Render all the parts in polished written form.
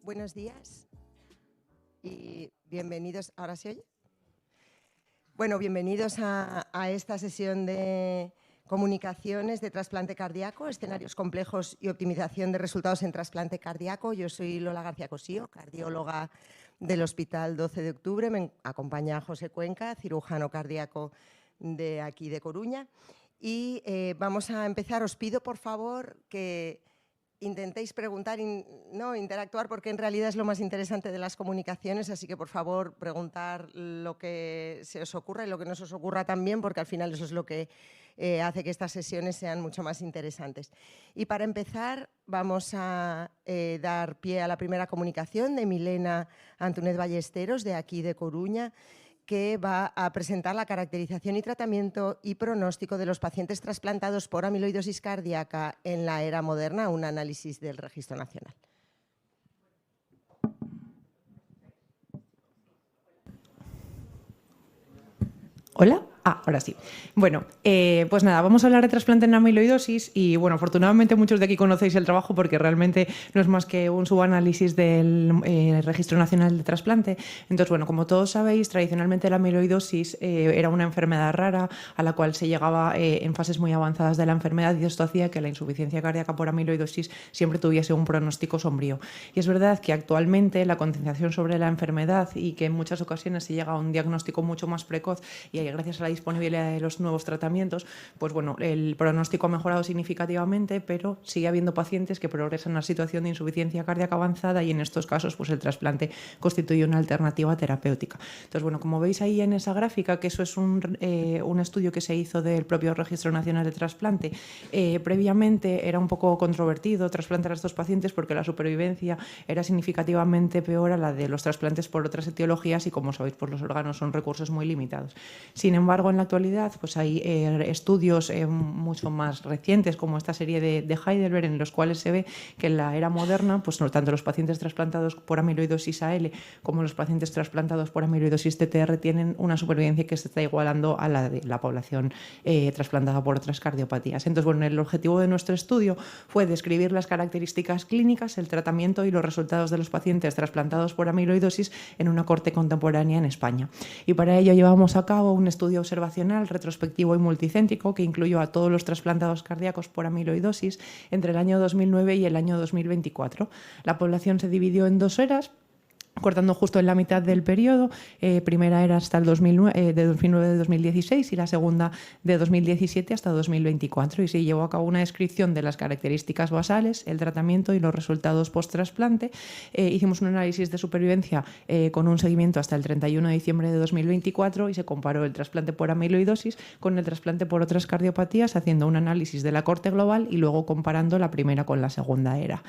Buenos días y bienvenidos. ¿Ahora se oye? Bueno, bienvenidos a esta sesión de comunicaciones de trasplante cardíaco, escenarios complejos y optimización de resultados en trasplante cardíaco. Yo soy Lola García Cosío, cardióloga del Hospital 12 de Octubre. Me acompaña José Cuenca, cirujano cardíaco de aquí de Coruña. Y vamos a empezar. Os pido, por favor, que intentéis preguntar, no interactuar, porque en realidad es lo más interesante de las comunicaciones, así que por favor preguntar lo que se os ocurra y lo que no se os ocurra también, porque al final eso es lo que hace que estas sesiones sean mucho más interesantes. Y para empezar vamos a dar pie a la primera comunicación de Milena Antúnez Ballesteros, de aquí de Coruña, que va a presentar la caracterización y tratamiento y pronóstico de los pacientes trasplantados por amiloidosis cardíaca en la era moderna, un análisis del Registro Nacional. ¿Hola? Ahora sí. Bueno, pues nada, vamos a hablar de trasplante en amiloidosis y, bueno, afortunadamente muchos de aquí conocéis el trabajo porque realmente no es más que un subanálisis del Registro Nacional de Trasplante. Entonces, bueno, como todos sabéis, tradicionalmente la amiloidosis era una enfermedad rara a la cual se llegaba en fases muy avanzadas de la enfermedad, y esto hacía que la insuficiencia cardíaca por amiloidosis siempre tuviese un pronóstico sombrío. Y es verdad que actualmente la concienciación sobre la enfermedad y que en muchas ocasiones se llega a un diagnóstico mucho más precoz, y gracias a la disponibilidad de los nuevos tratamientos, pues bueno, el pronóstico ha mejorado significativamente, pero sigue habiendo pacientes que progresan a una situación de insuficiencia cardíaca avanzada, y en estos casos pues el trasplante constituye una alternativa terapéutica. Entonces, bueno, como veis ahí en esa gráfica, que eso es un estudio que se hizo del propio Registro Nacional de Trasplante, previamente era un poco controvertido trasplantar a estos pacientes porque la supervivencia era significativamente peor a la de los trasplantes por otras etiologías, y como sabéis, pues los órganos son recursos muy limitados. Sin embargo, en la actualidad pues hay estudios mucho más recientes, como esta serie de Heidelberg, en los cuales se ve que en la era moderna, pues no, tanto los pacientes trasplantados por amiloidosis AL como los pacientes trasplantados por amiloidosis TTR tienen una supervivencia que se está igualando a la de la población trasplantada por otras cardiopatías. Entonces, bueno, el objetivo de nuestro estudio fue describir las características clínicas, el tratamiento y los resultados de los pacientes trasplantados por amiloidosis en una corte contemporánea en España. Y para ello llevamos a cabo un estudio observacional, retrospectivo y multicéntrico que incluyó a todos los trasplantados cardíacos por amiloidosis entre el año 2009 y el año 2024. La población se dividió en 2 eras, cortando justo en la mitad del periodo. Primera era hasta el 2009, de 2016, y la segunda de 2017 hasta 2024. Y se llevó a cabo una descripción de las características basales, el tratamiento y los resultados post-trasplante. Hicimos un análisis de supervivencia con un seguimiento hasta el 31 de diciembre de 2024, y se comparó el trasplante por amiloidosis con el trasplante por otras cardiopatías, haciendo un análisis de la corte global y luego comparando la primera con la segunda era.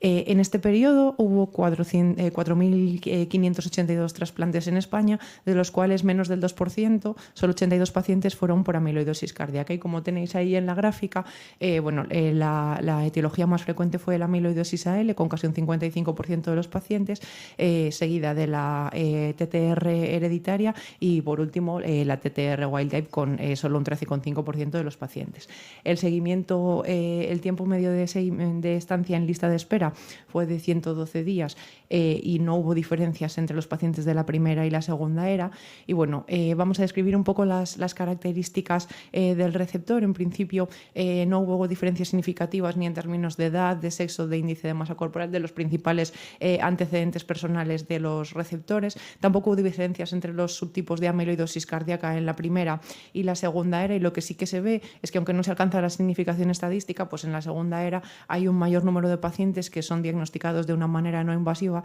En este periodo hubo 4.582 trasplantes en España, de los cuales menos del 2%, solo 82 pacientes fueron por amiloidosis cardíaca. Y como tenéis ahí en la gráfica, la etiología más frecuente fue la amiloidosis AL, con casi un 55% de los pacientes, seguida de la TTR hereditaria y, por último, la TTR wild type, con solo un 13,5% de los pacientes. El seguimiento, el tiempo medio de estancia en lista de espera fue de 112 días y no hubo diferencias entre los pacientes de la primera y la segunda era. Y bueno, vamos a describir un poco las características del receptor. En principio no hubo diferencias significativas ni en términos de edad, de sexo, de índice de masa corporal, de los principales antecedentes personales de los receptores. Tampoco hubo diferencias entre los subtipos de amiloidosis cardíaca en la primera y la segunda era, y lo que sí que se ve es que, aunque no se alcanza la significación estadística, pues en la segunda era hay un mayor número de pacientes que son diagnosticados de una manera no invasiva,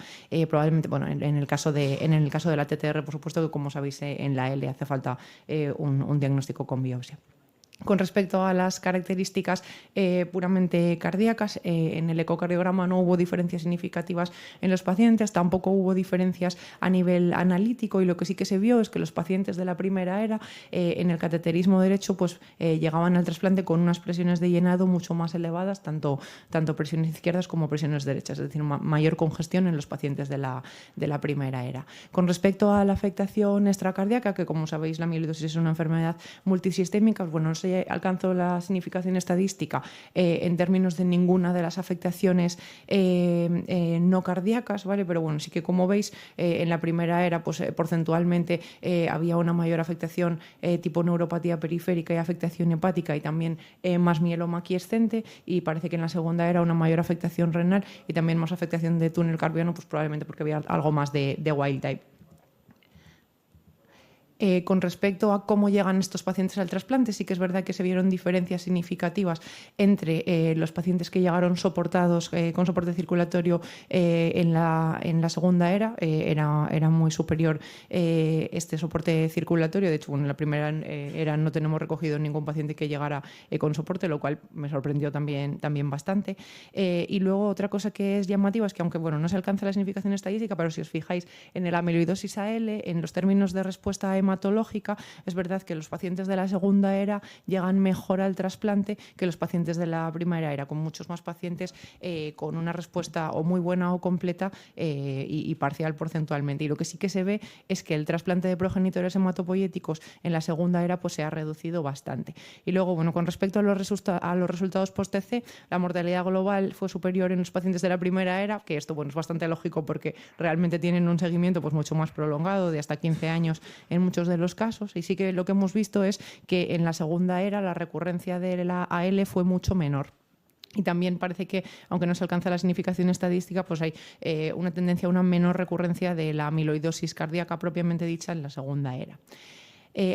probablemente, bueno, en el caso de la TTR, por supuesto, que como sabéis en la L hace falta un diagnóstico con biopsia. Con respecto a las características puramente cardíacas, en el ecocardiograma no hubo diferencias significativas en los pacientes, tampoco hubo diferencias a nivel analítico, y lo que sí que se vio es que los pacientes de la primera era, en el cateterismo derecho, pues llegaban al trasplante con unas presiones de llenado mucho más elevadas, tanto presiones izquierdas como presiones derechas, es decir, mayor congestión en los pacientes de la primera era. Con respecto a la afectación extracardíaca, que como sabéis la amiloidosis es una enfermedad multisistémica, bueno, no se se alcanzó la significación estadística en términos de ninguna de las afectaciones no cardíacas, ¿vale? Pero bueno, sí que como veis, en la primera era, pues porcentualmente había una mayor afectación tipo neuropatía periférica y afectación hepática y también más mieloma aquiescente, y parece que en la segunda era una mayor afectación renal y también más afectación de túnel carpiano, pues probablemente porque había algo más de wild type. Con respecto a cómo llegan estos pacientes al trasplante, sí que es verdad que se vieron diferencias significativas entre los pacientes que llegaron soportados con soporte circulatorio en la segunda era muy superior este soporte circulatorio. De hecho, bueno, en la primera era no tenemos recogido ningún paciente que llegara con soporte, lo cual me sorprendió también bastante. Y luego otra cosa que es llamativa es que, aunque bueno, no se alcanza la significación estadística, pero si os fijáis en el amiloidosis AL, en los términos de respuesta hematológica, es verdad que los pacientes de la segunda era llegan mejor al trasplante que los pacientes de la primera era, con muchos más pacientes con una respuesta o muy buena o completa y parcial porcentualmente. Y lo que sí que se ve es que el trasplante de progenitores hematopoyéticos en la segunda era pues se ha reducido bastante. Y luego, bueno, con respecto a los resultados post-TC, la mortalidad global fue superior en los pacientes de la primera era, que esto bueno, es bastante lógico porque realmente tienen un seguimiento pues mucho más prolongado, de hasta 15 años en muchos de los casos, y sí que lo que hemos visto es que en la segunda era la recurrencia de la AL fue mucho menor. Y también parece que, aunque no se alcanza la significación estadística, pues hay una tendencia a una menor recurrencia de la amiloidosis cardíaca propiamente dicha en la segunda era.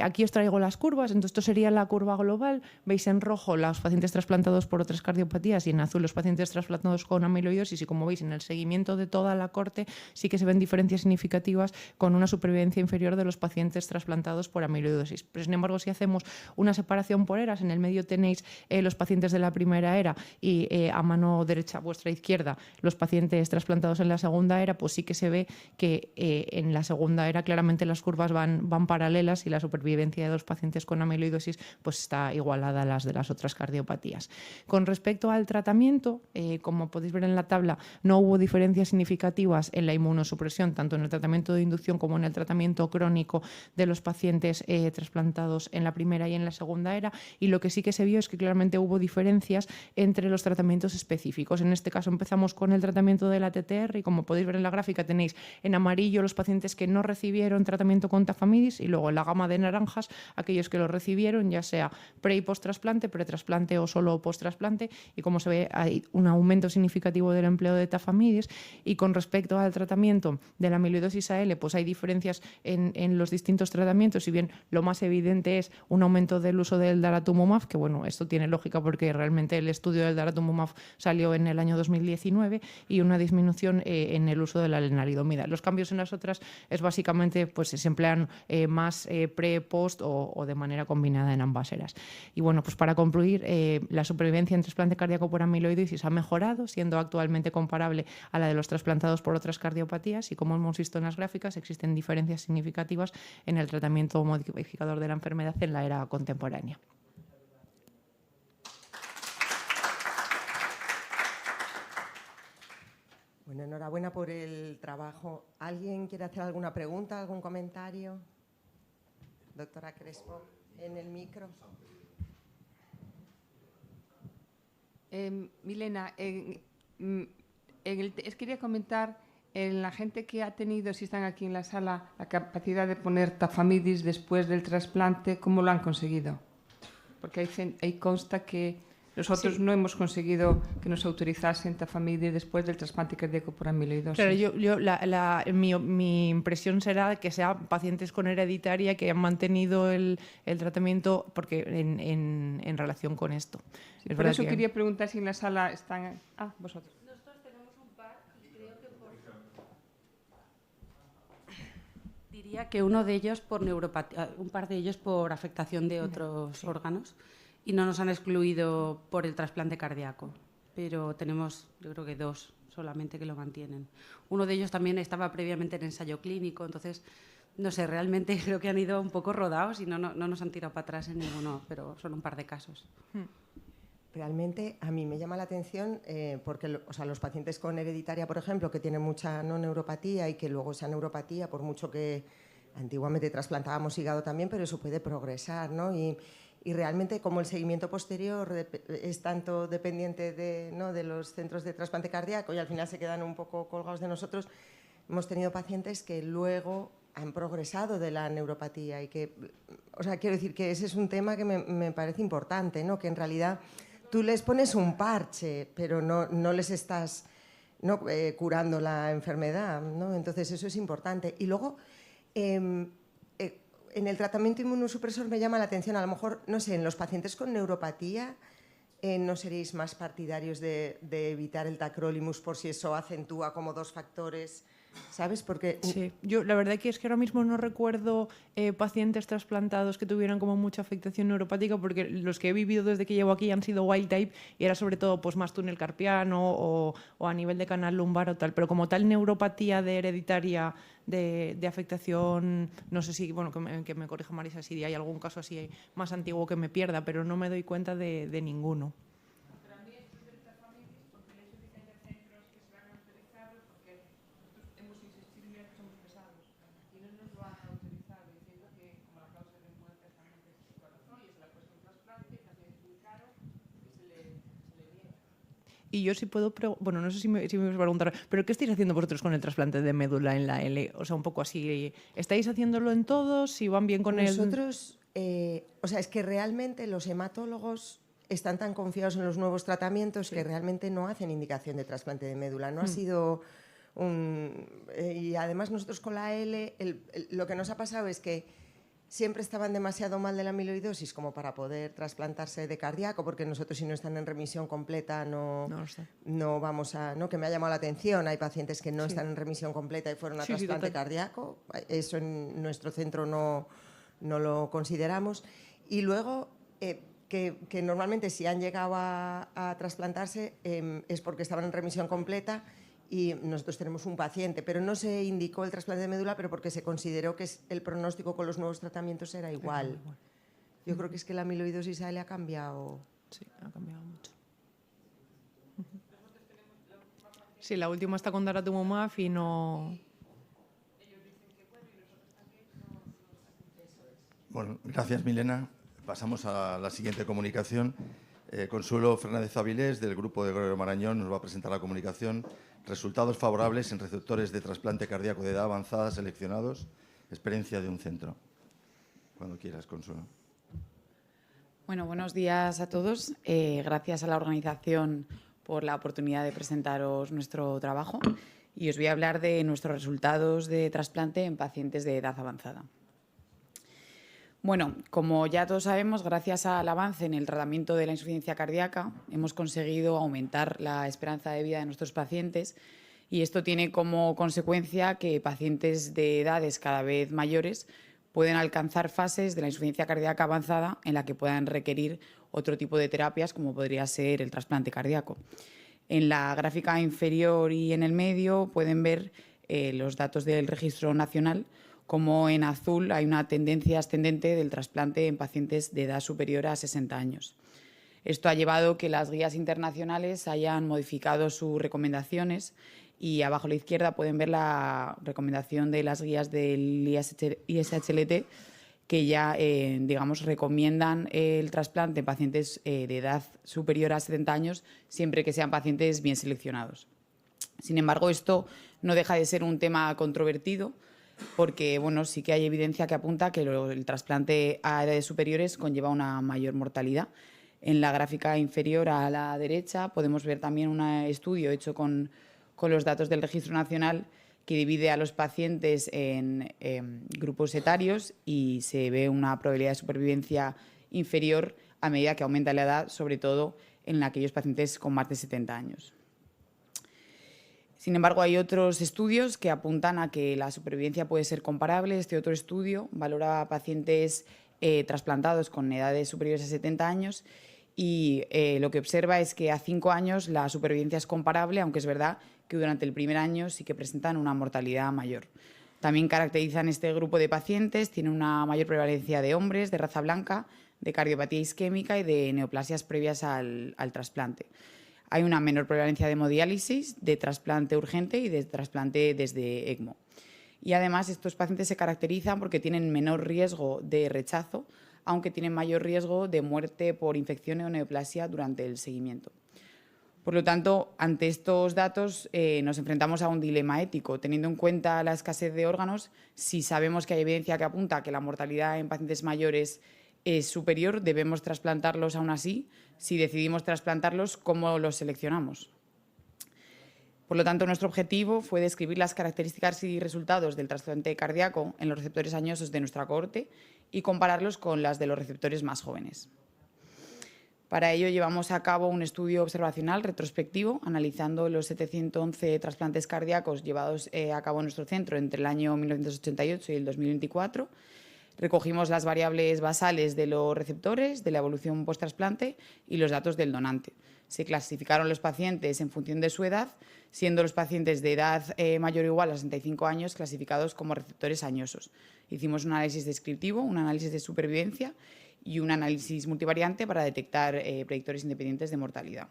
Aquí os traigo las curvas, entonces esto sería la curva global. Veis en rojo los pacientes trasplantados por otras cardiopatías y en azul los pacientes trasplantados con amiloidosis, y como veis en el seguimiento de toda la corte sí que se ven diferencias significativas con una supervivencia inferior de los pacientes trasplantados por amiloidosis. Pero sin embargo, si hacemos una separación por eras, en el medio tenéis los pacientes de la primera era y a mano derecha, vuestra izquierda, los pacientes trasplantados en la segunda era, pues sí que se ve que en la segunda era claramente las curvas van paralelas y la supervivencia de los pacientes con amiloidosis pues está igualada a las de las otras cardiopatías. Con respecto al tratamiento, como podéis ver en la tabla, no hubo diferencias significativas en la inmunosupresión, tanto en el tratamiento de inducción como en el tratamiento crónico de los pacientes trasplantados en la primera y en la segunda era, y lo que sí que se vio es que claramente hubo diferencias entre los tratamientos específicos. En este caso empezamos con el tratamiento de la TTR y, como podéis ver en la gráfica, tenéis en amarillo los pacientes que no recibieron tratamiento con tafamidis y luego en la gama de naranjas aquellos que lo recibieron, ya sea pre y post trasplante, pretrasplante o solo post trasplante, y como se ve hay un aumento significativo del empleo de tafamidis. Y con respecto al tratamiento de la amiloidosis AL, pues hay diferencias en los distintos tratamientos, si bien lo más evidente es un aumento del uso del daratumumab, que bueno, esto tiene lógica porque realmente el estudio del daratumumab salió en el año 2019, y una disminución en el uso de la lenalidomida. Los cambios en las otras es básicamente pues se emplean más pre, post o de manera combinada en ambas eras. Y bueno, pues para concluir, la supervivencia en trasplante cardíaco por amiloidosis ha mejorado, siendo actualmente comparable a la de los trasplantados por otras cardiopatías, y como hemos visto en las gráficas, existen diferencias significativas en el tratamiento modificador de la enfermedad en la era contemporánea. Bueno, enhorabuena por el trabajo. ¿Alguien quiere hacer alguna pregunta, algún comentario? Doctora Crespo, en el micro. Milena, quería comentar en la gente que ha tenido, si están aquí en la sala, la capacidad de poner tafamidis después del trasplante, ¿cómo lo han conseguido? Porque ahí consta que nosotros no hemos conseguido que nos autorizasen tafamidis después del trasplante cardíaco por amiloidosis. Claro, mi impresión será que sean pacientes con hereditaria que han mantenido el tratamiento porque en relación con esto. Sí, por eso quería preguntar si en la sala están... vosotros. Nosotros tenemos un par y creo que diría que uno de ellos por neuropatía, un par de ellos por afectación de otros órganos, y no nos han excluido por el trasplante cardíaco, pero tenemos, yo creo que dos solamente que lo mantienen. Uno de ellos también estaba previamente en ensayo clínico, entonces, no sé, realmente creo que han ido un poco rodados y no nos han tirado para atrás en ninguno, pero son un par de casos. Realmente a mí me llama la atención porque los pacientes con hereditaria, por ejemplo, que tienen mucha no neuropatía y que luego esa neuropatía, por mucho que antiguamente trasplantábamos hígado también, pero eso puede progresar, ¿no? Y y realmente como el seguimiento posterior es tanto dependiente de los centros de trasplante cardíaco y al final se quedan un poco colgados de nosotros, hemos tenido pacientes que luego han progresado de la neuropatía y que, o sea, quiero decir que ese es un tema que me parece importante, ¿no? Que en realidad tú les pones un parche, pero no les estás curando la enfermedad, ¿no? Entonces eso es importante. Y luego, en el tratamiento inmunosupresor me llama la atención, a lo mejor, no sé, en los pacientes con neuropatía, ¿no seréis más partidarios de evitar el tacrolimus por si eso acentúa como dos factores? ¿Sabes? Porque Sí, yo la verdad que es que ahora mismo no recuerdo pacientes trasplantados que tuvieran como mucha afectación neuropática, porque los que he vivido desde que llevo aquí han sido wild type y era sobre todo pues más túnel carpiano o a nivel de canal lumbar o tal, pero como tal neuropatía de hereditaria de afectación, no sé si, bueno, que me corrija Marisa si hay algún caso así más antiguo que me pierda, pero no me doy cuenta de ninguno. Y yo sí puedo, bueno, no sé si me vas a preguntar, pero ¿qué estáis haciendo vosotros con el trasplante de médula en la L? O sea, un poco así, ¿estáis haciéndolo en todos? ¿Si van bien con nosotros, o sea, es que realmente los hematólogos están tan confiados en los nuevos tratamientos que realmente no hacen indicación de trasplante de médula. No ha sido y además nosotros con la L, lo que nos ha pasado es que siempre estaban demasiado mal de la amiloidosis como para poder trasplantarse de cardíaco, porque nosotros si no están en remisión completa no vamos a... ¿no? Que me ha llamado la atención, hay pacientes que no están en remisión completa y fueron a trasplante cardíaco, eso en nuestro centro no lo consideramos. Y luego, que normalmente si han llegado a trasplantarse es porque estaban en remisión completa. Y nosotros tenemos un paciente, pero no se indicó el trasplante de médula, pero porque se consideró que el pronóstico con los nuevos tratamientos era igual. Yo creo que es que la amiloidosis a él le ha cambiado. Sí, ha cambiado mucho. Sí, la última está con daratumumab y no... Bueno, gracias Milena. Pasamos a la siguiente comunicación. Consuelo Fernández Avilés, del Grupo de Gregorio Marañón, nos va a presentar la comunicación. Resultados favorables en receptores de trasplante cardíaco de edad avanzada seleccionados. Experiencia de un centro. Cuando quieras, Consuelo. Bueno, buenos días a todos. Gracias a la organización por la oportunidad de presentaros nuestro trabajo. Y os voy a hablar de nuestros resultados de trasplante en pacientes de edad avanzada. Bueno, como ya todos sabemos, gracias al avance en el tratamiento de la insuficiencia cardíaca, hemos conseguido aumentar la esperanza de vida de nuestros pacientes y esto tiene como consecuencia que pacientes de edades cada vez mayores pueden alcanzar fases de la insuficiencia cardíaca avanzada en la que puedan requerir otro tipo de terapias, como podría ser el trasplante cardíaco. En la gráfica inferior y en el medio pueden ver los datos del Registro Nacional, como en azul hay una tendencia ascendente del trasplante en pacientes de edad superior a 60 años. Esto ha llevado a que las guías internacionales hayan modificado sus recomendaciones y abajo a la izquierda pueden ver la recomendación de las guías del ISHLT que ya, digamos, recomiendan el trasplante en pacientes de edad superior a 70 años siempre que sean pacientes bien seleccionados. Sin embargo, esto no deja de ser un tema controvertido porque bueno, sí que hay evidencia que apunta que el trasplante a edades superiores conlleva una mayor mortalidad. En la gráfica inferior a la derecha podemos ver también un estudio hecho con los datos del Registro Nacional que divide a los pacientes en grupos etarios y se ve una probabilidad de supervivencia inferior a medida que aumenta la edad, sobre todo en aquellos pacientes con más de 70 años. Sin embargo, hay otros estudios que apuntan a que la supervivencia puede ser comparable. Este otro estudio valora a pacientes trasplantados con edades superiores a 70 años y lo que observa es que a 5 años la supervivencia es comparable, aunque es verdad que durante el primer año sí que presentan una mortalidad mayor. También caracterizan este grupo de pacientes, tienen una mayor prevalencia de hombres de raza blanca, de cardiopatía isquémica y de neoplasias previas al trasplante. Hay una menor prevalencia de hemodiálisis, de trasplante urgente y de trasplante desde ECMO. Y además estos pacientes se caracterizan porque tienen menor riesgo de rechazo aunque tienen mayor riesgo de muerte por infección o neoplasia durante el seguimiento. Por lo tanto, ante estos datos nos enfrentamos a un dilema ético. Teniendo en cuenta la escasez de órganos, si sabemos que hay evidencia que apunta a que la mortalidad en pacientes mayores es superior, ¿debemos trasplantarlos aún así? Si decidimos trasplantarlos, ¿cómo los seleccionamos? Por lo tanto, nuestro objetivo fue describir las características y resultados del trasplante cardíaco en los receptores añosos de nuestra cohorte y compararlos con las de los receptores más jóvenes. Para ello llevamos a cabo un estudio observacional retrospectivo analizando los 711 trasplantes cardíacos llevados a cabo en nuestro centro entre el año 1988 y el 2024. Recogimos las variables basales de los receptores, de la evolución post-trasplante y los datos del donante. Se clasificaron los pacientes en función de su edad, siendo los pacientes de edad mayor o igual a 65 años clasificados como receptores añosos. Hicimos un análisis descriptivo, un análisis de supervivencia y un análisis multivariante para detectar predictores independientes de mortalidad.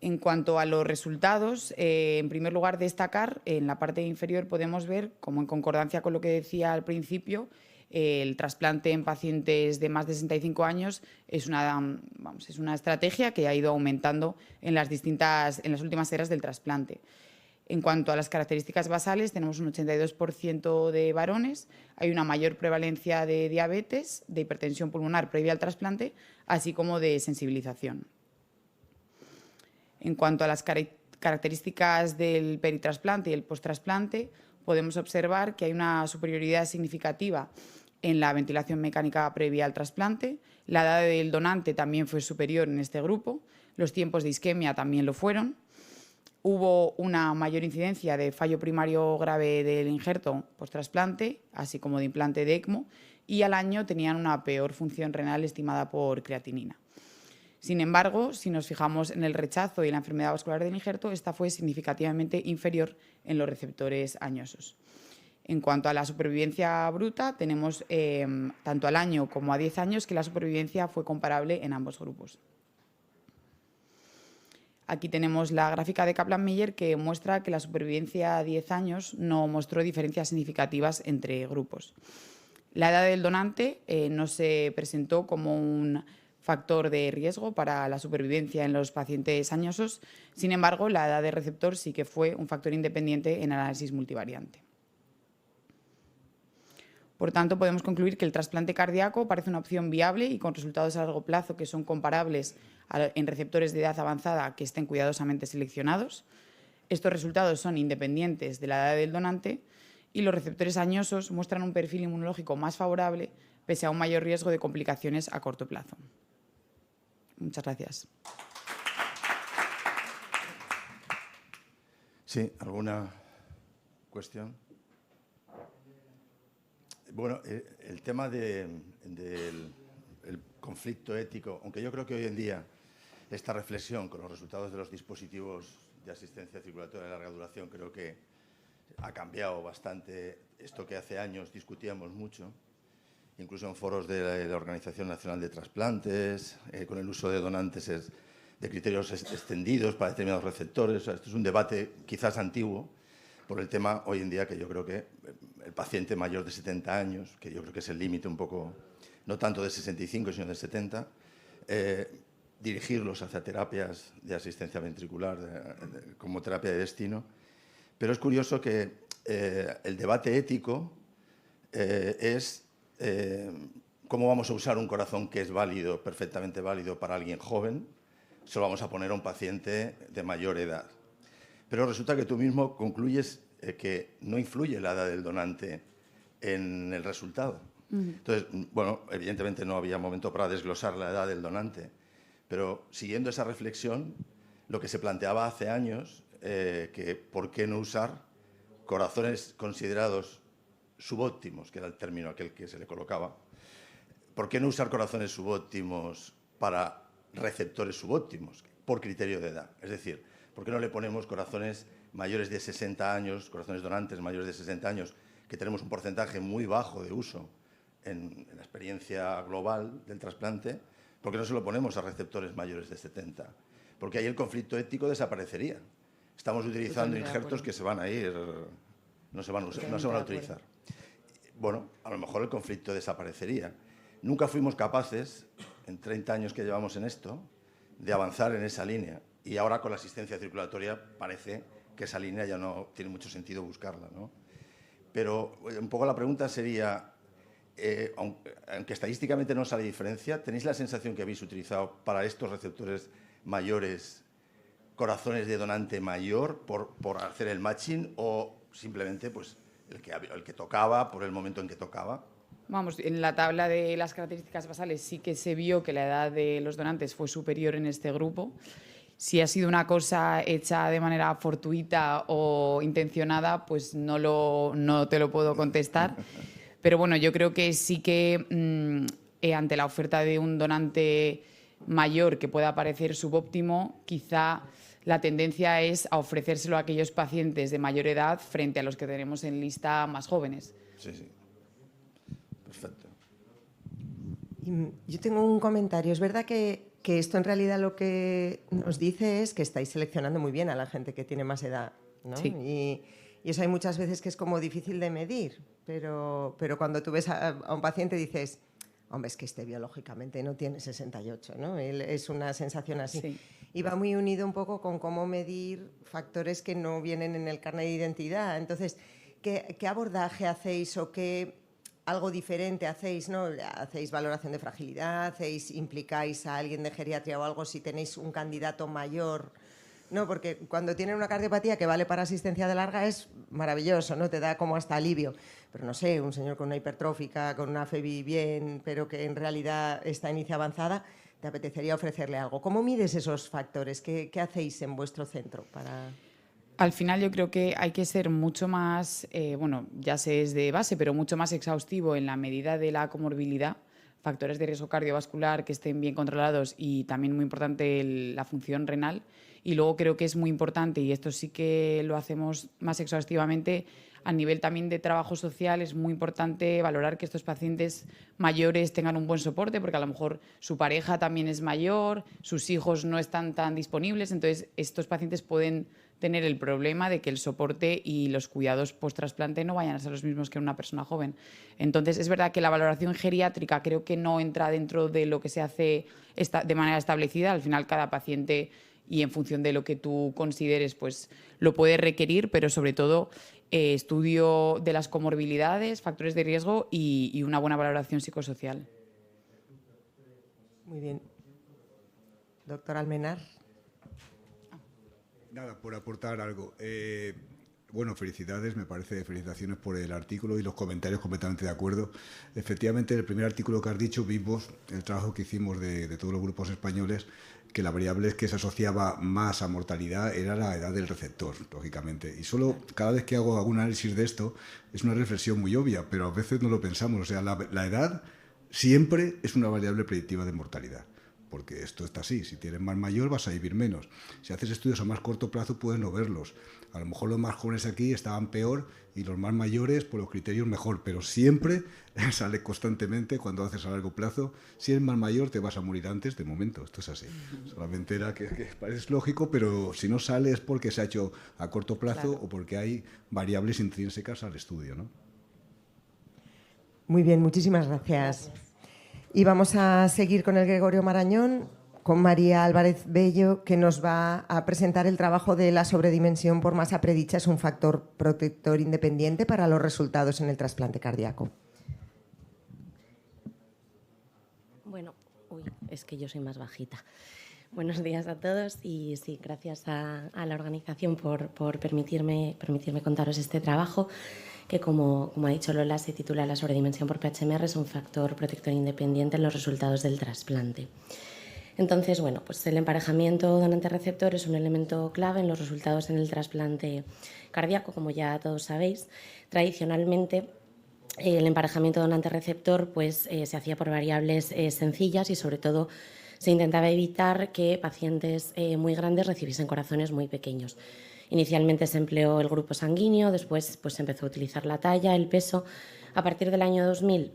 En cuanto a los resultados, en primer lugar destacar, en la parte inferior podemos ver, como en concordancia con lo que decía al principio, el trasplante en pacientes de más de 65 años es una estrategia que ha ido aumentando en las últimas eras del trasplante. En cuanto a las características basales, tenemos un 82% de varones, hay una mayor prevalencia de diabetes, de hipertensión pulmonar previa al trasplante, así como de sensibilización. En cuanto a las características del peritrasplante y el posttrasplante, podemos observar que hay una superioridad significativa en la ventilación mecánica previa al trasplante, la edad del donante también fue superior en este grupo, los tiempos de isquemia también lo fueron. Hubo una mayor incidencia de fallo primario grave del injerto post-trasplante, así como de implante de ECMO, y al año tenían una peor función renal estimada por creatinina. Sin embargo, si nos fijamos en el rechazo y la enfermedad vascular del injerto, esta fue significativamente inferior en los receptores añosos. En cuanto a la supervivencia bruta, tenemos tanto al año como a 10 años que la supervivencia fue comparable en ambos grupos. Aquí tenemos la gráfica de Kaplan-Meier que muestra que la supervivencia a 10 años no mostró diferencias significativas entre grupos. La edad del donante no se presentó como un factor de riesgo para la supervivencia en los pacientes añosos. Sin embargo, la edad del receptor sí que fue un factor independiente en análisis multivariante. Por tanto, podemos concluir que el trasplante cardíaco parece una opción viable y con resultados a largo plazo que son comparables en receptores de edad avanzada que estén cuidadosamente seleccionados. Estos resultados son independientes de la edad del donante y los receptores añosos muestran un perfil inmunológico más favorable pese a un mayor riesgo de complicaciones a corto plazo. Muchas gracias. Sí, ¿alguna cuestión? Bueno, el tema del conflicto ético, aunque yo creo que hoy en día esta reflexión con los resultados de los dispositivos de asistencia circulatoria de larga duración creo que ha cambiado bastante esto que hace años discutíamos mucho, incluso en foros de la Organización Nacional de Trasplantes, con el uso de donantes de criterios extendidos para determinados receptores. O sea, esto es un debate quizás antiguo por el tema hoy en día que yo creo que el paciente mayor de 70 años, que yo creo que es el límite un poco, no tanto de 65, sino de 70, dirigirlos hacia terapias de asistencia ventricular como terapia de destino. Pero es curioso que el debate ético es cómo vamos a usar un corazón que es válido, perfectamente válido para alguien joven, se lo vamos a poner a un paciente de mayor edad. Pero resulta que tú mismo concluyes que no influye la edad del donante en el resultado. Entonces, bueno, evidentemente no había momento para desglosar la edad del donante, pero siguiendo esa reflexión, lo que se planteaba hace años, que por qué no usar corazones considerados subóptimos, que era el término aquel que se le colocaba, ¿por qué no usar corazones subóptimos para receptores subóptimos por criterio de edad? Es decir, ¿por qué no le ponemos corazones mayores de 60 años, corazones donantes mayores de 60 años, que tenemos un porcentaje muy bajo de uso en la experiencia global del trasplante? ¿Por qué no se lo ponemos a receptores mayores de 70? Porque ahí el conflicto ético desaparecería. Estamos utilizando injertos que se van a ir, no se van a utilizar. bueno, a lo mejor el conflicto desaparecería. Nunca fuimos capaces, en 30 años que llevamos en esto, de avanzar en esa línea. Y ahora con la asistencia circulatoria parece que esa línea ya no tiene mucho sentido buscarla, ¿no? Pero un poco la pregunta sería, aunque estadísticamente no sale diferencia, ¿tenéis la sensación que habéis utilizado para estos receptores mayores corazones de donante mayor por hacer el matching o simplemente pues, el que tocaba por el momento en que tocaba? Vamos, en la tabla de las características basales sí que se vio que la edad de los donantes fue superior en este grupo. Si ha sido una cosa hecha de manera fortuita o intencionada, pues no te lo puedo contestar. Pero bueno, yo creo que sí que ante la oferta de un donante mayor que pueda parecer subóptimo, quizá la tendencia es a ofrecérselo a aquellos pacientes de mayor edad frente a los que tenemos en lista más jóvenes. Sí, sí. Perfecto. Yo tengo un comentario. Es verdad que esto en realidad lo que nos dice es que estáis seleccionando muy bien a la gente que tiene más edad, ¿no? Sí. Y eso hay muchas veces que es como difícil de medir, pero cuando tú ves a un paciente dices, hombre, es que este biológicamente no tiene 68, ¿no? Es una sensación así. Sí. Y va muy unido un poco con cómo medir factores que no vienen en el carnet de identidad. Entonces, ¿qué abordaje hacéis o qué algo diferente hacéis, ¿no? ¿Hacéis valoración de fragilidad? ¿Implicáis a alguien de geriatría o algo si tenéis un candidato mayor? No, porque cuando tienen una cardiopatía que vale para asistencia de larga es maravilloso, ¿no? Te da como hasta alivio. Pero no sé, un señor con una hipertrófica, con una FEBI bien, pero que en realidad está en inicio avanzada, te apetecería ofrecerle algo. ¿Cómo mides esos factores? ¿Qué hacéis en vuestro centro para...? Al final yo creo que hay que ser mucho más, bueno, ya sé es de base, pero mucho más exhaustivo en la medida de la comorbilidad, factores de riesgo cardiovascular que estén bien controlados y también muy importante la función renal. Y luego creo que es muy importante, y esto sí que lo hacemos más exhaustivamente, a nivel también de trabajo social es muy importante valorar que estos pacientes mayores tengan un buen soporte, porque a lo mejor su pareja también es mayor, sus hijos no están tan disponibles, entonces estos pacientes pueden tener el problema de que el soporte y los cuidados post-trasplante no vayan a ser los mismos que una persona joven. Entonces, es verdad que la valoración geriátrica creo que no entra dentro de lo que se hace de manera establecida. Al final, cada paciente, y en función de lo que tú consideres, pues lo puede requerir, pero sobre todo estudio de las comorbilidades, factores de riesgo y una buena valoración psicosocial. Muy bien. Doctor Almenar. Nada, por aportar algo. Bueno, felicidades, me parece, felicitaciones por el artículo y los comentarios, completamente de acuerdo. Efectivamente, en el primer artículo que has dicho vimos el trabajo que hicimos de todos los grupos españoles, que la variable que se asociaba más a mortalidad era la edad del receptor, lógicamente. Y solo cada vez que hago algún análisis de esto es una reflexión muy obvia, pero a veces no lo pensamos. O sea, la edad siempre es una variable predictiva de mortalidad. Porque esto está así, si tienes más mayor vas a vivir menos. Si haces estudios a más corto plazo puedes no verlos. A lo mejor los más jóvenes aquí estaban peor y los más mayores por los criterios mejor, pero siempre sale constantemente cuando haces a largo plazo. Si eres más mayor te vas a morir antes, de momento, esto es así. Solamente era que parece lógico, pero si no sale es porque se ha hecho a corto plazo, claro, o porque hay variables intrínsecas al estudio, ¿no? Muy bien, muchísimas gracias. Y vamos a seguir con el Gregorio Marañón, con María Álvarez Bello, que nos va a presentar el trabajo de la sobredimensión por masa predicha es un factor protector independiente para los resultados en el trasplante cardíaco. Bueno, es que yo soy más bajita. Buenos días a todos y sí, gracias a la organización por permitirme contaros este trabajo, que como ha dicho Lola, se titula La sobredimensión por PHMR es un factor protector independiente en los resultados del trasplante. Entonces, bueno, pues el emparejamiento donante-receptor es un elemento clave en los resultados en el trasplante cardíaco, como ya todos sabéis. Tradicionalmente, el emparejamiento donante-receptor pues, se hacía por variables sencillas y, sobre todo, se intentaba evitar que pacientes muy grandes recibiesen corazones muy pequeños. Inicialmente se empleó el grupo sanguíneo, después pues, se empezó a utilizar la talla, el peso. A partir del año 2000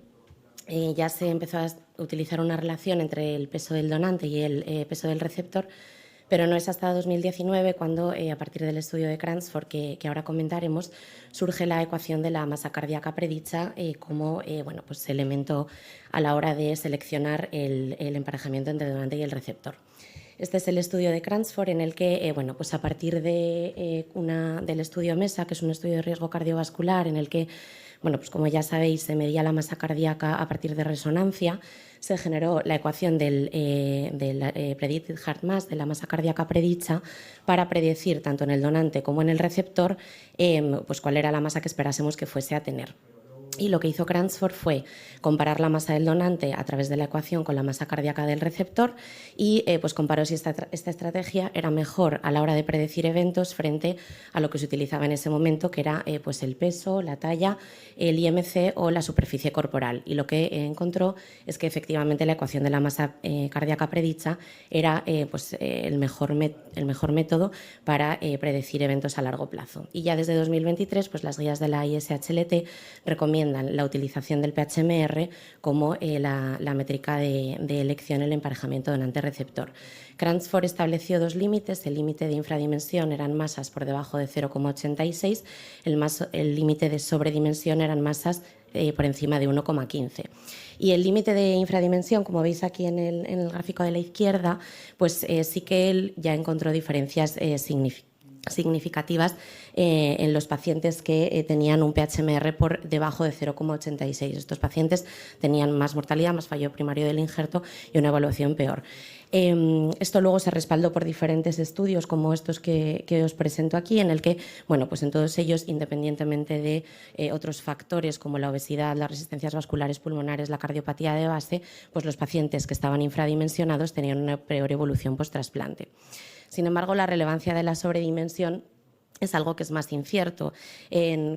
ya se empezó a utilizar una relación entre el peso del donante y el peso del receptor, Pero no es hasta 2019 cuando, a partir del estudio de Cransford, que ahora comentaremos, surge la ecuación de la masa cardíaca predicha como bueno, pues elemento a la hora de seleccionar el emparejamiento entre el donante y el receptor. Este es el estudio de Cransford, en el que, bueno, pues a partir de, del estudio MESA, que es un estudio de riesgo cardiovascular, en el que, bueno, pues como ya sabéis, se medía la masa cardíaca a partir de resonancia, se generó la ecuación del predicted heart mass, de la masa cardíaca predicha, para predecir tanto en el donante como en el receptor pues cuál era la masa que esperásemos que fuese a tener. Y lo que hizo Cransford fue comparar la masa del donante a través de la ecuación con la masa cardíaca del receptor y pues comparó si esta estrategia era mejor a la hora de predecir eventos frente a lo que se utilizaba en ese momento, que era pues el peso, la talla, el IMC o la superficie corporal. Y lo que encontró es que efectivamente la ecuación de la masa cardíaca predicha era pues, el mejor método para predecir eventos a largo plazo. Y ya desde 2023 pues las guías de la ISHLT recomiendan la utilización del PHMR como la métrica de elección en el emparejamiento donante-receptor. Cransford estableció dos límites. El límite de infradimensión eran masas por debajo de 0,86, el límite de sobredimensión eran masas por encima de 1,15. Y el límite de infradimensión, como veis aquí en el gráfico de la izquierda, pues sí que él ya encontró diferencias significativas en los pacientes que tenían un PHMR por debajo de 0,86. Estos pacientes tenían más mortalidad, más fallo primario del injerto y una evaluación peor. Esto luego se respaldó por diferentes estudios como estos que os presento aquí, en el que, bueno, pues en todos ellos, independientemente de otros factores como la obesidad, las resistencias vasculares pulmonares, la cardiopatía de base, pues los pacientes que estaban infradimensionados tenían una peor evolución post-trasplante. Sin embargo, la relevancia de la sobredimensión es algo que es más incierto.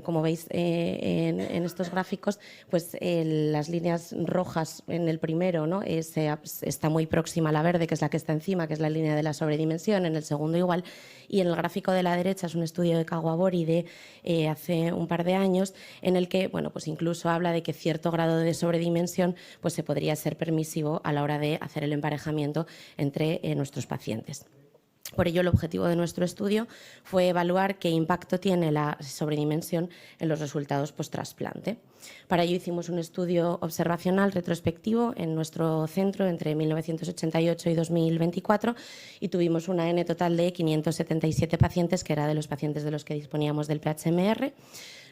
Como veis en estos gráficos, pues las líneas rojas en el primero, ¿no? Está muy próxima a la verde, que es la que está encima, que es la línea de la sobredimensión, en el segundo igual, y en el gráfico de la derecha es un estudio de Kawabori de hace un par de años, en el que, bueno, pues incluso habla de que cierto grado de sobredimensión pues se podría ser permisivo a la hora de hacer el emparejamiento entre nuestros pacientes. Por ello, el objetivo de nuestro estudio fue evaluar qué impacto tiene la sobredimensión en los resultados post-trasplante. Para ello hicimos un estudio observacional retrospectivo en nuestro centro entre 1988 y 2024 y tuvimos una N total de 577 pacientes, que era de los pacientes de los que disponíamos del PHMR.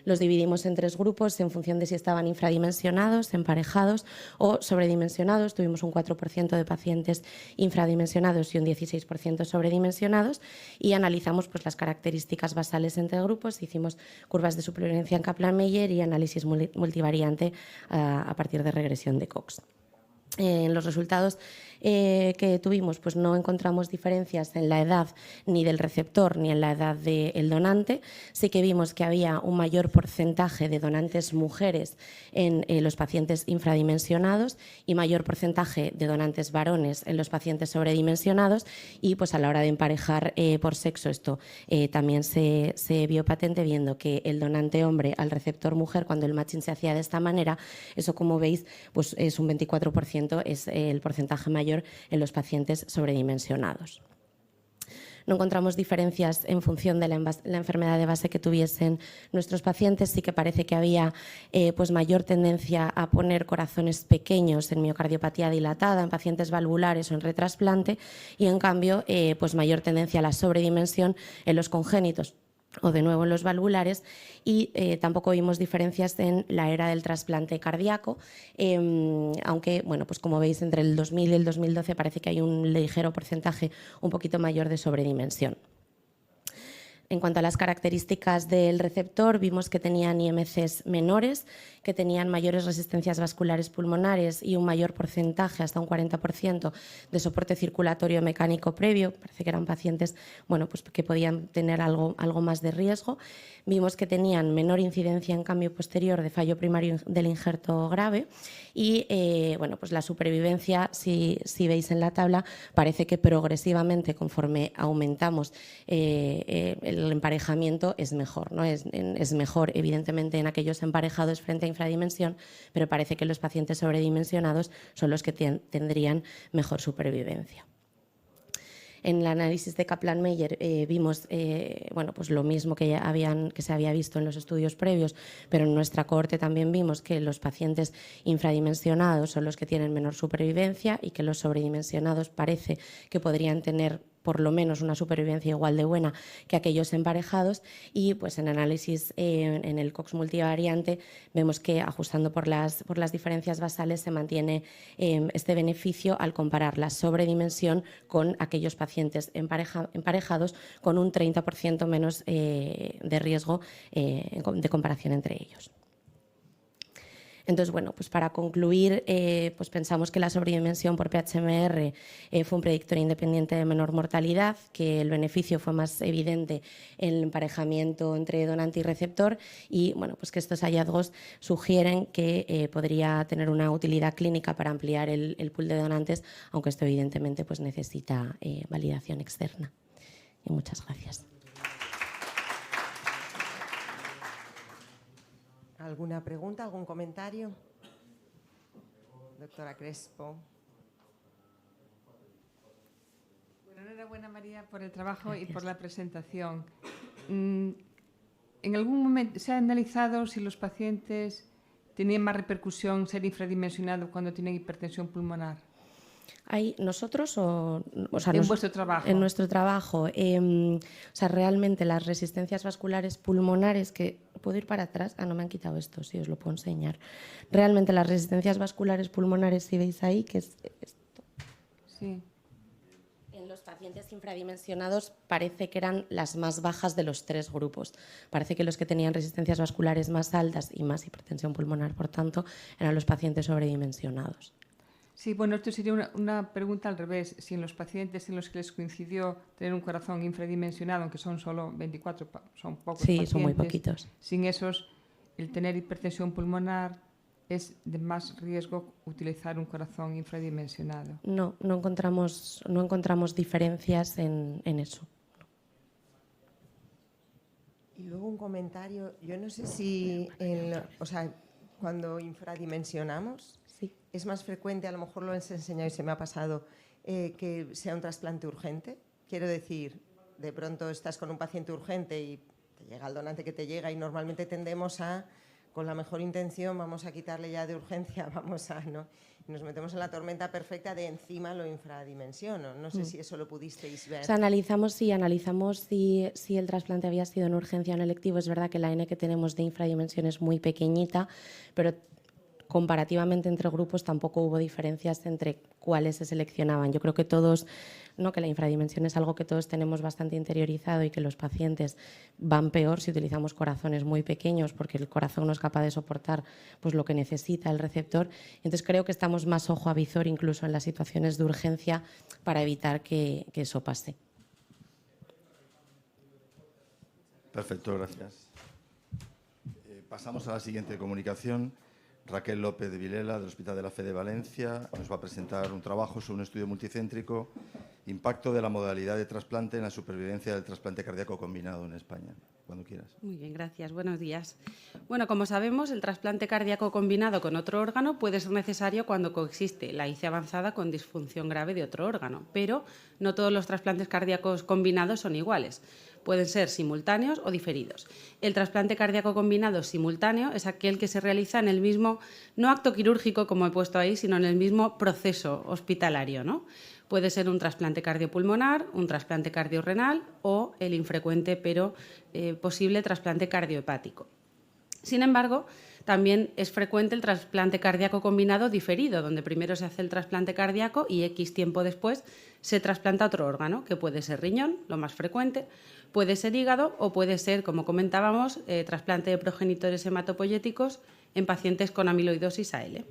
Los dividimos en tres grupos en función de si estaban infradimensionados, emparejados o sobredimensionados. Tuvimos un 4% de pacientes infradimensionados y un 16% sobredimensionados y analizamos pues, las características basales entre grupos. Hicimos curvas de supervivencia en Kaplan-Meier y análisis multivariante a partir de regresión de Cox. En los resultados que tuvimos, pues no encontramos diferencias en la edad ni del receptor ni en la edad del donante. Sí que vimos que había un mayor porcentaje de donantes mujeres en los pacientes infradimensionados y mayor porcentaje de donantes varones en los pacientes sobredimensionados y pues a la hora de emparejar por sexo esto también se vio patente, viendo que el donante hombre al receptor mujer, cuando el matching se hacía de esta manera, eso como veis pues es un 24%, es el porcentaje mayor en los pacientes sobredimensionados. No encontramos diferencias en función de la enfermedad de base que tuviesen nuestros pacientes. Sí que parece que había pues mayor tendencia a poner corazones pequeños en miocardiopatía dilatada, en pacientes valvulares o en retrasplante, y en cambio pues mayor tendencia a la sobredimensión en los congénitos o de nuevo en los valvulares, y tampoco vimos diferencias en la era del trasplante cardíaco, aunque, bueno, pues como veis, entre el 2000 y el 2012 parece que hay un ligero porcentaje un poquito mayor de sobredimensión. En cuanto a las características del receptor, vimos que tenían IMCs menores, que tenían mayores resistencias vasculares pulmonares y un mayor porcentaje, hasta un 40%, de soporte circulatorio mecánico previo. Parece que eran pacientes, bueno, pues que podían tener algo más de riesgo. Vimos que tenían menor incidencia en cambio posterior de fallo primario del injerto grave y bueno, pues la supervivencia, si veis en la tabla, parece que progresivamente, conforme aumentamos el emparejamiento, es mejor, ¿no? Es mejor, evidentemente, en aquellos emparejados frente a infradimensión, pero parece que los pacientes sobredimensionados son los que tendrían mejor supervivencia. En el análisis de Kaplan-Meier vimos bueno, pues lo mismo que se había visto en los estudios previos, pero en nuestra cohorte también vimos que los pacientes infradimensionados son los que tienen menor supervivencia y que los sobredimensionados parece que podrían tener por lo menos una supervivencia igual de buena que aquellos emparejados, y pues en análisis en el Cox multivariante vemos que ajustando por las diferencias basales se mantiene este beneficio al comparar la sobredimensión con aquellos pacientes emparejados con un 30% menos de riesgo de comparación entre ellos. Entonces, bueno, pues para concluir, pues pensamos que la sobredimensión por PHMR fue un predictor independiente de menor mortalidad, que el beneficio fue más evidente en el emparejamiento entre donante y receptor, y bueno, pues que estos hallazgos sugieren que podría tener una utilidad clínica para ampliar el pool de donantes, aunque esto evidentemente pues necesita validación externa. Y muchas gracias. ¿Alguna pregunta, algún comentario? Doctora Crespo. Bueno, enhorabuena, María, por el trabajo. Gracias. Y por la presentación. ¿En algún momento se ha analizado si los pacientes tenían más repercusión ser infradimensionados cuando tienen hipertensión pulmonar? ¿Nosotros o sea, en vuestro trabajo? En nuestro trabajo. O sea, realmente las resistencias vasculares pulmonares, que puedo ir para atrás, no me han quitado esto, sí, os lo puedo enseñar. Realmente las resistencias vasculares pulmonares, si veis ahí, que es esto. Sí. En los pacientes infradimensionados parece que eran las más bajas de los tres grupos. Parece que los que tenían resistencias vasculares más altas y más hipertensión pulmonar, por tanto, eran los pacientes sobredimensionados. Sí, bueno, esto sería una pregunta al revés. Si en los pacientes en los que les coincidió tener un corazón infradimensionado, aunque son solo 24, son pocos pacientes. Sí, son muy poquitos. Sin esos, el tener hipertensión pulmonar es de más riesgo utilizar un corazón infradimensionado. No encontramos diferencias en eso. Y luego un comentario. Yo no sé si, cuando infradimensionamos, sí, es más frecuente, a lo mejor lo has enseñado y se me ha pasado, que sea un trasplante urgente. Quiero decir, de pronto estás con un paciente urgente y te llega el donante que te llega, y normalmente tendemos a, con la mejor intención, vamos a quitarle ya de urgencia, ¿no? Y nos metemos en la tormenta perfecta de encima lo infradimensiono. No sé si eso lo pudisteis ver. O sea, analizamos si el trasplante había sido en urgencia o en electivo. Es verdad que la N que tenemos de infradimensión es muy pequeñita, pero comparativamente entre grupos tampoco hubo diferencias entre cuáles se seleccionaban. Yo creo que todos, ¿no?, que la infradimensión es algo que todos tenemos bastante interiorizado y que los pacientes van peor si utilizamos corazones muy pequeños, porque el corazón no es capaz de soportar pues lo que necesita el receptor. Entonces creo que estamos más ojo a visor incluso en las situaciones de urgencia para evitar que eso pase. Perfecto, gracias. Pasamos a la siguiente comunicación. Raquel López de Vilela, del Hospital de la Fe de Valencia, nos va a presentar un trabajo sobre un estudio multicéntrico, impacto de la modalidad de trasplante en la supervivencia del trasplante cardíaco combinado en España. Cuando quieras. Muy bien, gracias. Buenos días. Bueno, como sabemos, el trasplante cardíaco combinado con otro órgano puede ser necesario cuando coexiste la IC avanzada con disfunción grave de otro órgano, pero no todos los trasplantes cardíacos combinados son iguales. Pueden ser simultáneos o diferidos. El trasplante cardíaco combinado simultáneo es aquel que se realiza en el mismo, no acto quirúrgico como he puesto ahí, sino en el mismo proceso hospitalario, ¿no? Puede ser un trasplante cardiopulmonar, un trasplante cardiorrenal o el infrecuente pero posible trasplante cardiohepático. Sin embargo, también es frecuente el trasplante cardíaco combinado diferido, donde primero se hace el trasplante cardíaco y X tiempo después se trasplanta otro órgano, que puede ser riñón, lo más frecuente, puede ser hígado o puede ser, como comentábamos, trasplante de progenitores hematopoyéticos en pacientes con amiloidosis AL.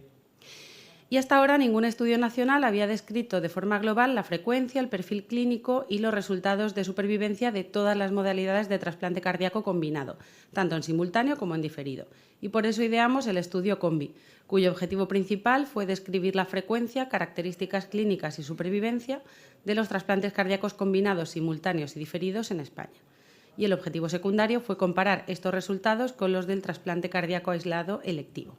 Y hasta ahora ningún estudio nacional había descrito de forma global la frecuencia, el perfil clínico y los resultados de supervivencia de todas las modalidades de trasplante cardíaco combinado, tanto en simultáneo como en diferido. Y por eso ideamos el estudio COMBI, cuyo objetivo principal fue describir la frecuencia, características clínicas y supervivencia de los trasplantes cardíacos combinados, simultáneos y diferidos en España. Y el objetivo secundario fue comparar estos resultados con los del trasplante cardíaco aislado electivo.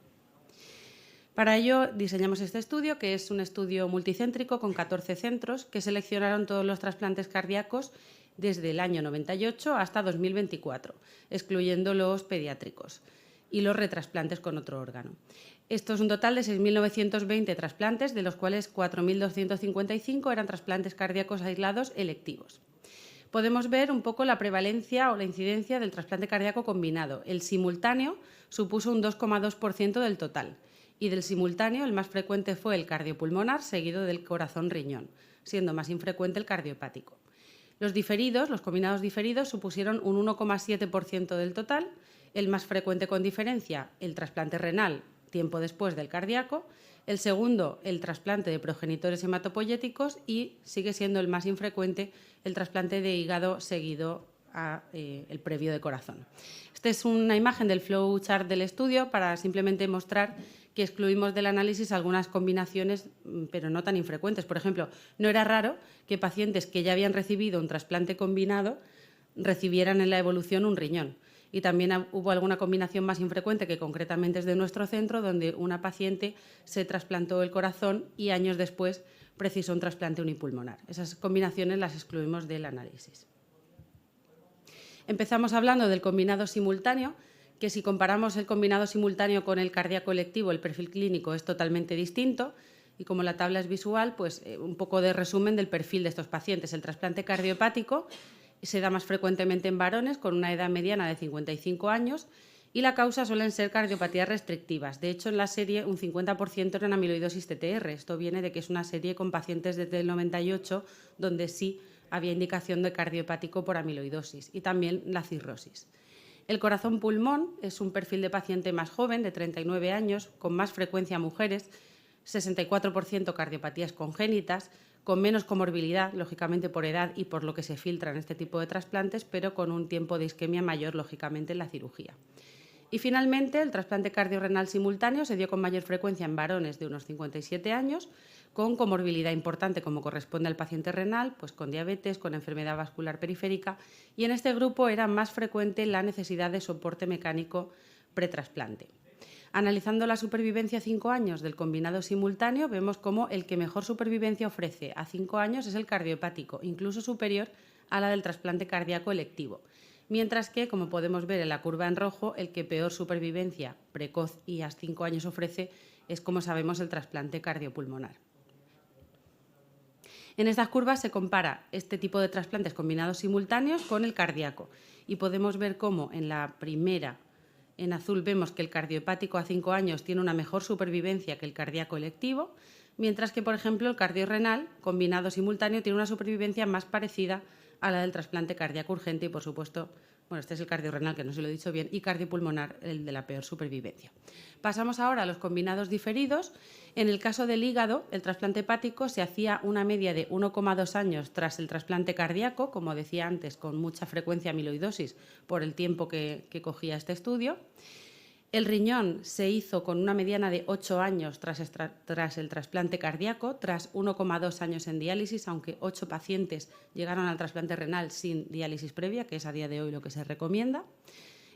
Para ello diseñamos este estudio, que es un estudio multicéntrico con 14 centros que seleccionaron todos los trasplantes cardíacos desde el año 98 hasta 2024, excluyendo los pediátricos y los retrasplantes con otro órgano. Esto es un total de 6.920 trasplantes, de los cuales 4.255 eran trasplantes cardíacos aislados electivos. Podemos ver un poco la prevalencia o la incidencia del trasplante cardíaco combinado. El simultáneo supuso un 2,2% del total y del simultáneo el más frecuente fue el cardiopulmonar, seguido del corazón-riñón, siendo más infrecuente el cardiopático. Los diferidos, los combinados diferidos, supusieron un 1,7% del total, el más frecuente con diferencia, el trasplante renal, tiempo después del cardíaco, el segundo, el trasplante de progenitores hematopoyéticos y sigue siendo el más infrecuente el trasplante de hígado seguido a el previo de corazón. Esta es una imagen del flow chart del estudio para simplemente mostrar que excluimos del análisis algunas combinaciones, pero no tan infrecuentes. Por ejemplo, no era raro que pacientes que ya habían recibido un trasplante combinado recibieran en la evolución un riñón. Y también hubo alguna combinación más infrecuente, que concretamente es de nuestro centro, donde una paciente se trasplantó el corazón y años después precisó un trasplante unipulmonar. Esas combinaciones las excluimos del análisis. Empezamos hablando del combinado simultáneo, que si comparamos el combinado simultáneo con el cardíaco electivo, el perfil clínico es totalmente distinto. Y como la tabla es visual, pues un poco de resumen del perfil de estos pacientes. El trasplante cardiopático se da más frecuentemente en varones con una edad mediana de 55 años y la causa suelen ser cardiopatías restrictivas. De hecho, en la serie un 50% eran amiloidosis TTR. Esto viene de que es una serie con pacientes desde el 98 donde sí había indicación de cardiopático por amiloidosis y también la cirrosis. El corazón-pulmón es un perfil de paciente más joven, de 39 años, con más frecuencia mujeres, 64% cardiopatías congénitas, con menos comorbilidad, lógicamente por edad y por lo que se filtra en este tipo de trasplantes, pero con un tiempo de isquemia mayor, lógicamente, en la cirugía. Y finalmente, el trasplante cardiorrenal simultáneo se dio con mayor frecuencia en varones de unos 57 años, con comorbilidad importante como corresponde al paciente renal, pues con diabetes, con enfermedad vascular periférica, y en este grupo era más frecuente la necesidad de soporte mecánico pretrasplante. Analizando la supervivencia a 5 años del combinado simultáneo, vemos cómo el que mejor supervivencia ofrece a 5 años es el cardiopático, incluso superior a la del trasplante cardíaco electivo. Mientras que, como podemos ver en la curva en rojo, el que peor supervivencia precoz y a 5 años ofrece es, como sabemos, el trasplante cardiopulmonar. En estas curvas se compara este tipo de trasplantes combinados simultáneos con el cardíaco y podemos ver cómo en la primera, en azul, vemos que el cardiopático a 5 años tiene una mejor supervivencia que el cardíaco electivo, mientras que, por ejemplo, el cardiorrenal combinado simultáneo tiene una supervivencia más parecida a la del trasplante cardíaco urgente y, por supuesto, bueno, este es el cardiorrenal, que no se lo he dicho bien, y cardiopulmonar, el de la peor supervivencia. Pasamos ahora a los combinados diferidos. En el caso del hígado, el trasplante hepático se hacía una media de 1,2 años tras el trasplante cardíaco, como decía antes, con mucha frecuencia amiloidosis por el tiempo que cogía este estudio. El riñón se hizo con una mediana de 8 años tras el trasplante cardíaco, tras 1,2 años en diálisis, aunque 8 pacientes llegaron al trasplante renal sin diálisis previa, que es a día de hoy lo que se recomienda.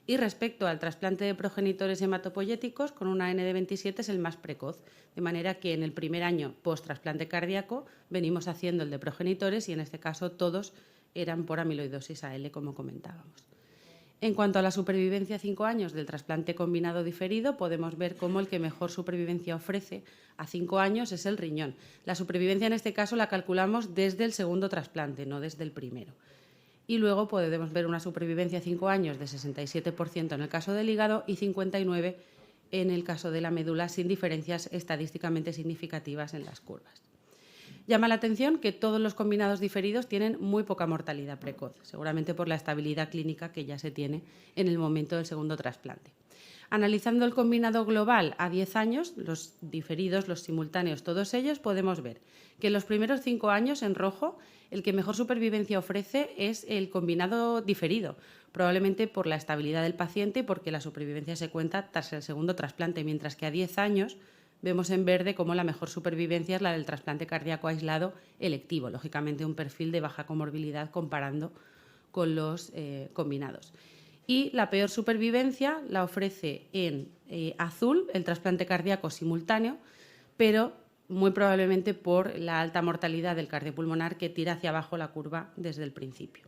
Y respecto al trasplante de progenitores hematopoyéticos, con una N de 27 es el más precoz, de manera que en el primer año post-trasplante cardíaco venimos haciendo el de progenitores y en este caso todos eran por amiloidosis AL, como comentábamos. En cuanto a la supervivencia a 5 años del trasplante combinado diferido, podemos ver cómo el que mejor supervivencia ofrece a 5 años es el riñón. La supervivencia en este caso la calculamos desde el segundo trasplante, no desde el primero. Y luego podemos ver una supervivencia a 5 años de 67% en el caso del hígado y 59% en el caso de la médula, sin diferencias estadísticamente significativas en las curvas. Llama la atención que todos los combinados diferidos tienen muy poca mortalidad precoz, seguramente por la estabilidad clínica que ya se tiene en el momento del segundo trasplante. Analizando el combinado global a 10 años, los diferidos, los simultáneos, todos ellos, podemos ver que en los primeros 5 años, en rojo, el que mejor supervivencia ofrece es el combinado diferido, probablemente por la estabilidad del paciente y porque la supervivencia se cuenta tras el segundo trasplante, mientras que a 10 años vemos en verde cómo la mejor supervivencia es la del trasplante cardíaco aislado electivo, lógicamente un perfil de baja comorbilidad comparando con los combinados. Y la peor supervivencia la ofrece en azul el trasplante cardíaco simultáneo, pero muy probablemente por la alta mortalidad del cardiopulmonar que tira hacia abajo la curva desde el principio.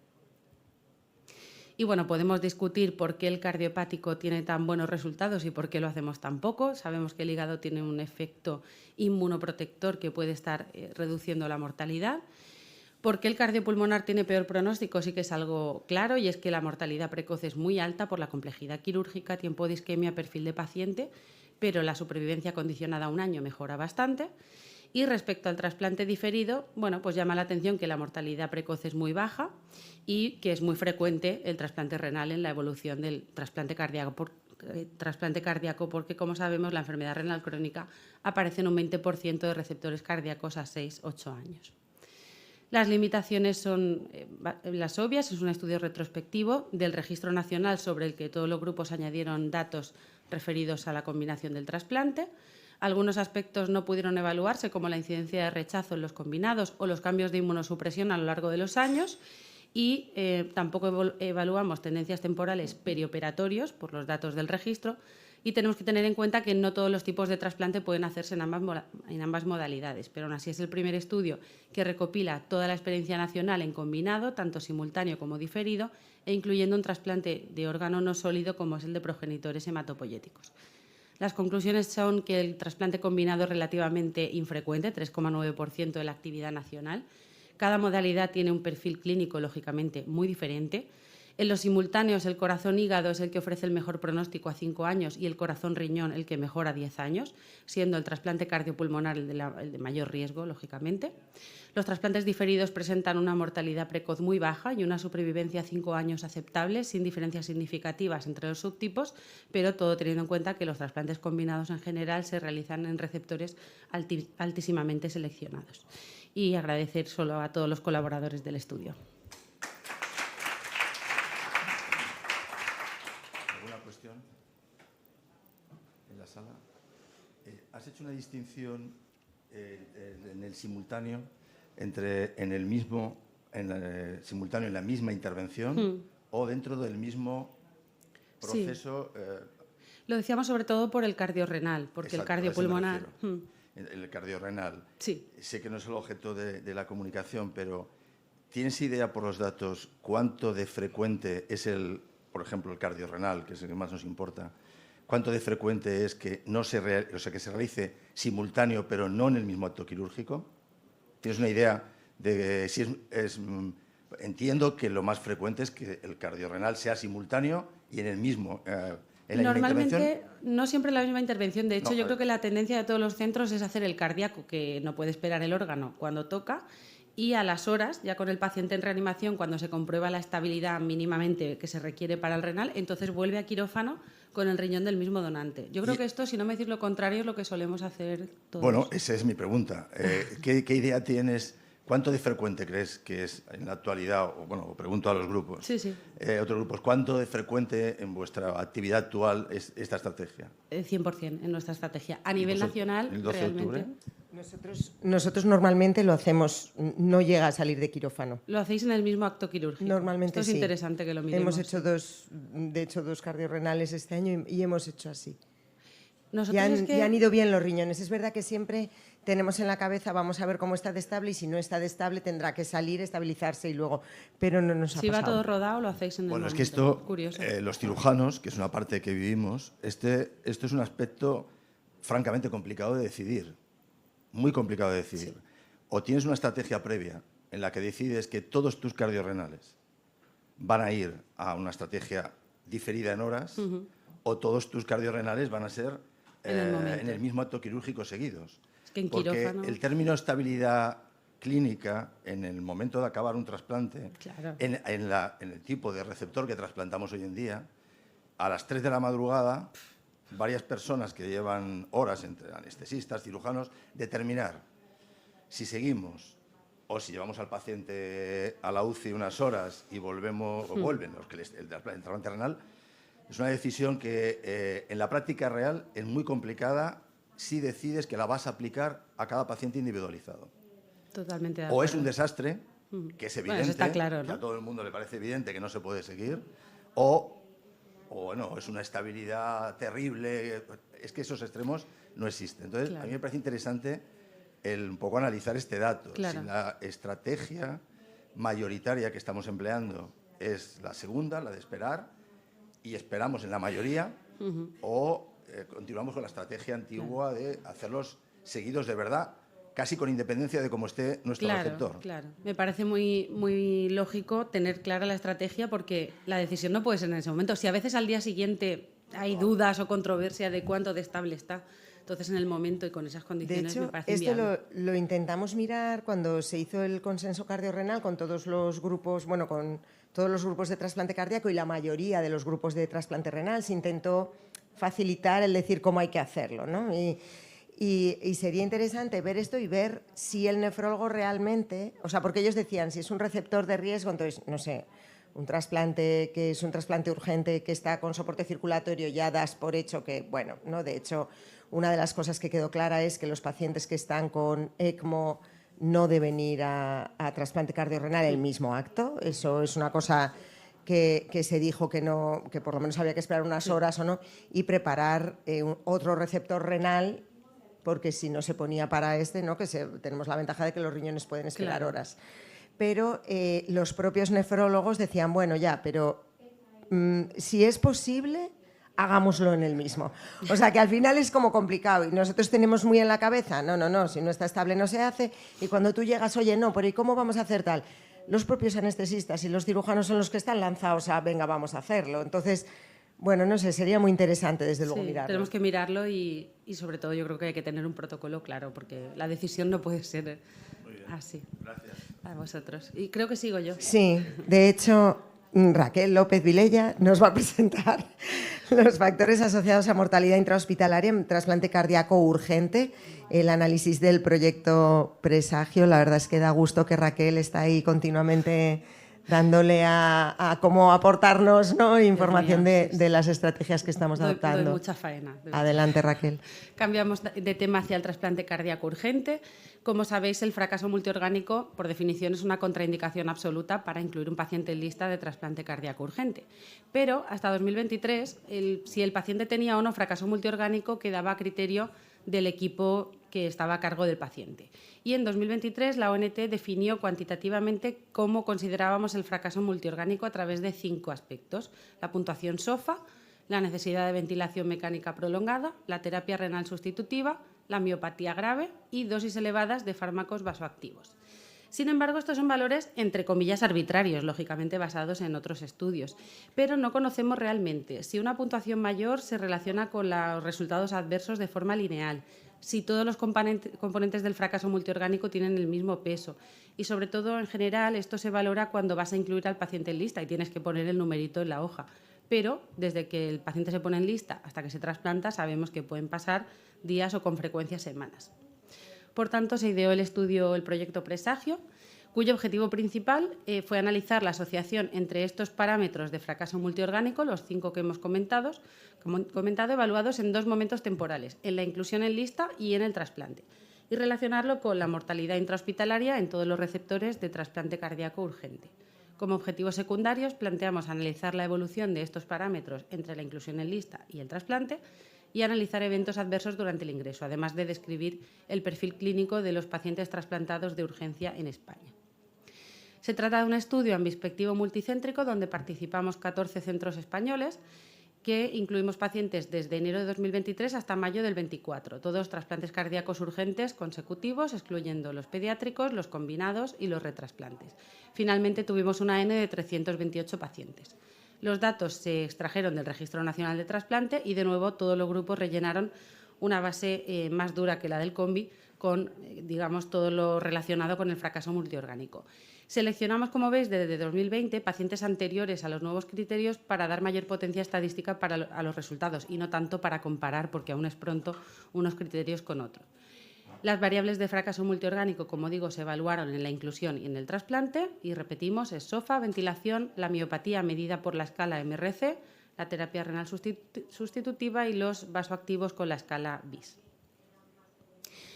Y bueno, podemos discutir por qué el cardiopático tiene tan buenos resultados y por qué lo hacemos tan poco. Sabemos que el hígado tiene un efecto inmunoprotector que puede estar reduciendo la mortalidad. ¿Por qué el cardiopulmonar tiene peor pronóstico? Sí que es algo claro, y es que la mortalidad precoz es muy alta por la complejidad quirúrgica, tiempo de isquemia, perfil de paciente, pero la supervivencia condicionada a 1 año mejora bastante. Y respecto al trasplante diferido, bueno, pues llama la atención que la mortalidad precoz es muy baja y que es muy frecuente el trasplante renal en la evolución del trasplante cardíaco, porque, como sabemos, la enfermedad renal crónica aparece en un 20% de receptores cardíacos a 6-8 años. Las limitaciones son las obvias. Es un estudio retrospectivo del Registro Nacional sobre el que todos los grupos añadieron datos referidos a la combinación del trasplante. Algunos aspectos no pudieron evaluarse, como la incidencia de rechazo en los combinados o los cambios de inmunosupresión a lo largo de los años, y tampoco evaluamos tendencias temporales perioperatorios por los datos del registro, y tenemos que tener en cuenta que no todos los tipos de trasplante pueden hacerse en ambas modalidades, pero aún así es el primer estudio que recopila toda la experiencia nacional en combinado, tanto simultáneo como diferido, e incluyendo un trasplante de órgano no sólido como es el de progenitores hematopoyéticos. Las conclusiones son que el trasplante combinado es relativamente infrecuente, 3,9% de la actividad nacional. Cada modalidad tiene un perfil clínico, lógicamente, muy diferente. En los simultáneos, el corazón-hígado es el que ofrece el mejor pronóstico a 5 años y el corazón-riñón el que mejora a 10 años, siendo el trasplante cardiopulmonar el de mayor riesgo, lógicamente. Los trasplantes diferidos presentan una mortalidad precoz muy baja y una supervivencia a 5 años aceptable, sin diferencias significativas entre los subtipos, pero todo teniendo en cuenta que los trasplantes combinados en general se realizan en receptores altísimamente seleccionados. Y agradecer solo a todos los colaboradores del estudio. En la sala. ¿Has hecho una distinción en el simultáneo entre en el simultáneo en la misma intervención o dentro del mismo proceso? Sí. Lo decíamos sobre todo por el cardiorrenal, porque el cardiopulmonar... El cardiorrenal. Sí. Sé que no es el objeto de la comunicación, pero ¿tienes idea por los datos cuánto de frecuente es por ejemplo, el cardiorrenal, que es el que más nos importa? ¿Cuánto de frecuente es que que se realice simultáneo, pero no en el mismo acto quirúrgico? ¿Tienes una idea de si entiendo que lo más frecuente es que el cardiorrenal sea simultáneo y en el mismo... Normalmente no siempre la misma intervención. De hecho, yo creo que la tendencia de todos los centros es hacer el cardíaco, que no puede esperar el órgano cuando toca, y a las horas, ya con el paciente en reanimación, cuando se comprueba la estabilidad mínimamente que se requiere para el renal, entonces vuelve a quirófano con el riñón del mismo donante. Yo creo que esto, si no me decís lo contrario, es lo que solemos hacer todos. Bueno, esa es mi pregunta. ¿Qué idea tienes? ¿Cuánto de frecuente crees que es en la actualidad? O pregunto a los grupos. Sí. Otros grupos, ¿cuánto de frecuente en vuestra actividad actual es esta estrategia? 100% en nuestra estrategia. A nivel nacional, ¿El 12 de octubre? Nosotros normalmente lo hacemos, no llega a salir de quirófano. Lo hacéis en el mismo acto quirúrgico. Normalmente Esto es interesante que lo miremos. Hemos hecho dos cardiorrenales este año y hemos hecho así. Y han ido bien los riñones. Es verdad que siempre tenemos en la cabeza, vamos a ver cómo está de estable, y si no está de estable tendrá que salir, estabilizarse y luego... Pero no nos ha pasado. Si va todo rodado, lo hacéis en el momento. Bueno, es que esto, curioso. Los cirujanos, que es una parte que vivimos, esto es un aspecto francamente complicado de decidir. Muy complicado de decidir. Sí. O tienes una estrategia previa en la que decides que todos tus cardiorrenales van a ir a una estrategia diferida en horas, o todos tus cardiorrenales van a ser en el mismo acto quirúrgico seguidos. Es que en porque quirófano... el término estabilidad clínica en el momento de acabar un trasplante, claro, en el tipo de receptor que trasplantamos hoy en día, a las 3 de la madrugada, varias personas que llevan horas entre anestesistas, cirujanos, determinar si seguimos o si llevamos al paciente a la UCI unas horas y vuelven el trasplante renal. Es una decisión que en la práctica real es muy complicada si decides que la vas a aplicar a cada paciente individualizado. Totalmente de acuerdo. O es un desastre, que es evidente, bueno, eso está claro, ¿no? que a todo el mundo le parece evidente que no se puede seguir, o o bueno, es una estabilidad terrible. Es que esos extremos no existen. Entonces, Claro. a mí me parece interesante un poco analizar este dato. Claro. Si la estrategia mayoritaria que estamos empleando es la segunda, la de esperar, y esperamos en la mayoría, o continuamos con la estrategia antigua de hacerlos seguidos de verdad, casi con independencia de cómo esté nuestro receptor. Claro. Me parece muy lógico tener clara la estrategia porque la decisión no puede ser en ese momento. Si a veces al día siguiente hay dudas o controversia de cuánto de estable está, entonces en el momento y con esas De condiciones me hecho, parece esto inviable. lo intentamos mirar cuando se hizo el consenso cardiorrenal con todos los grupos, bueno, con todos los grupos de trasplante cardíaco y la mayoría de los grupos de trasplante renal. Se intentó facilitar el decir cómo hay que hacerlo, ¿no? Y sería interesante ver esto y ver si el nefrólogo realmente, o sea, porque ellos decían, si es un receptor de riesgo, entonces, no sé, un trasplante que es un trasplante urgente que está con soporte circulatorio, ya das por hecho que, bueno, ¿no? De hecho, una de las cosas que quedó clara es que los pacientes que están con ECMO no deben ir a trasplante cardiorrenal el mismo acto. Eso es una cosa que se dijo que no, que por lo menos había que esperar unas horas o no, y preparar otro receptor renal, porque si no se ponía para ¿no? Tenemos la ventaja de que los riñones pueden esperar Claro. horas. Pero los propios nefrólogos decían, bueno, ya, pero si es posible, hagámoslo en el mismo. O sea, que al final es como complicado y nosotros tenemos muy en la cabeza, no, si no está estable no se hace, y cuando tú llegas, oye, no, pero ¿y cómo vamos a hacer tal? Los propios anestesistas y los cirujanos son los que están lanzados a, venga, vamos a hacerlo. Entonces, bueno, no sé, sería muy interesante desde luego Sí, mirarlo. tenemos que mirarlo y sobre todo yo creo que hay que tener un protocolo claro porque la decisión no puede ser así. Gracias. A vosotros. Y creo que sigo yo. Sí, de hecho, Raquel López Vilella nos va a presentar los factores asociados a mortalidad intrahospitalaria en trasplante cardíaco urgente, el análisis del proyecto Presagio. La verdad es que da gusto que Raquel está ahí continuamente dándole a cómo aportarnos, ¿no? Información mío, sí, de las estrategias que estamos adoptando. Doy mucha faena. Adelante, Raquel. Cambiamos de tema hacia el trasplante cardíaco urgente. Como sabéis, el fracaso multiorgánico, por definición, es una contraindicación absoluta para incluir un paciente en lista de trasplante cardíaco urgente. Pero hasta 2023, si el paciente tenía o no fracaso multiorgánico, quedaba a criterio del equipo que estaba a cargo del paciente. Y en 2023 la ONT definió cuantitativamente cómo considerábamos el fracaso multiorgánico a través de 5 aspectos: la puntuación SOFA, la necesidad de ventilación mecánica prolongada, la terapia renal sustitutiva, la miopatía grave y dosis elevadas de fármacos vasoactivos. Sin embargo, estos son valores, entre comillas, arbitrarios, lógicamente basados en otros estudios, pero no conocemos realmente si una puntuación mayor se relaciona con los resultados adversos de forma lineal, si todos los componentes del fracaso multiorgánico tienen el mismo peso y, sobre todo, en general, esto se valora cuando vas a incluir al paciente en lista y tienes que poner el numerito en la hoja. Pero desde que el paciente se pone en lista hasta que se trasplanta sabemos que pueden pasar días o con frecuencia semanas. Por tanto, se ideó el proyecto Presagio, cuyo objetivo principal fue analizar la asociación entre estos parámetros de fracaso multiorgánico, los 5 que hemos comentado, evaluados en 2 momentos temporales, en la inclusión en lista y en el trasplante, y relacionarlo con la mortalidad intrahospitalaria en todos los receptores de trasplante cardíaco urgente. Como objetivos secundarios, planteamos analizar la evolución de estos parámetros entre la inclusión en lista y el trasplante y analizar eventos adversos durante el ingreso, además de describir el perfil clínico de los pacientes trasplantados de urgencia en España. Se trata de un estudio ambispectivo multicéntrico donde participamos 14 centros españoles que incluimos pacientes desde enero de 2023 hasta mayo del 24, todos trasplantes cardíacos urgentes consecutivos, excluyendo los pediátricos, los combinados y los retrasplantes. Finalmente tuvimos una N de 328 pacientes. Los datos se extrajeron del Registro Nacional de Trasplante y, de nuevo, todos los grupos rellenaron una base más dura que la del combi con, digamos, todo lo relacionado con el fracaso multiorgánico. Seleccionamos, como veis, desde 2020 pacientes anteriores a los nuevos criterios para dar mayor potencia estadística a los resultados y no tanto para comparar, porque aún es pronto, unos criterios con otros. Las variables de fracaso multiorgánico, como digo, se evaluaron en la inclusión y en el trasplante y repetimos, es SOFA, ventilación, la miopatía medida por la escala MRC, la terapia renal sustitutiva y los vasoactivos con la escala BIS.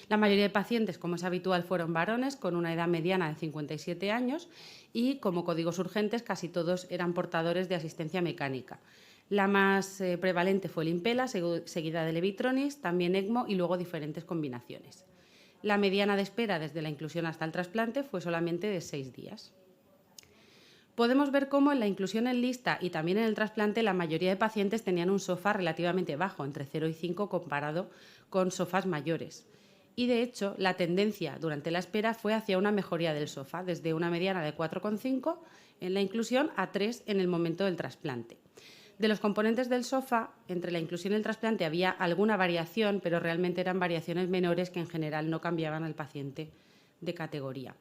La mayoría de pacientes, como es habitual, fueron varones con una edad mediana de 57 años y, como códigos urgentes, casi todos eran portadores de asistencia mecánica. La más prevalente fue el Impella, seguida del Evitronis, también ECMO y luego diferentes combinaciones. La mediana de espera desde la inclusión hasta el trasplante fue solamente de 6 días. Podemos ver cómo en la inclusión en lista y también en el trasplante la mayoría de pacientes tenían un SOFA relativamente bajo, entre 0 y 5 comparado con SOFAs mayores. Y de hecho, la tendencia durante la espera fue hacia una mejoría del SOFA, desde una mediana de 4,5 en la inclusión a 3 en el momento del trasplante. De los componentes del SOFA, entre la inclusión y el trasplante había alguna variación, pero realmente eran variaciones menores que en general no cambiaban al paciente de categoría.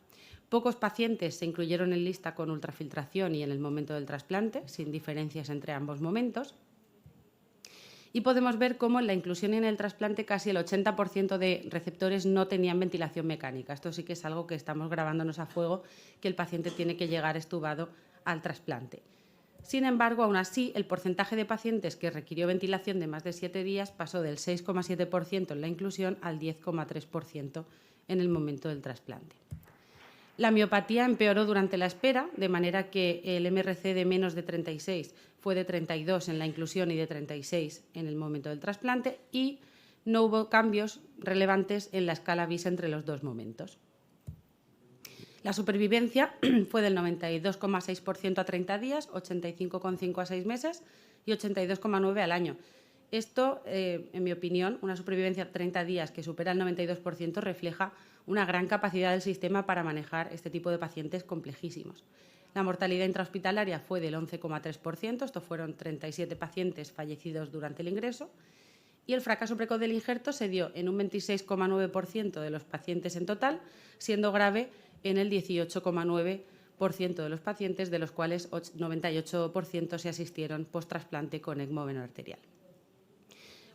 Pocos pacientes se incluyeron en lista con ultrafiltración y en el momento del trasplante, sin diferencias entre ambos momentos. Y podemos ver cómo en la inclusión y en el trasplante casi el 80% de receptores no tenían ventilación mecánica. Esto sí que es algo que estamos grabándonos a fuego, que el paciente tiene que llegar estubado al trasplante. Sin embargo, aún así, el porcentaje de pacientes que requirió ventilación de más de 7 días pasó del 6,7% en la inclusión al 10,3% en el momento del trasplante. La miopatía empeoró durante la espera, de manera que el MRC de menos de 36 fue de 32 en la inclusión y de 36 en el momento del trasplante, y no hubo cambios relevantes en la escala VIS entre los dos momentos. La supervivencia fue del 92,6% a 30 días, 85,5% a 6 meses y 82,9% al año. Esto, en mi opinión, una supervivencia a 30 días que supera el 92% refleja una gran capacidad del sistema para manejar este tipo de pacientes complejísimos. La mortalidad intrahospitalaria fue del 11,3%, esto fueron 37 pacientes fallecidos durante el ingreso, y el fracaso precoz del injerto se dio en un 26,9% de los pacientes en total, siendo grave en el 18,9% de los pacientes, de los cuales 98% se asistieron post-trasplante con ECMO venoarterial.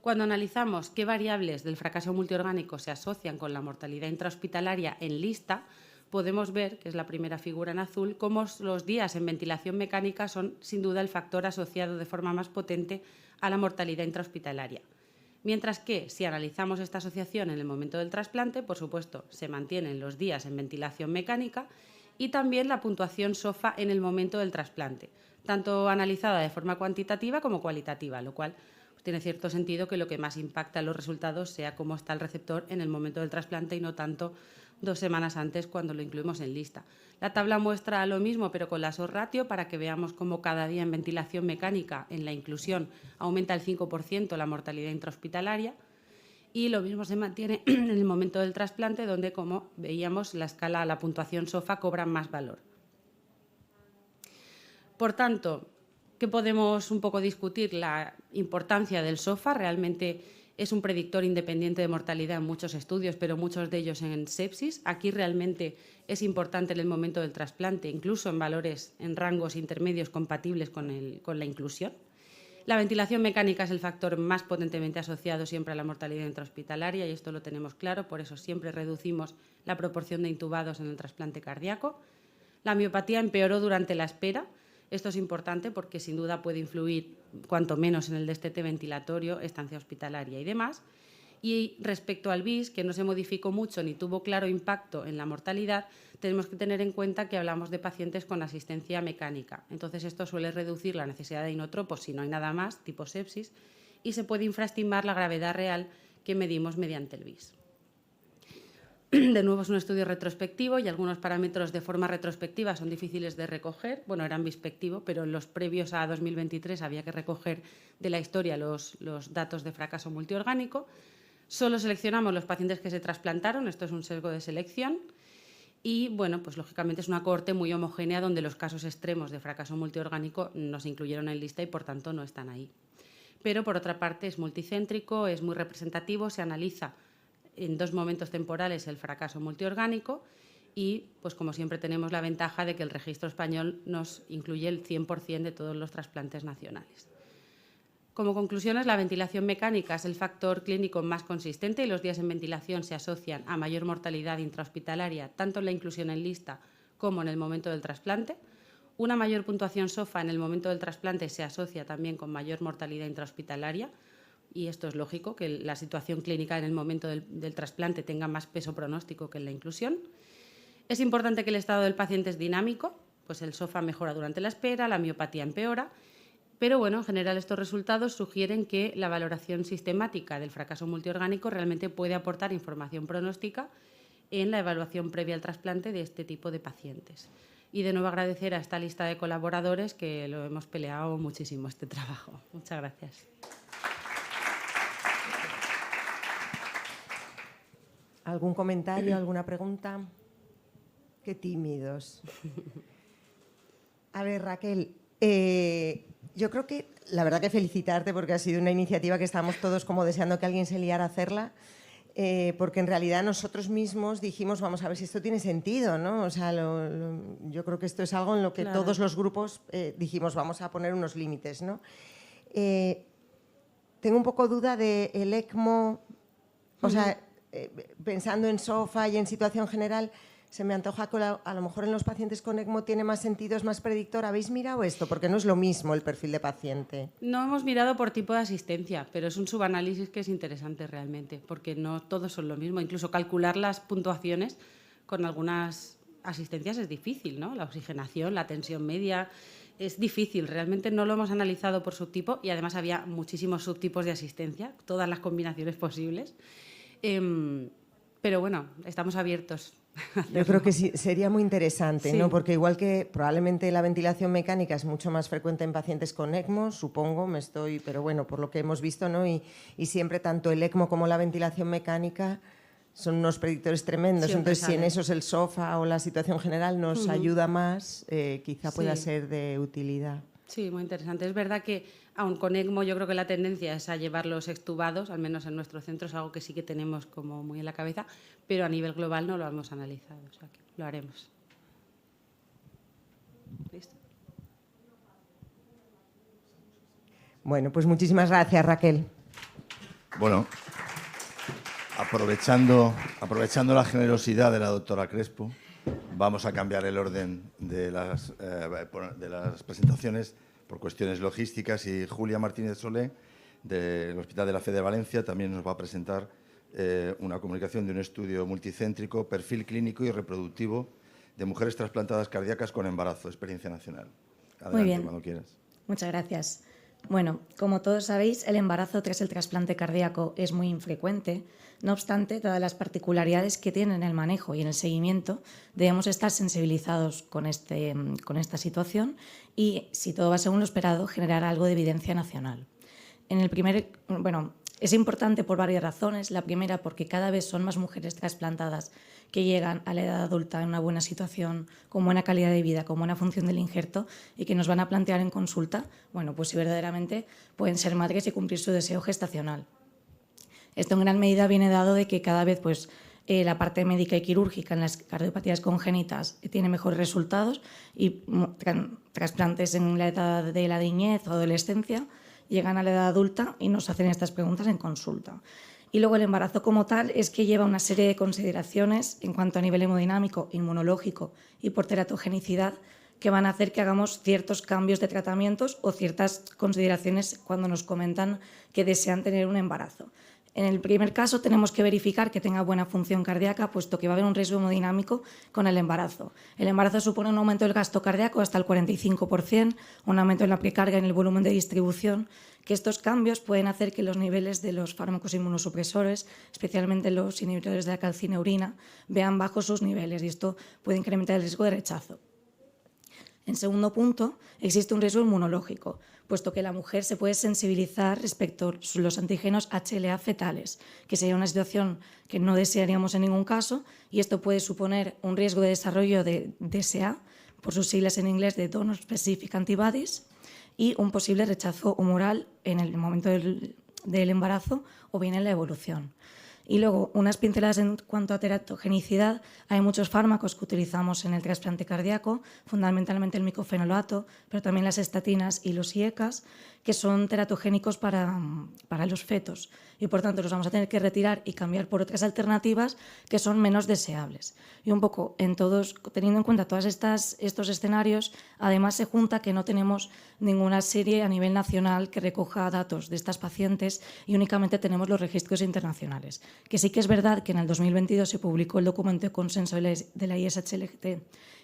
Cuando analizamos qué variables del fracaso multiorgánico se asocian con la mortalidad intrahospitalaria en lista, podemos ver, que es la primera figura en azul, cómo los días en ventilación mecánica son sin duda el factor asociado de forma más potente a la mortalidad intrahospitalaria. Mientras que, si analizamos esta asociación en el momento del trasplante, por supuesto, se mantienen los días en ventilación mecánica y también la puntuación SOFA en el momento del trasplante, tanto analizada de forma cuantitativa como cualitativa, lo cual tiene cierto sentido que lo que más impacta en los resultados sea cómo está el receptor en el momento del trasplante y no tanto 2 semanas antes cuando lo incluimos en lista. La tabla muestra lo mismo, pero con la SOR ratio, para que veamos cómo cada día en ventilación mecánica en la inclusión aumenta el 5% la mortalidad intrahospitalaria, y lo mismo se mantiene en el momento del trasplante, donde, como veíamos, la escala, la puntuación SOFA cobra más valor. Por tanto, ¿qué podemos un poco discutir? La importancia del SOFA. Realmente es un predictor independiente de mortalidad en muchos estudios, pero muchos de ellos en sepsis. Aquí realmente es importante en el momento del trasplante, incluso en valores, en rangos intermedios compatibles con la inclusión. La ventilación mecánica es el factor más potentemente asociado siempre a la mortalidad intrahospitalaria, y esto lo tenemos claro, por eso siempre reducimos la proporción de intubados en el trasplante cardíaco. La miopatía empeoró durante la espera. Esto es importante porque sin duda puede influir, cuanto menos en el destete ventilatorio, estancia hospitalaria y demás. Y respecto al VIS, que no se modificó mucho ni tuvo claro impacto en la mortalidad, tenemos que tener en cuenta que hablamos de pacientes con asistencia mecánica. Entonces, esto suele reducir la necesidad de inotropos si no hay nada más, tipo sepsis, y se puede infraestimar la gravedad real que medimos mediante el VIS. De nuevo, es un estudio retrospectivo y algunos parámetros de forma retrospectiva son difíciles de recoger. Bueno, eran bispectivo, pero en los previos a 2023 había que recoger de la historia los datos de fracaso multiorgánico. Solo seleccionamos los pacientes que se trasplantaron, esto es un sesgo de selección. Y, bueno, pues lógicamente es una cohorte muy homogénea donde los casos extremos de fracaso multiorgánico no se incluyeron en lista y, por tanto, no están ahí. Pero, por otra parte, es multicéntrico, es muy representativo, se analiza en 2 momentos temporales el fracaso multiorgánico y, pues como siempre, tenemos la ventaja de que el registro español nos incluye el 100% de todos los trasplantes nacionales. Como conclusiones, la ventilación mecánica es el factor clínico más consistente y los días en ventilación se asocian a mayor mortalidad intrahospitalaria, tanto en la inclusión en lista como en el momento del trasplante. Una mayor puntuación SOFA en el momento del trasplante se asocia también con mayor mortalidad intrahospitalaria, y esto es lógico, que la situación clínica en el momento del trasplante tenga más peso pronóstico que en la inclusión. Es importante que el estado del paciente es dinámico, pues el SOFA mejora durante la espera, la miopatía empeora, Pero bueno, en general estos resultados sugieren que la valoración sistemática del fracaso multiorgánico realmente puede aportar información pronóstica en la evaluación previa al trasplante de este tipo de pacientes. Y de nuevo agradecer a esta lista de colaboradores que lo hemos peleado muchísimo este trabajo. Muchas gracias. ¿Algún comentario, alguna pregunta? Qué tímidos. A ver, Raquel, yo creo que la verdad que felicitarte porque ha sido una iniciativa que estamos todos como deseando que alguien se liara a hacerla, porque en realidad nosotros mismos dijimos, vamos a ver si esto tiene sentido, ¿no? O sea, yo creo que esto es algo en lo que Claro. todos los grupos dijimos, vamos a poner unos límites, ¿no? Tengo un poco duda del ECMO, o sea, pensando en SOFA y en situación general, se me antoja que a lo mejor en los pacientes con ECMO tiene más sentido, es más predictor. ¿Habéis mirado esto? Porque no es lo mismo el perfil de paciente. No hemos mirado por tipo de asistencia, pero es un subanálisis que es interesante realmente, porque no todos son lo mismo. Incluso calcular las puntuaciones con algunas asistencias es difícil, ¿no? La oxigenación, la tensión media, es difícil. Realmente no lo hemos analizado por subtipo y además había muchísimos subtipos de asistencia, todas las combinaciones posibles. Pero bueno, estamos abiertos. Yo creo que sí, sería muy interesante, Sí. ¿no? Porque igual que probablemente la ventilación mecánica es mucho más frecuente en pacientes con ECMO, supongo, pero bueno, por lo que hemos visto, ¿no? Y siempre tanto el ECMO como la ventilación mecánica son unos predictores tremendos. Siempre Entonces, si en salen. eso es el SOFA o la situación general nos ayuda más, quizá pueda Sí. ser de utilidad. Sí, muy interesante. Es verdad que, aun con ECMO, yo creo que la tendencia es a llevarlos extubados, al menos en nuestro centro es algo que sí que tenemos como muy en la cabeza, pero a nivel global no lo hemos analizado, o sea que lo haremos. ¿Listo? Bueno, pues muchísimas gracias, Raquel. Bueno, aprovechando la generosidad de la doctora Crespo, vamos a cambiar el orden de las presentaciones por cuestiones logísticas y Julia Martínez Solé, del Hospital de la Fe de Valencia, también nos va a presentar una comunicación de un estudio multicéntrico, perfil clínico y reproductivo de mujeres trasplantadas cardíacas con embarazo, experiencia nacional. Adelante, Muy bien. cuando quieras. Muchas gracias. Bueno, como todos sabéis, el embarazo tras el trasplante cardíaco es muy infrecuente. No obstante, dadas las particularidades que tiene en el manejo y en el seguimiento, debemos estar sensibilizados con esta situación y, si todo va según lo esperado, generar algo de evidencia nacional. Es importante por varias razones. La primera, porque cada vez son más mujeres trasplantadas que llegan a la edad adulta en una buena situación, con buena calidad de vida, con buena función del injerto y que nos van a plantear en consulta, bueno, pues si verdaderamente pueden ser madres y cumplir su deseo gestacional. Esto en gran medida viene dado de que cada vez la parte médica y quirúrgica en las cardiopatías congénitas tiene mejores resultados y trasplantes en la edad de la niñez o adolescencia llegan a la edad adulta y nos hacen estas preguntas en consulta. Y luego el embarazo como tal es que lleva una serie de consideraciones en cuanto a nivel hemodinámico, inmunológico y por teratogenicidad que van a hacer que hagamos ciertos cambios de tratamientos o ciertas consideraciones cuando nos comentan que desean tener un embarazo. En el primer caso tenemos que verificar que tenga buena función cardíaca, puesto que va a haber un riesgo hemodinámico con el embarazo. El embarazo supone un aumento del gasto cardíaco hasta el 45%, un aumento en la precarga y en el volumen de distribución, que estos cambios pueden hacer que los niveles de los fármacos inmunosupresores, especialmente los inhibidores de la calcineurina, vean bajos sus niveles y esto puede incrementar el riesgo de rechazo. En segundo punto, existe un riesgo inmunológico, puesto que la mujer se puede sensibilizar respecto a los antígenos HLA fetales, que sería una situación que no desearíamos en ningún caso, y esto puede suponer un riesgo de desarrollo de DSA, por sus siglas en inglés de Donor Specific Antibodies, y un posible rechazo humoral en el momento del embarazo o bien en la evolución. Y luego, unas pinceladas en cuanto a teratogenicidad. Hay muchos fármacos que utilizamos en el trasplante cardíaco, fundamentalmente el micofenolato, pero también las estatinas y los IECAs, que son teratogénicos para los fetos. Y por tanto, los vamos a tener que retirar y cambiar por otras alternativas que son menos deseables. Y un poco, teniendo en cuenta todos estos escenarios, además se junta que no tenemos ninguna serie a nivel nacional que recoja datos de estas pacientes y únicamente tenemos los registros internacionales. Que sí que es verdad que en el 2022 se publicó el documento de consenso de la ISHLT,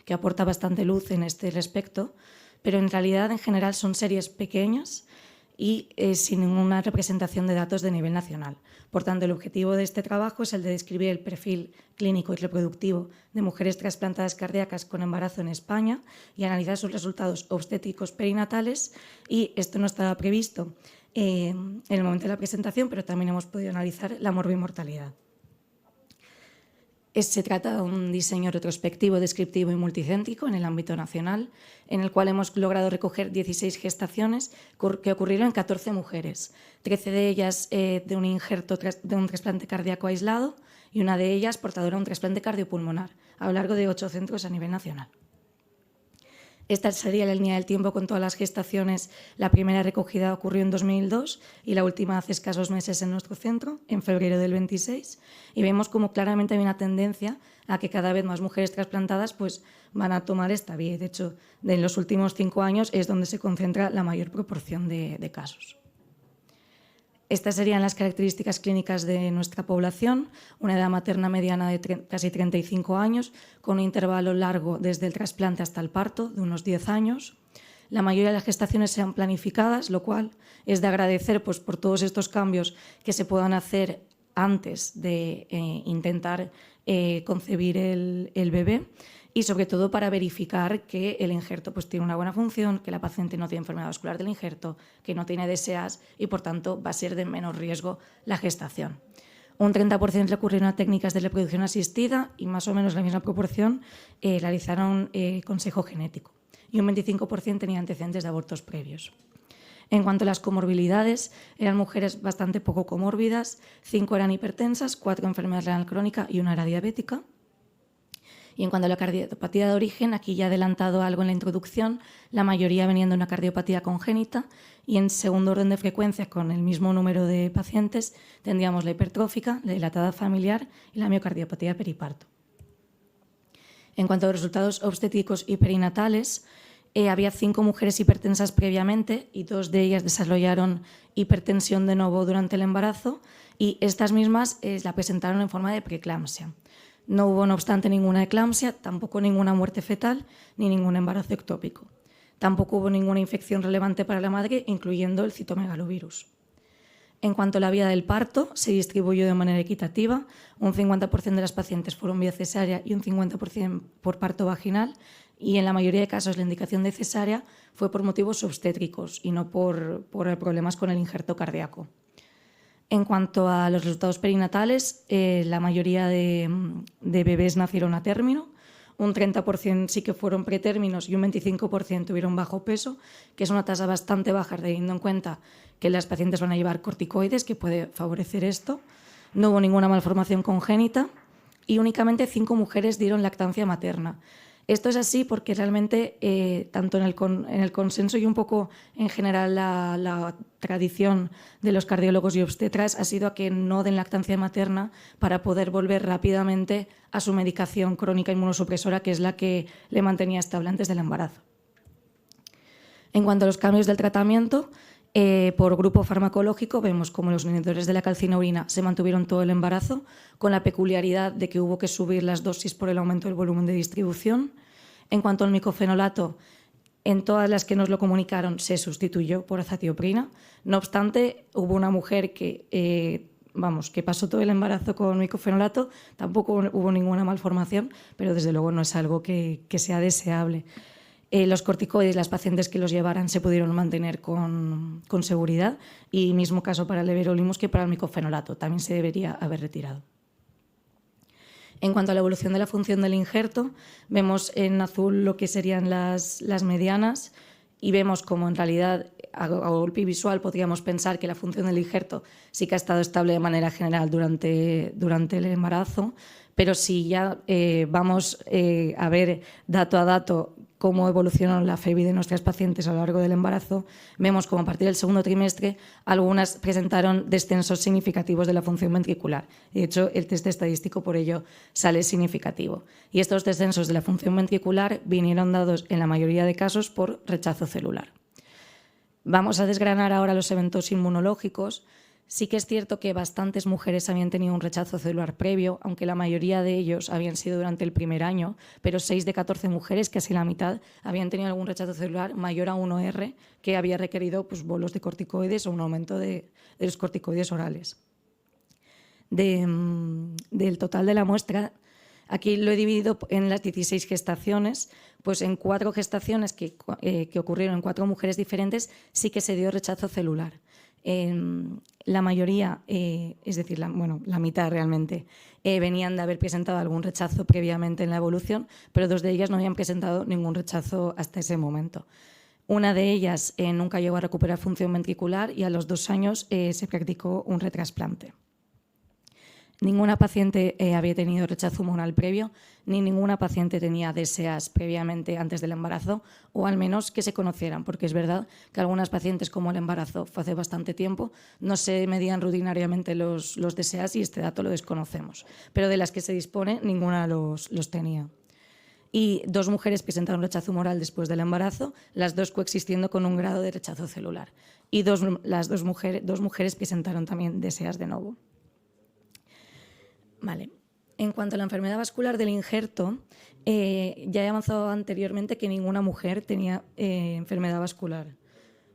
que aporta bastante luz en este respecto, pero en realidad en general son series pequeñas y sin ninguna representación de datos de nivel nacional. Por tanto, el objetivo de este trabajo es el de describir el perfil clínico y reproductivo de mujeres trasplantadas cardíacas con embarazo en España y analizar sus resultados obstétricos perinatales, y esto no estaba previsto en el momento de la presentación, pero también hemos podido analizar la morbimortalidad. Se trata de un diseño retrospectivo, descriptivo y multicéntrico en el ámbito nacional, en el cual hemos logrado recoger 16 gestaciones que ocurrieron en 14 mujeres, 13 de ellas de un injerto de un trasplante cardíaco aislado y una de ellas portadora de un trasplante cardiopulmonar, a lo largo de 8 centros a nivel nacional. Esta sería la línea del tiempo con todas las gestaciones. La primera recogida ocurrió en 2002 y la última hace escasos meses en nuestro centro, en febrero del 26. Y vemos como claramente hay una tendencia a que cada vez más mujeres trasplantadas pues, van a tomar esta vía. De hecho, en los últimos 5 años es donde se concentra la mayor proporción de casos. Estas serían las características clínicas de nuestra población: una edad materna mediana de casi 35 años, con un intervalo largo desde el trasplante hasta el parto, de unos 10 años. La mayoría de las gestaciones sean planificadas, lo cual es de agradecer pues, por todos estos cambios que se puedan hacer antes de intentar concebir el bebé, y sobre todo para verificar que el injerto pues, tiene una buena función, que la paciente no tiene enfermedad vascular del injerto, que no tiene DSAs y, por tanto, va a ser de menos riesgo la gestación. Un 30% recurrieron a técnicas de reproducción asistida y más o menos la misma proporción realizaron consejo genético, y un 25% tenía antecedentes de abortos previos. En cuanto a las comorbilidades, eran mujeres bastante poco comórbidas, 5 eran hipertensas, 4 enfermedad renal crónica y 1 era diabética. Y en cuanto a la cardiopatía de origen, aquí ya he adelantado algo en la introducción, la mayoría venían de una cardiopatía congénita, y en segundo orden de frecuencia, con el mismo número de pacientes, tendríamos la hipertrófica, la dilatada familiar y la miocardiopatía periparto. En cuanto a los resultados obstétricos y perinatales, había 5 mujeres hipertensas previamente y 2 de ellas desarrollaron hipertensión de nuevo durante el embarazo, y estas mismas la presentaron en forma de preeclampsia. No hubo, no obstante, ninguna eclampsia, tampoco ninguna muerte fetal ni ningún embarazo ectópico. Tampoco hubo ninguna infección relevante para la madre, incluyendo el citomegalovirus. En cuanto a la vía del parto, se distribuyó de manera equitativa. Un 50% de las pacientes fueron vía cesárea y un 50% por parto vaginal, y en la mayoría de casos la indicación de cesárea fue por motivos obstétricos y no por problemas con el injerto cardíaco. En cuanto a los resultados perinatales, la mayoría de bebés nacieron a término, un 30% sí que fueron pretérminos y un 25% tuvieron bajo peso, que es una tasa bastante baja teniendo en cuenta que las pacientes van a llevar corticoides, que puede favorecer esto. No hubo ninguna malformación congénita y únicamente 5 mujeres dieron lactancia materna. Esto es así porque realmente, tanto en el consenso y un poco en general la tradición de los cardiólogos y obstetras ha sido a que no den lactancia materna para poder volver rápidamente a su medicación crónica inmunosupresora, que es la que le mantenía estable antes del embarazo. En cuanto a los cambios del tratamiento, por grupo farmacológico vemos como los inhibidores de la calcinurina se mantuvieron todo el embarazo, con la peculiaridad de que hubo que subir las dosis por el aumento del volumen de distribución. En cuanto al micofenolato, en todas las que nos lo comunicaron se sustituyó por azatioprina. No obstante, hubo una mujer que pasó todo el embarazo con micofenolato, tampoco hubo ninguna malformación, pero desde luego no es algo que sea deseable. Los corticoides, las pacientes que los llevaran se pudieron mantener con seguridad, y mismo caso para el everolimus que para el micofenolato, también se debería haber retirado. En cuanto a la evolución de la función del injerto, vemos en azul lo que serían las medianas, y vemos como en realidad a golpe visual podríamos pensar que la función del injerto sí que ha estado estable de manera general durante el embarazo, pero si ya vamos a ver dato a dato cómo evolucionó la FEBI de nuestras pacientes a lo largo del embarazo, vemos como a partir del segundo trimestre algunas presentaron descensos significativos de la función ventricular. De hecho, el test estadístico por ello sale significativo. Y estos descensos de la función ventricular vinieron dados en la mayoría de casos por rechazo celular. Vamos a desgranar ahora los eventos inmunológicos. Sí que es cierto que bastantes mujeres habían tenido un rechazo celular previo, aunque la mayoría de ellos habían sido durante el primer año, pero 6 de 14 mujeres, casi la mitad, habían tenido algún rechazo celular mayor a 1R que había requerido pues, bolos de corticoides o un aumento de los corticoides orales. Del total de la muestra, aquí lo he dividido en las 16 gestaciones, pues en 4 gestaciones que ocurrieron en 4 mujeres diferentes sí que se dio rechazo celular. La mayoría, es decir, la mitad realmente, venían de haber presentado algún rechazo previamente en la evolución, pero 2 de ellas no habían presentado ningún rechazo hasta ese momento. Una de ellas nunca llegó a recuperar función ventricular y a los 2 años se practicó un retrasplante. Ninguna paciente había tenido rechazo hormonal previo, ni ninguna paciente tenía DSAs previamente antes del embarazo, o al menos que se conocieran, porque es verdad que algunas pacientes, como el embarazo fue hace bastante tiempo, no se medían rutinariamente los DSAs y este dato lo desconocemos. Pero de las que se dispone, ninguna los tenía. Y 2 mujeres presentaron rechazo humoral después del embarazo, las 2 coexistiendo con un grado de rechazo celular. Y las dos mujeres presentaron también DSAs de novo. Vale. En cuanto a la enfermedad vascular del injerto, ya he avanzado anteriormente que ninguna mujer tenía enfermedad vascular.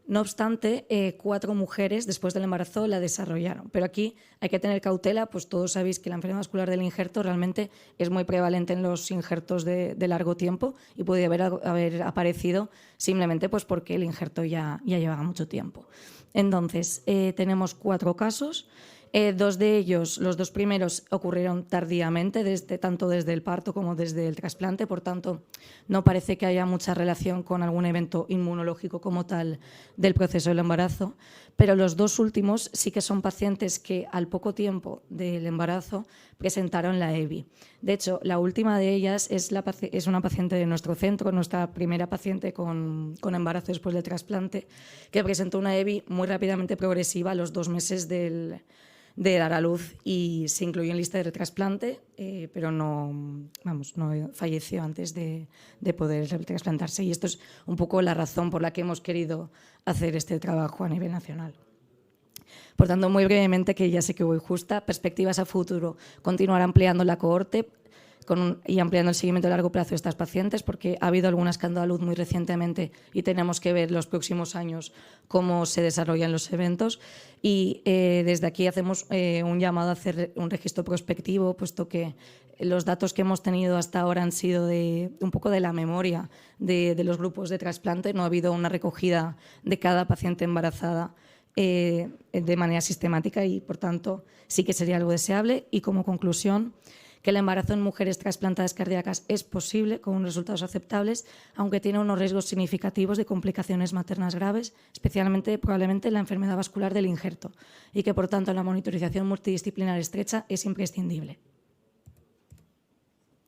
No obstante, 4 mujeres después del embarazo la desarrollaron. Pero aquí hay que tener cautela, pues todos sabéis que la enfermedad vascular del injerto realmente es muy prevalente en los injertos de largo tiempo y puede haber aparecido simplemente pues porque el injerto ya llevaba mucho tiempo. Entonces, tenemos 4 casos. 2 de ellos, los 2 primeros, ocurrieron tardíamente, tanto desde el parto como desde el trasplante, por tanto, no parece que haya mucha relación con algún evento inmunológico como tal del proceso del embarazo, pero los 2 últimos sí que son pacientes que al poco tiempo del embarazo presentaron la EBI. De hecho, la última de ellas es una paciente de nuestro centro, nuestra primera paciente con embarazo después del trasplante, que presentó una EBI muy rápidamente progresiva a los 2 meses de dar a luz y se incluyó en lista de retrasplante, pero no falleció antes de poder trasplantarse. Y esto es un poco la razón por la que hemos querido hacer este trabajo a nivel nacional. Por tanto, muy brevemente, que ya sé que voy justa, perspectivas a futuro, continuar ampliando la cohorte y ampliando el seguimiento a largo plazo de estas pacientes, porque ha habido algún escándalo de luz muy recientemente y tenemos que ver los próximos años cómo se desarrollan los eventos. Y desde aquí hacemos un llamado a hacer un registro prospectivo, puesto que los datos que hemos tenido hasta ahora han sido un poco de la memoria de los grupos de trasplante. No ha habido una recogida de cada paciente embarazada de manera sistemática y, por tanto, sí que sería algo deseable. Y como conclusión, que el embarazo en mujeres trasplantadas cardíacas es posible con unos resultados aceptables, aunque tiene unos riesgos significativos de complicaciones maternas graves, especialmente probablemente la enfermedad vascular del injerto, y que por tanto la monitorización multidisciplinar estrecha es imprescindible.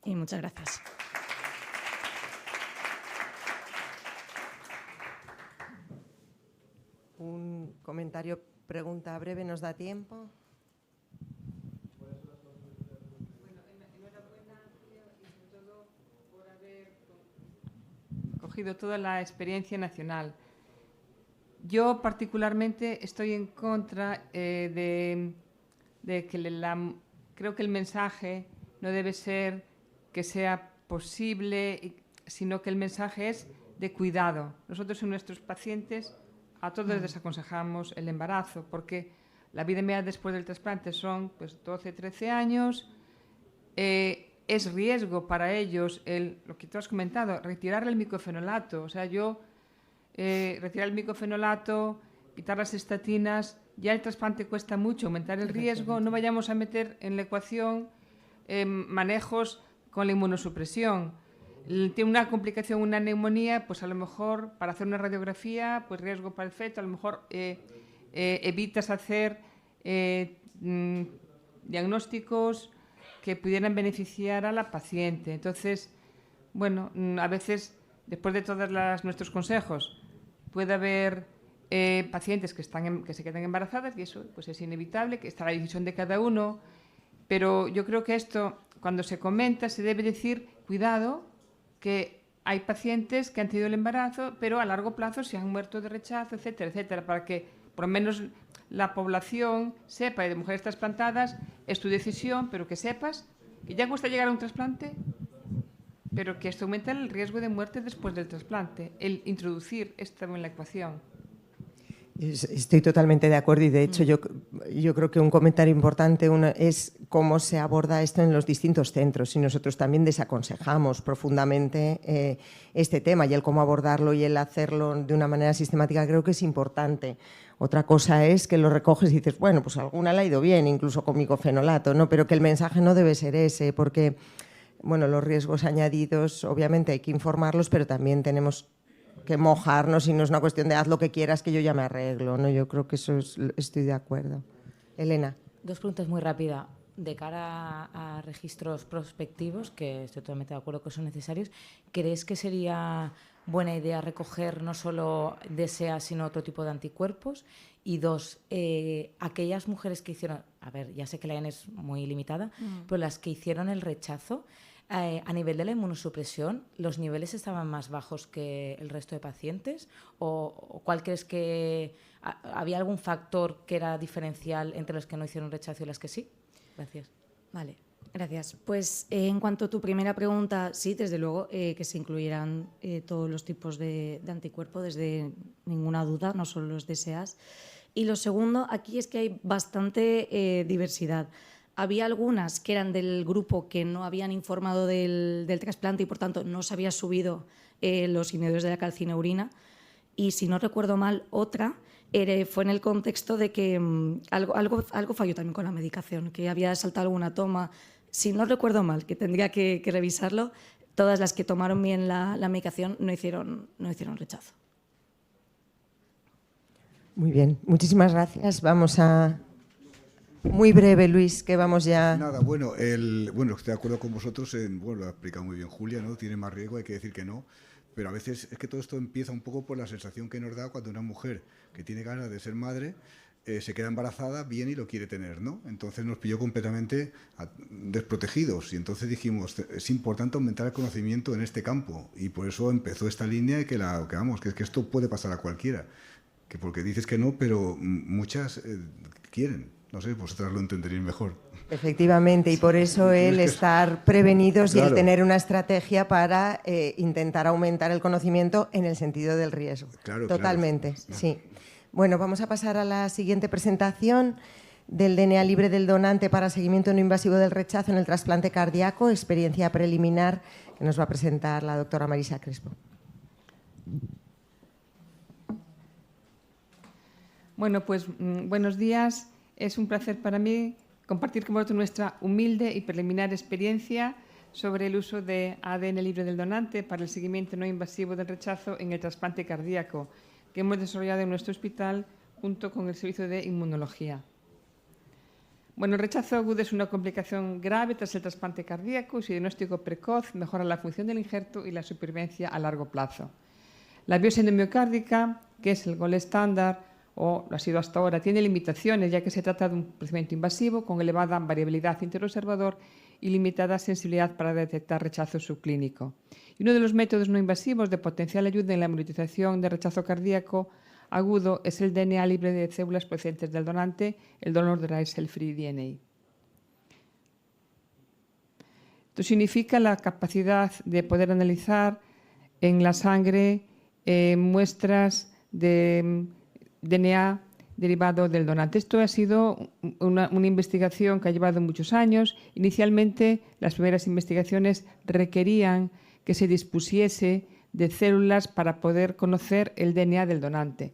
Y muchas gracias. Un comentario, pregunta breve, ¿nos da tiempo? Cogido toda la experiencia nacional. Yo particularmente estoy en contra de que creo que el mensaje no debe ser que sea posible, sino que el mensaje es de cuidado. Nosotros en nuestros pacientes a todos les aconsejamos el embarazo, porque la vida media después del trasplante son pues 12, 13 años. Es riesgo para ellos lo que tú has comentado, retirar el micofenolato. O sea, retirar el micofenolato, quitar las estatinas, ya el trasplante cuesta mucho, aumentar el riesgo, no vayamos a meter en la ecuación manejos con la inmunosupresión. Tiene una complicación, una neumonía, pues a lo mejor para hacer una radiografía, pues riesgo para el feto, a lo mejor evitas hacer diagnósticos que pudieran beneficiar a la paciente. Entonces, bueno, a veces, después de todos nuestros consejos, puede haber pacientes que se quedan embarazadas y eso pues es inevitable, que está a la decisión de cada uno, pero yo creo que esto, cuando se comenta, se debe decir, cuidado, que hay pacientes que han tenido el embarazo, pero a largo plazo se han muerto de rechazo, etcétera, etcétera, para que por lo menos la población sepa, y de mujeres trasplantadas, es tu decisión, pero que sepas que ya cuesta llegar a un trasplante, pero que esto aumenta el riesgo de muerte después del trasplante, el introducir esto en la ecuación. Estoy totalmente de acuerdo y de hecho yo creo que un comentario importante es cómo se aborda esto en los distintos centros y nosotros también desaconsejamos profundamente este tema y el cómo abordarlo y el hacerlo de una manera sistemática creo que es importante. Otra cosa es que lo recoges y dices, bueno, pues alguna le ha ido bien, incluso con micofenolato, ¿no? Pero que el mensaje no debe ser ese porque, bueno, los riesgos añadidos obviamente hay que informarlos, pero también tenemos que mojarnos y no es una cuestión de haz lo que quieras que yo ya me arreglo, ¿no? Yo creo que estoy de acuerdo. Elena. 2 preguntas muy rápidas. De cara a registros prospectivos, que estoy totalmente de acuerdo que son necesarios, ¿crees que sería buena idea recoger no solo DSA, sino otro tipo de anticuerpos? Y 2, aquellas mujeres que hicieron, a ver, ya sé que la N es muy limitada, pero las que hicieron el rechazo, a nivel de la inmunosupresión, ¿los niveles estaban más bajos que el resto de pacientes? ¿O cuál crees que había algún factor que era diferencial entre los que no hicieron rechazo y las que sí? Gracias. Vale, gracias. Pues en cuanto a tu primera pregunta, sí, desde luego que se incluyeran todos los tipos de anticuerpos, desde ninguna duda, no solo los DSAs. Y lo segundo, aquí es que hay bastante diversidad. Había algunas que eran del grupo que no habían informado del trasplante y, por tanto, no se había subido los inhibidores de la calcineurina. Y, si no recuerdo mal, otra fue en el contexto de que algo falló también con la medicación, que había saltado alguna toma. Si no recuerdo mal, que tendría que revisarlo, todas las que tomaron bien la medicación no hicieron rechazo. Muy bien, muchísimas gracias. Vamos a... Muy breve, Luis, que vamos ya... Nada, bueno, estoy de acuerdo con vosotros, lo ha explicado muy bien Julia, ¿no? Tiene más riesgo, hay que decir que no, pero a veces es que todo esto empieza un poco por la sensación que nos da cuando una mujer que tiene ganas de ser madre se queda embarazada, viene y lo quiere tener, ¿no? Entonces nos pilló completamente desprotegidos y entonces dijimos, es importante aumentar el conocimiento en este campo y por eso empezó esta línea y que esto puede pasar a cualquiera, que porque dices que no, pero muchas quieren. No sé, vosotras lo entenderéis mejor. Efectivamente, y por eso el estar prevenidos y el tener una estrategia para intentar aumentar el conocimiento en el sentido del riesgo. Totalmente, sí. Bueno, vamos a pasar a la siguiente presentación del DNA libre del donante para seguimiento no invasivo del rechazo en el trasplante cardíaco, experiencia preliminar, que nos va a presentar la doctora Marisa Crespo. Bueno, pues buenos días. Es un placer para mí compartir con vosotros nuestra humilde y preliminar experiencia sobre el uso de ADN libre del donante para el seguimiento no invasivo del rechazo en el trasplante cardíaco, que hemos desarrollado en nuestro hospital junto con el servicio de inmunología. Bueno, el rechazo agudo es una complicación grave tras el trasplante cardíaco y su diagnóstico precoz mejora la función del injerto y la supervivencia a largo plazo. La biopsia endomiocárdica, que es el gold estándar, o lo ha sido hasta ahora, tiene limitaciones ya que se trata de un procedimiento invasivo con elevada variabilidad interobservador y limitada sensibilidad para detectar rechazo subclínico. Y uno de los métodos no invasivos de potencial ayuda en la monitorización de rechazo cardíaco agudo es el DNA libre de células procedentes del donante, el donor derived cell-free DNA. Esto significa la capacidad de poder analizar en la sangre muestras de DNA derivado del donante. Esto ha sido una investigación que ha llevado muchos años. Inicialmente, las primeras investigaciones requerían que se dispusiese de células para poder conocer el DNA del donante.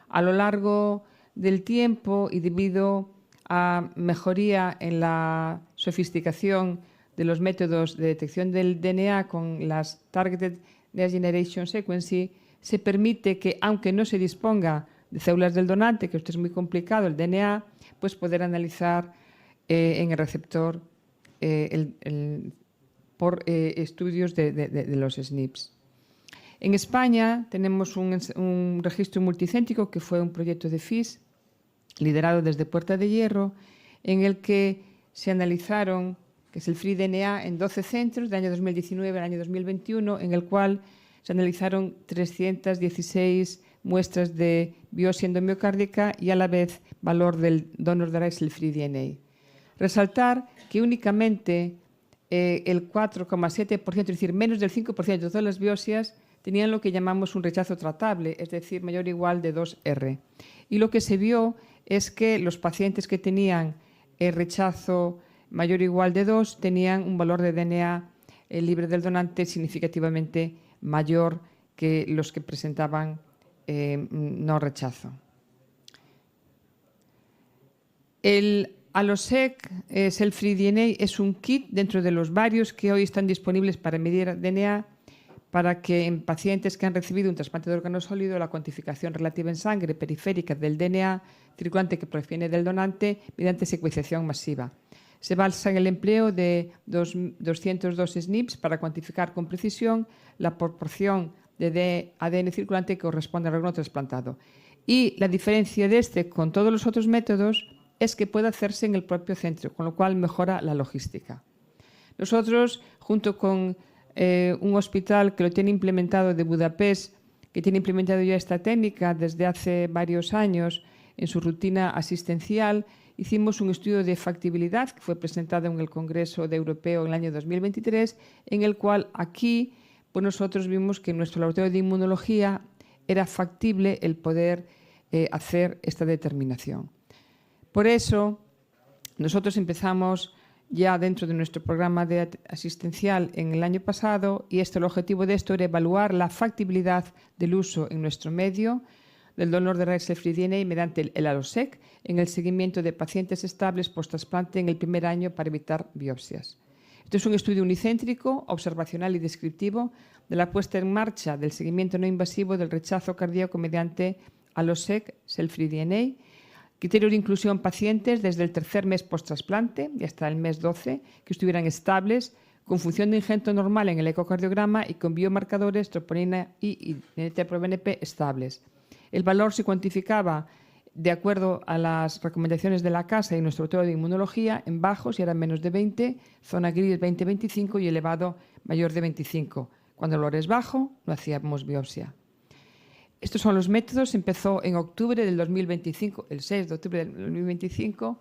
A lo largo del tiempo y debido a mejoría en la sofisticación de los métodos de detección del DNA con las Targeted Next Generation Sequencing, se permite que, aunque no se disponga de células del donante, que esto es muy complicado, el DNA, pues poder analizar en el receptor por estudios de los SNPs. En España tenemos un registro multicéntrico que fue un proyecto de FIS liderado desde Puerta de Hierro, en el que se analizaron, que es el Free DNA, en 12 centros del año 2019 al año 2021, en el cual se analizaron 316 muestras de biopsia endomiocárdica y a la vez valor del donor de raíz, el Free DNA. Resaltar que únicamente el 4,7%, es decir, menos del 5% de todas las biopsias tenían lo que llamamos un rechazo tratable, es decir, mayor o igual de 2R. Y lo que se vio es que los pacientes que tenían el rechazo mayor o igual de 2 tenían un valor de DNA libre del donante significativamente mayor que los que presentaban no rechazo. El Allosec Cell-Free DNA es un kit dentro de los varios que hoy están disponibles para medir DNA, para que en pacientes que han recibido un trasplante de órgano sólido la cuantificación relativa en sangre periférica del DNA circulante que proviene del donante mediante secuenciación masiva. Se basa en el empleo de 202 SNPs para cuantificar con precisión la proporción de ADN circulante que corresponde al órgano trasplantado. Y la diferencia de este con todos los otros métodos es que puede hacerse en el propio centro, con lo cual mejora la logística. Nosotros, junto con un hospital que lo tiene implementado de Budapest, que tiene implementado ya esta técnica desde hace varios años en su rutina asistencial, hicimos un estudio de factibilidad que fue presentado en el Congreso Europeo en el año 2023, en el cual aquí pues nosotros vimos que en nuestro laboratorio de inmunología era factible el poder hacer esta determinación. Por eso, nosotros empezamos ya dentro de nuestro programa asistencial en el año pasado y el objetivo de esto era evaluar la factibilidad del uso en nuestro medio del donor de raíz Free DNA mediante el Allosec en el seguimiento de pacientes estables post-trasplante en el primer año para evitar biopsias. Este es un estudio unicéntrico, observacional y descriptivo de la puesta en marcha del seguimiento no invasivo del rechazo cardíaco mediante Allosec Cell-Free DNA. Criterio de inclusión pacientes desde el tercer mes post-trasplante y hasta el mes 12 que estuvieran estables, con función de ingento normal en el ecocardiograma y con biomarcadores troponina y NT-proBNP estables. El valor se cuantificaba de acuerdo a las recomendaciones de la casa y nuestro laboratorio de inmunología en bajos y eran menos de 20, zona gris 20-25 y elevado mayor de 25. Cuando el valor es bajo, no hacíamos biopsia. Estos son los métodos. Empezó en octubre del 2025, el 6 de octubre del 2025,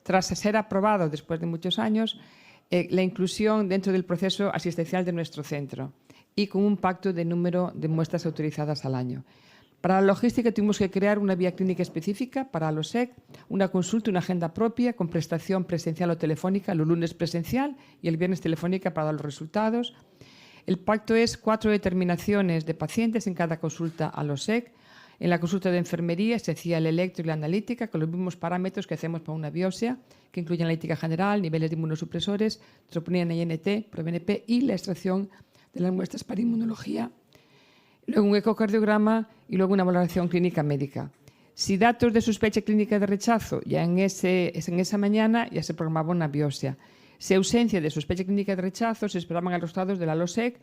tras ser aprobado después de muchos años, la inclusión dentro del proceso asistencial de nuestro centro y con un pacto de número de muestras autorizadas al año. Para la logística tuvimos que crear una vía clínica específica para Allosec, una consulta, una agenda propia con prestación presencial o telefónica, los lunes presencial y el viernes telefónica para dar los resultados. El pacto es 4 determinaciones de pacientes en cada consulta Allosec. En la consulta de enfermería se hacía el electro y la analítica con los mismos parámetros que hacemos para una biopsia, que incluyen analítica general, niveles de inmunosupresores, troponina y NT, proBNP y la extracción de las muestras para inmunología. Luego un ecocardiograma y luego una valoración clínica médica. Si datos de sospecha clínica de rechazo, ya en esa mañana ya se programaba una biopsia. Si ausencia de sospecha clínica de rechazo, se esperaban los resultados del Allosec,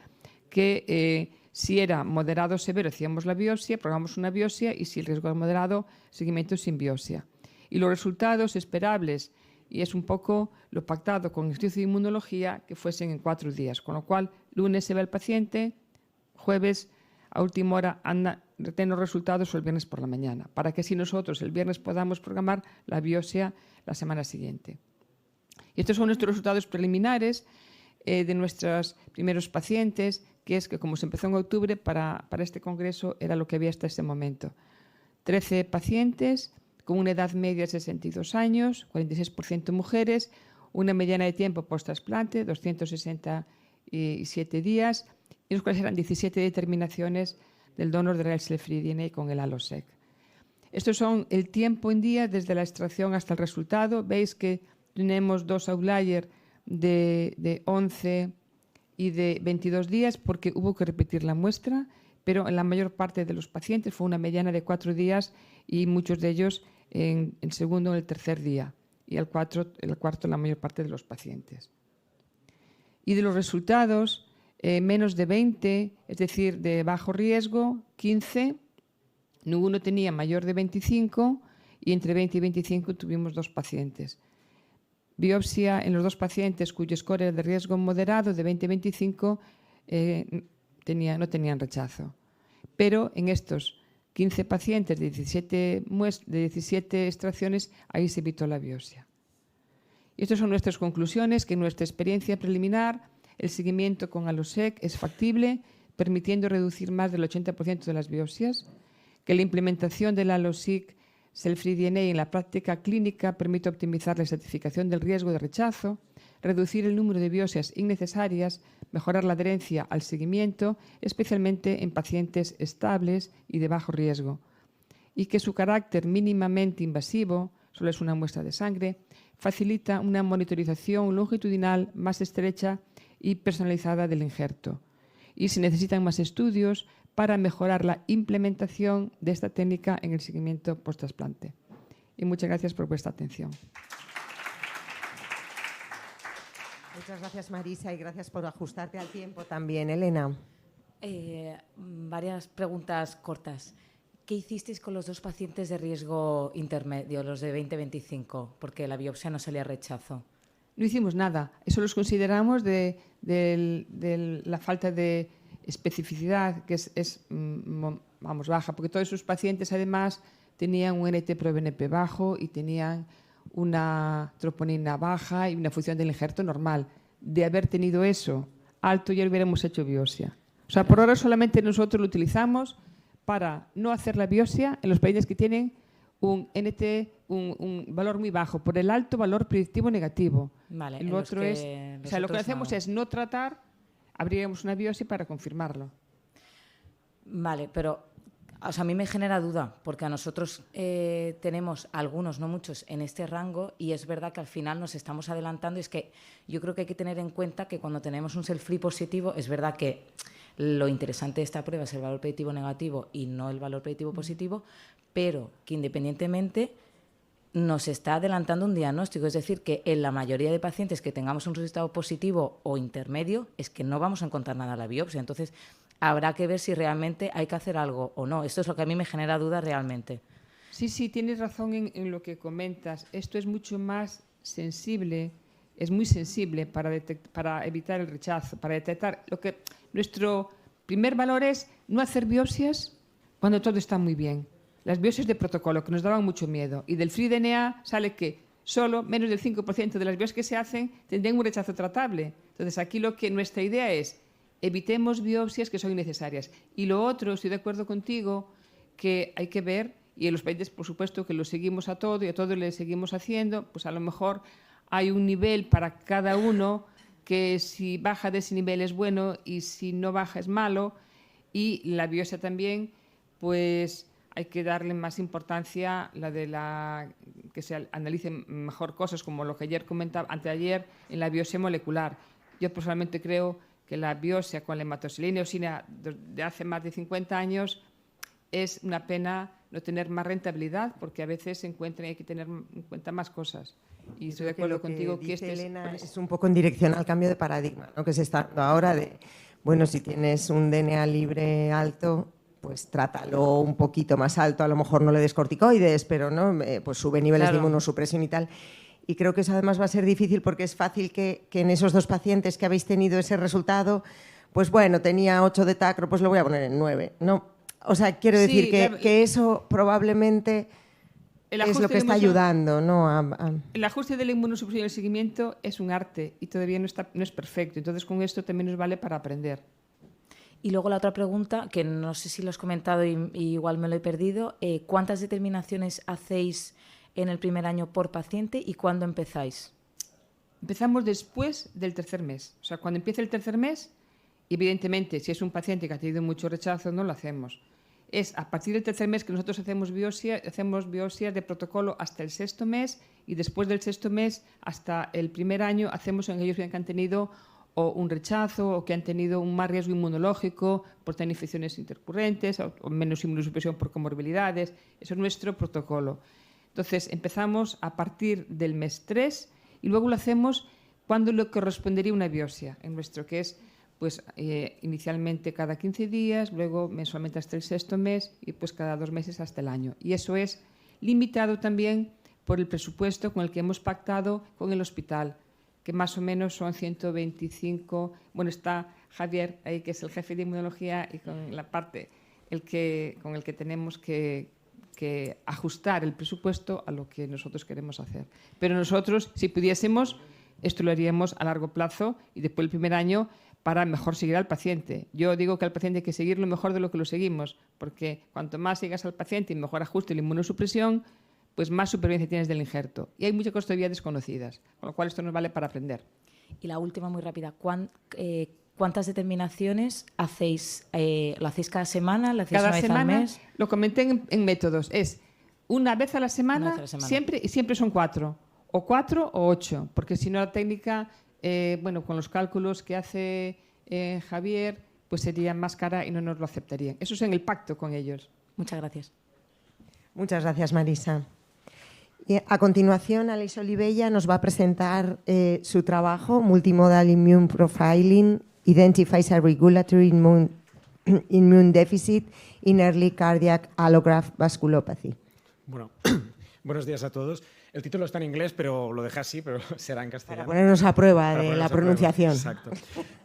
que si era moderado o severo, hacíamos la biopsia, programamos una biopsia y si el riesgo era moderado, seguimiento sin biopsia. Y los resultados esperables, y es un poco lo pactado con el Instituto de Inmunología, que fuesen en 4 días, con lo cual lunes se ve el paciente, jueves a última hora retén los resultados o el viernes por la mañana, para que así nosotros el viernes podamos programar la biopsia la semana siguiente. Y estos son nuestros resultados preliminares de nuestros primeros pacientes, que es que como se empezó en octubre, para este congreso era lo que había hasta ese momento. 13 pacientes con una edad media de 62 años, 46% mujeres, una mediana de tiempo post-trasplante, 267 días, y los cuales eran 17 determinaciones del donor de raíz Free DNA con el Allosec. Estos son el tiempo en día desde la extracción hasta el resultado. Veis que tenemos 2 outliers de 11 y de 22 días porque hubo que repetir la muestra, pero en la mayor parte de los pacientes fue una mediana de 4 días y muchos de ellos en el segundo o el tercer día y el cuarto en la mayor parte de los pacientes. Y de los resultados, menos de 20, es decir, de bajo riesgo, 15, ninguno tenía mayor de 25 y entre 20 y 25 tuvimos 2 pacientes. biopsia en los 2 pacientes cuyo score era de riesgo moderado de 20-25 no tenían rechazo. Pero en estos 15 pacientes de 17 extracciones, ahí se evitó la biopsia. Y estas son nuestras conclusiones, que en nuestra experiencia preliminar el seguimiento con Allosec es factible, permitiendo reducir más del 80% de las biopsias, que la implementación del Allosec Cell-Free DNA en la práctica clínica permite optimizar la estratificación del riesgo de rechazo, reducir el número de biopsias innecesarias, mejorar la adherencia al seguimiento, especialmente en pacientes estables y de bajo riesgo, y que su carácter mínimamente invasivo, solo es una muestra de sangre, facilita una monitorización longitudinal más estrecha y personalizada del injerto. Y se necesitan más estudios para mejorar la implementación de esta técnica en el seguimiento post-trasplante. Y muchas gracias por vuestra atención. Muchas gracias, Marisa, y gracias por ajustarte al tiempo también. Elena. Varias preguntas cortas. ¿Qué hicisteis con los 2 pacientes de riesgo intermedio, los de 20-25? Porque la biopsia no salía rechazo. No hicimos nada. Eso los consideramos de la falta de especificidad, que es baja, porque todos esos pacientes además tenían un NT-proBNP bajo y tenían una troponina baja y una función del injerto normal. De haber tenido eso alto, ya hubiéramos hecho biopsia. O sea, por ahora solamente nosotros lo utilizamos para no hacer la biopsia en los pacientes que tienen un NT, un valor muy bajo, por el alto valor predictivo negativo. Vale, lo otro es, o sea, lo que hacemos es no tratar, abriríamos una biopsia para confirmarlo. Vale, pero o sea, a mí me genera duda, porque a nosotros tenemos algunos, no muchos, en este rango, y es verdad que al final nos estamos adelantando. Es que yo creo que hay que tener en cuenta que cuando tenemos un cell-free positivo, es verdad que lo interesante de esta prueba es el valor predictivo negativo y no el valor predictivo positivo, pero que independientemente nos está adelantando un diagnóstico. Es decir, que en la mayoría de pacientes que tengamos un resultado positivo o intermedio es que no vamos a encontrar nada en la biopsia. Entonces, habrá que ver si realmente hay que hacer algo o no. Esto es lo que a mí me genera duda realmente. Sí, tienes razón en lo que comentas. Esto es mucho más sensible, es muy sensible para evitar el rechazo, para detectar lo que... Nuestro primer valor es no hacer biopsias cuando todo está muy bien. Las biopsias de protocolo, que nos daban mucho miedo. Y del Free DNA sale que solo menos del 5% de las biopsias que se hacen tendrían un rechazo tratable. Entonces, aquí nuestra idea es evitemos biopsias que son innecesarias. Y lo otro, estoy de acuerdo contigo, que hay que ver, y en los países, por supuesto, que lo seguimos a todo y a todo le seguimos haciendo, pues a lo mejor hay un nivel para cada uno que si baja de ese nivel es bueno y si no baja es malo. Y la biopsia también, pues hay que darle más importancia que se analicen mejor cosas, como lo que ayer comentaba, anteayer, en la biopsia molecular. Yo personalmente creo que la biopsia con la hematoxilina eosina de hace más de 50 años es una pena no tener más rentabilidad, porque a veces se encuentran y hay que tener en cuenta más cosas. Y estoy de acuerdo contigo que este Elena, es un poco en dirección al cambio de paradigma, ¿no? Que se está dando ahora de, bueno, si tienes un DNA libre alto, pues trátalo un poquito más alto, a lo mejor no le des corticoides, pero ¿no? Pues sube niveles de inmunosupresión y tal. Y creo que eso además va a ser difícil porque es fácil que en esos 2 pacientes que habéis tenido ese resultado, pues bueno, tenía 8 de tacro, pues lo voy a poner en 9, ¿no? O sea, quiero decir que eso probablemente es lo que está ayudando, ¿no? El ajuste de la inmunosupresión y el seguimiento es un arte y todavía no es perfecto. Entonces, con esto también nos vale para aprender. Y luego la otra pregunta, que no sé si lo has comentado y igual me lo he perdido, ¿cuántas determinaciones hacéis en el primer año por paciente y cuándo empezáis? Empezamos después del 3er mes. O sea, cuando empieza el 3er mes, evidentemente, si es un paciente que ha tenido mucho rechazo, no lo hacemos. Es a partir del 3er mes que nosotros hacemos biopsias de protocolo hasta el 6º mes, y después del 6º mes hasta el primer año hacemos en aquellos que han tenido o un rechazo o que han tenido un más riesgo inmunológico por tener infecciones intercurrentes o menos inmunosupresión por comorbilidades. Eso es nuestro protocolo. Entonces, empezamos a partir del mes 3 y luego lo hacemos cuando le correspondería una biopsia, en nuestro que es pues inicialmente cada 15 días, luego mensualmente hasta el 6º mes y pues cada 2 meses hasta el año. Y eso es limitado también por el presupuesto con el que hemos pactado con el hospital, que más o menos son 125. Bueno, está Javier ahí, que es el jefe de inmunología, y con la parte con el que tenemos que ajustar el presupuesto a lo que nosotros queremos hacer. Pero nosotros, si pudiésemos, esto lo haríamos a largo plazo y después el primer año para mejor seguir al paciente. Yo digo que al paciente hay que seguirlo mejor de lo que lo seguimos, porque cuanto más sigas al paciente y mejor ajuste la inmunosupresión, pues más supervivencia tienes del injerto. Y hay muchas cosas todavía desconocidas, con lo cual esto nos vale para aprender. Y la última, muy rápida. ¿Cuántas determinaciones hacéis? ¿Lo hacéis cada semana? ¿Lo hacéis Cada una vez semana, al mes? lo comenté en métodos, es una vez a la semana, siempre son 4, o 4 o 8, porque si no la técnica, con los cálculos que hace Javier, pues sería más cara y no nos lo aceptarían. Eso es en el pacto con ellos. Muchas gracias. Muchas gracias, Marisa. Y a continuación, Alice Olivella nos va a presentar su trabajo, Multimodal Immune Profiling, Identifies a Regulatory Immune Deficit in Early Cardiac Allograft Vasculopathy. Bueno, buenos días a todos. El título está en inglés, pero lo dejé así, pero será en castellano. Para ponernos a prueba de la pronunciación. Exacto.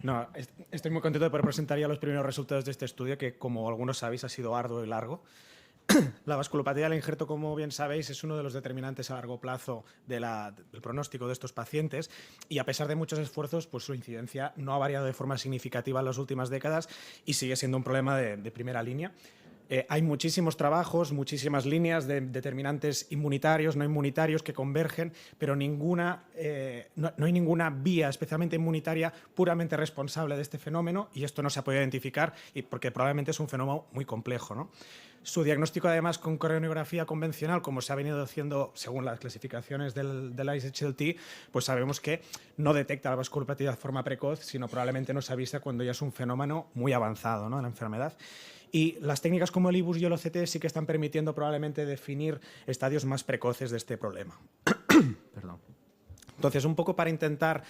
No, estoy muy contento de poder presentar ya los primeros resultados de este estudio, que, como algunos sabéis, ha sido arduo y largo. La vasculopatía del injerto, como bien sabéis, es uno de los determinantes a largo plazo del pronóstico de estos pacientes, y a pesar de muchos esfuerzos, pues su incidencia no ha variado de forma significativa en las últimas décadas y sigue siendo un problema de primera línea. Hay muchísimos trabajos, muchísimas líneas de determinantes inmunitarios, no inmunitarios, que convergen, pero no hay ninguna vía, especialmente inmunitaria, puramente responsable de este fenómeno, y esto no se ha podido identificar porque probablemente es un fenómeno muy complejo, ¿no? Su diagnóstico, además, con coronografía convencional, como se ha venido haciendo según las clasificaciones del ISHLT, pues sabemos que no detecta la vasculopatía de forma precoz, sino probablemente nos avisa cuando ya es un fenómeno muy avanzado, ¿no?, en la enfermedad. Y las técnicas como el IBUS y el OCT sí que están permitiendo probablemente definir estadios más precoces de este problema. Perdón. Entonces, un poco para intentar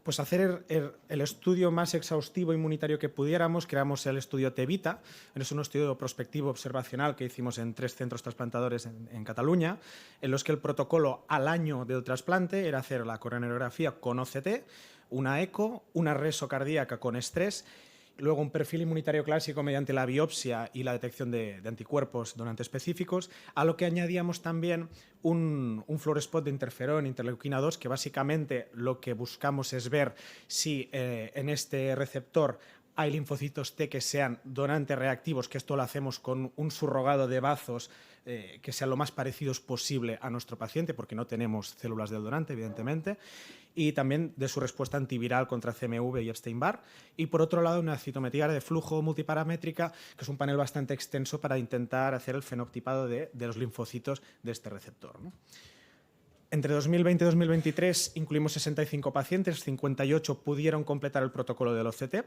pues hacer el estudio más exhaustivo inmunitario que pudiéramos, creamos el estudio TEVITA. Es un estudio prospectivo observacional que hicimos en 3 centros trasplantadores en Cataluña, en los que el protocolo al año del trasplante era hacer la coronariografía con OCT, una eco, una reso cardíaca con estrés, luego un perfil inmunitario clásico mediante la biopsia y la detección de anticuerpos donante específicos, a lo que añadíamos también un fluorospot de interferón, interleuquina 2, que básicamente lo que buscamos es ver si en este receptor hay linfocitos T que sean donantes reactivos, que esto lo hacemos con un surrogado de bazos que sean lo más parecidos posible a nuestro paciente, porque no tenemos células del donante, evidentemente, y también de su respuesta antiviral contra CMV y Epstein-Barr. Y por otro lado, una citometría de flujo multiparamétrica, que es un panel bastante extenso para intentar hacer el fenotipado de los linfocitos de este receptor, ¿no? Entre 2020 y 2023 incluimos 65 pacientes, 58 pudieron completar el protocolo del OCT.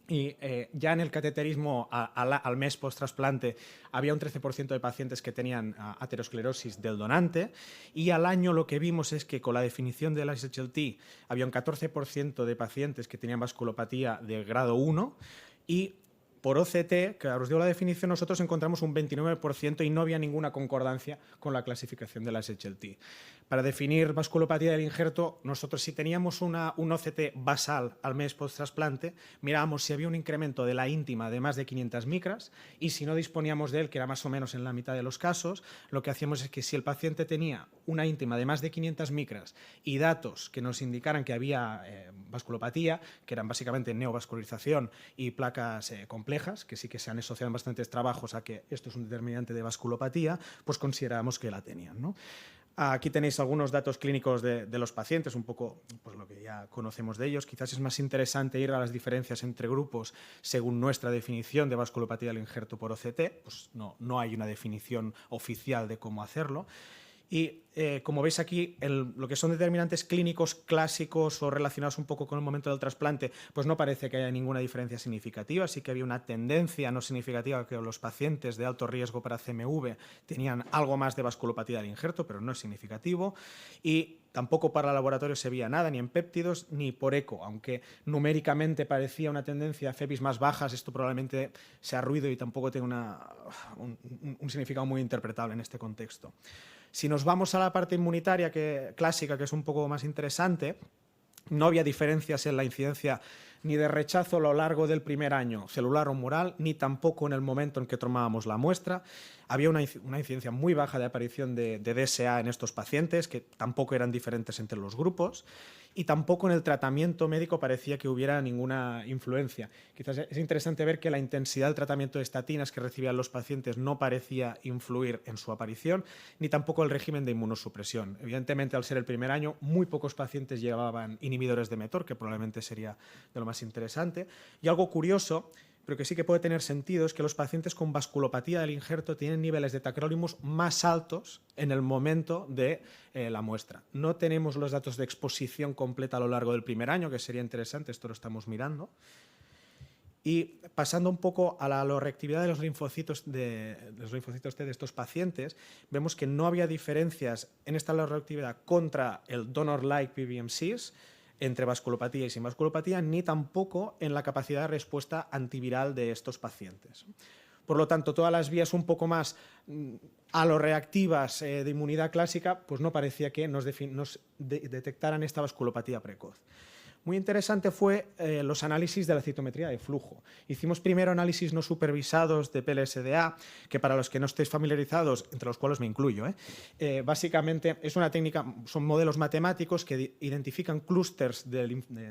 Y ya en el cateterismo al mes post-trasplante había un 13% de pacientes que tenían aterosclerosis del donante, y al año lo que vimos es que con la definición del ISHLT había un 14% de pacientes que tenían vasculopatía de grado 1, y por OCT, que os digo la definición, nosotros encontramos un 29% y no había ninguna concordancia con la clasificación de la ISHLT. Para definir vasculopatía del injerto, nosotros, si teníamos un OCT basal al mes post-trasplante, mirábamos si había un incremento de la íntima de más de 500 micras, y si no disponíamos de él, que era más o menos en la mitad de los casos, lo que hacíamos es que si el paciente tenía una íntima de más de 500 micras y datos que nos indicaran que había vasculopatía, que eran básicamente neovascularización y placas complejas, que sí que se han asociado en bastantes trabajos a que esto es un determinante de vasculopatía, pues consideramos que la tenían, ¿no? Aquí tenéis algunos datos clínicos de los pacientes, un poco pues lo que ya conocemos de ellos. Quizás es más interesante ir a las diferencias entre grupos según nuestra definición de vasculopatía del injerto por OCT. Pues no hay una definición oficial de cómo hacerlo. Y como veis aquí, lo que son determinantes clínicos clásicos o relacionados un poco con el momento del trasplante, pues no parece que haya ninguna diferencia significativa. Sí que había una tendencia no significativa, que los pacientes de alto riesgo para CMV tenían algo más de vasculopatía del injerto, pero no es significativo. Y tampoco para el laboratorio se veía nada, ni en péptidos ni por eco, aunque numéricamente parecía una tendencia a FEBIS más bajas. Esto probablemente sea ruido y tampoco tiene un significado muy interpretable en este contexto. Si nos vamos a la parte inmunitaria clásica, que es un poco más interesante, no había diferencias en la incidencia ni de rechazo a lo largo del primer año celular o humoral, ni tampoco en el momento en que tomábamos la muestra. Había una incidencia muy baja de aparición de DSA en estos pacientes, que tampoco eran diferentes entre los grupos, y tampoco en el tratamiento médico parecía que hubiera ninguna influencia. Quizás es interesante ver que la intensidad del tratamiento de estatinas que recibían los pacientes no parecía influir en su aparición, ni tampoco el régimen de inmunosupresión. Evidentemente, al ser el primer año, muy pocos pacientes llevaban inhibidores de mTOR, que probablemente sería de lo más interesante. Y algo curioso, pero que sí que puede tener sentido, es que los pacientes con vasculopatía del injerto tienen niveles de tacrolimus más altos en el momento de la muestra. No tenemos los datos de exposición completa a lo largo del primer año, que sería interesante, esto lo estamos mirando. Y pasando un poco a la reactividad de los linfocitos T de estos pacientes, vemos que no había diferencias en esta reactividad contra el donor-like PBMCs, entre vasculopatía y sin vasculopatía, ni tampoco en la capacidad de respuesta antiviral de estos pacientes. Por lo tanto, todas las vías un poco más aloreactivas de inmunidad clásica, pues no parecía que nos detectaran esta vasculopatía precoz. Muy interesante fue los análisis de la citometría de flujo. Hicimos primero análisis no supervisados de PLSDA, que para los que no estéis familiarizados, entre los cuales me incluyo, básicamente es una técnica, son modelos matemáticos que identifican clústeres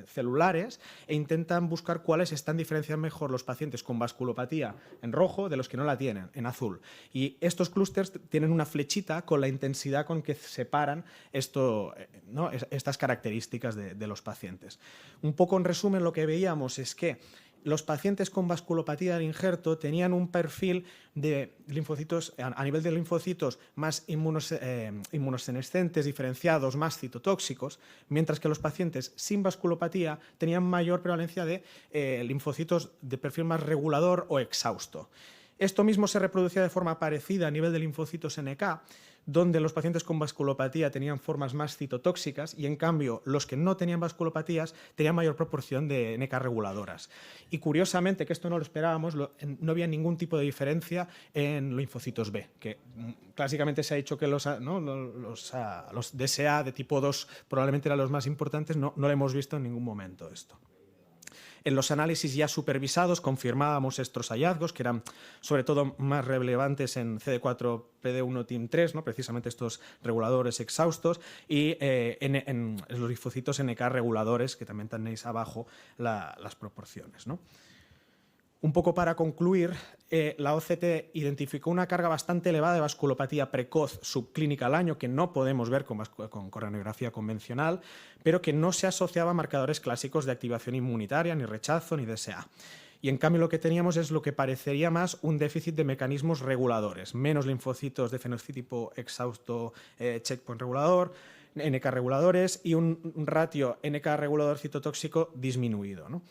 celulares e intentan buscar cuáles están diferenciando mejor los pacientes con vasculopatía en rojo de los que no la tienen, en azul. Y estos clústeres tienen una flechita con la intensidad con que separan estas características de los pacientes. Un poco en resumen, lo que veíamos es que los pacientes con vasculopatía del injerto tenían un perfil de linfocitos, a nivel de linfocitos más inmunosenescentes, diferenciados, más citotóxicos, mientras que los pacientes sin vasculopatía tenían mayor prevalencia de linfocitos de perfil más regulador o exhausto. Esto mismo se reproducía de forma parecida a nivel de linfocitos NK, donde los pacientes con vasculopatía tenían formas más citotóxicas y, en cambio, los que no tenían vasculopatías tenían mayor proporción de NK reguladoras. Y, curiosamente, que esto no lo esperábamos, no había ningún tipo de diferencia en linfocitos B, que clásicamente se ha dicho que los DSA de tipo 2 probablemente eran los más importantes, no lo hemos visto en ningún momento esto. En los análisis ya supervisados confirmábamos estos hallazgos, que eran sobre todo más relevantes en CD4, PD1, TIM3, ¿no? Precisamente estos reguladores exhaustos, y en los linfocitos NK reguladores, que también tenéis abajo las proporciones, ¿no? Un poco para concluir, la OCT identificó una carga bastante elevada de vasculopatía precoz subclínica al año, que no podemos ver con coronografía convencional, pero que no se asociaba a marcadores clásicos de activación inmunitaria, ni rechazo, ni DSA. Y en cambio lo que teníamos es lo que parecería más un déficit de mecanismos reguladores, menos linfocitos de fenotipo exhausto checkpoint regulador, NK reguladores y un ratio NK regulador citotóxico disminuido, ¿no?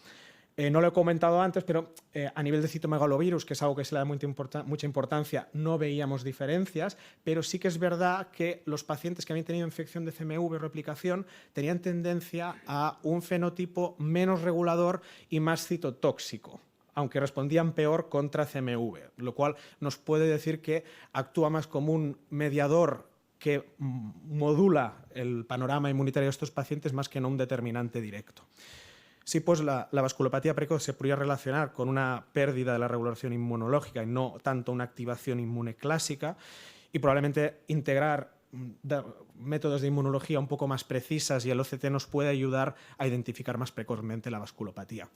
No lo he comentado antes, pero a nivel de citomegalovirus, que es algo que se le da mucha importancia, no veíamos diferencias, pero sí que es verdad que los pacientes que habían tenido infección de CMV replicación tenían tendencia a un fenotipo menos regulador y más citotóxico, aunque respondían peor contra CMV, lo cual nos puede decir que actúa más como un mediador que modula el panorama inmunitario de estos pacientes más que no un determinante directo. Sí, pues la vasculopatía precoz se podría relacionar con una pérdida de la regulación inmunológica y no tanto una activación inmune clásica, y probablemente integrar métodos de inmunología un poco más precisas y el OCT nos puede ayudar a identificar más precozmente la vasculopatía.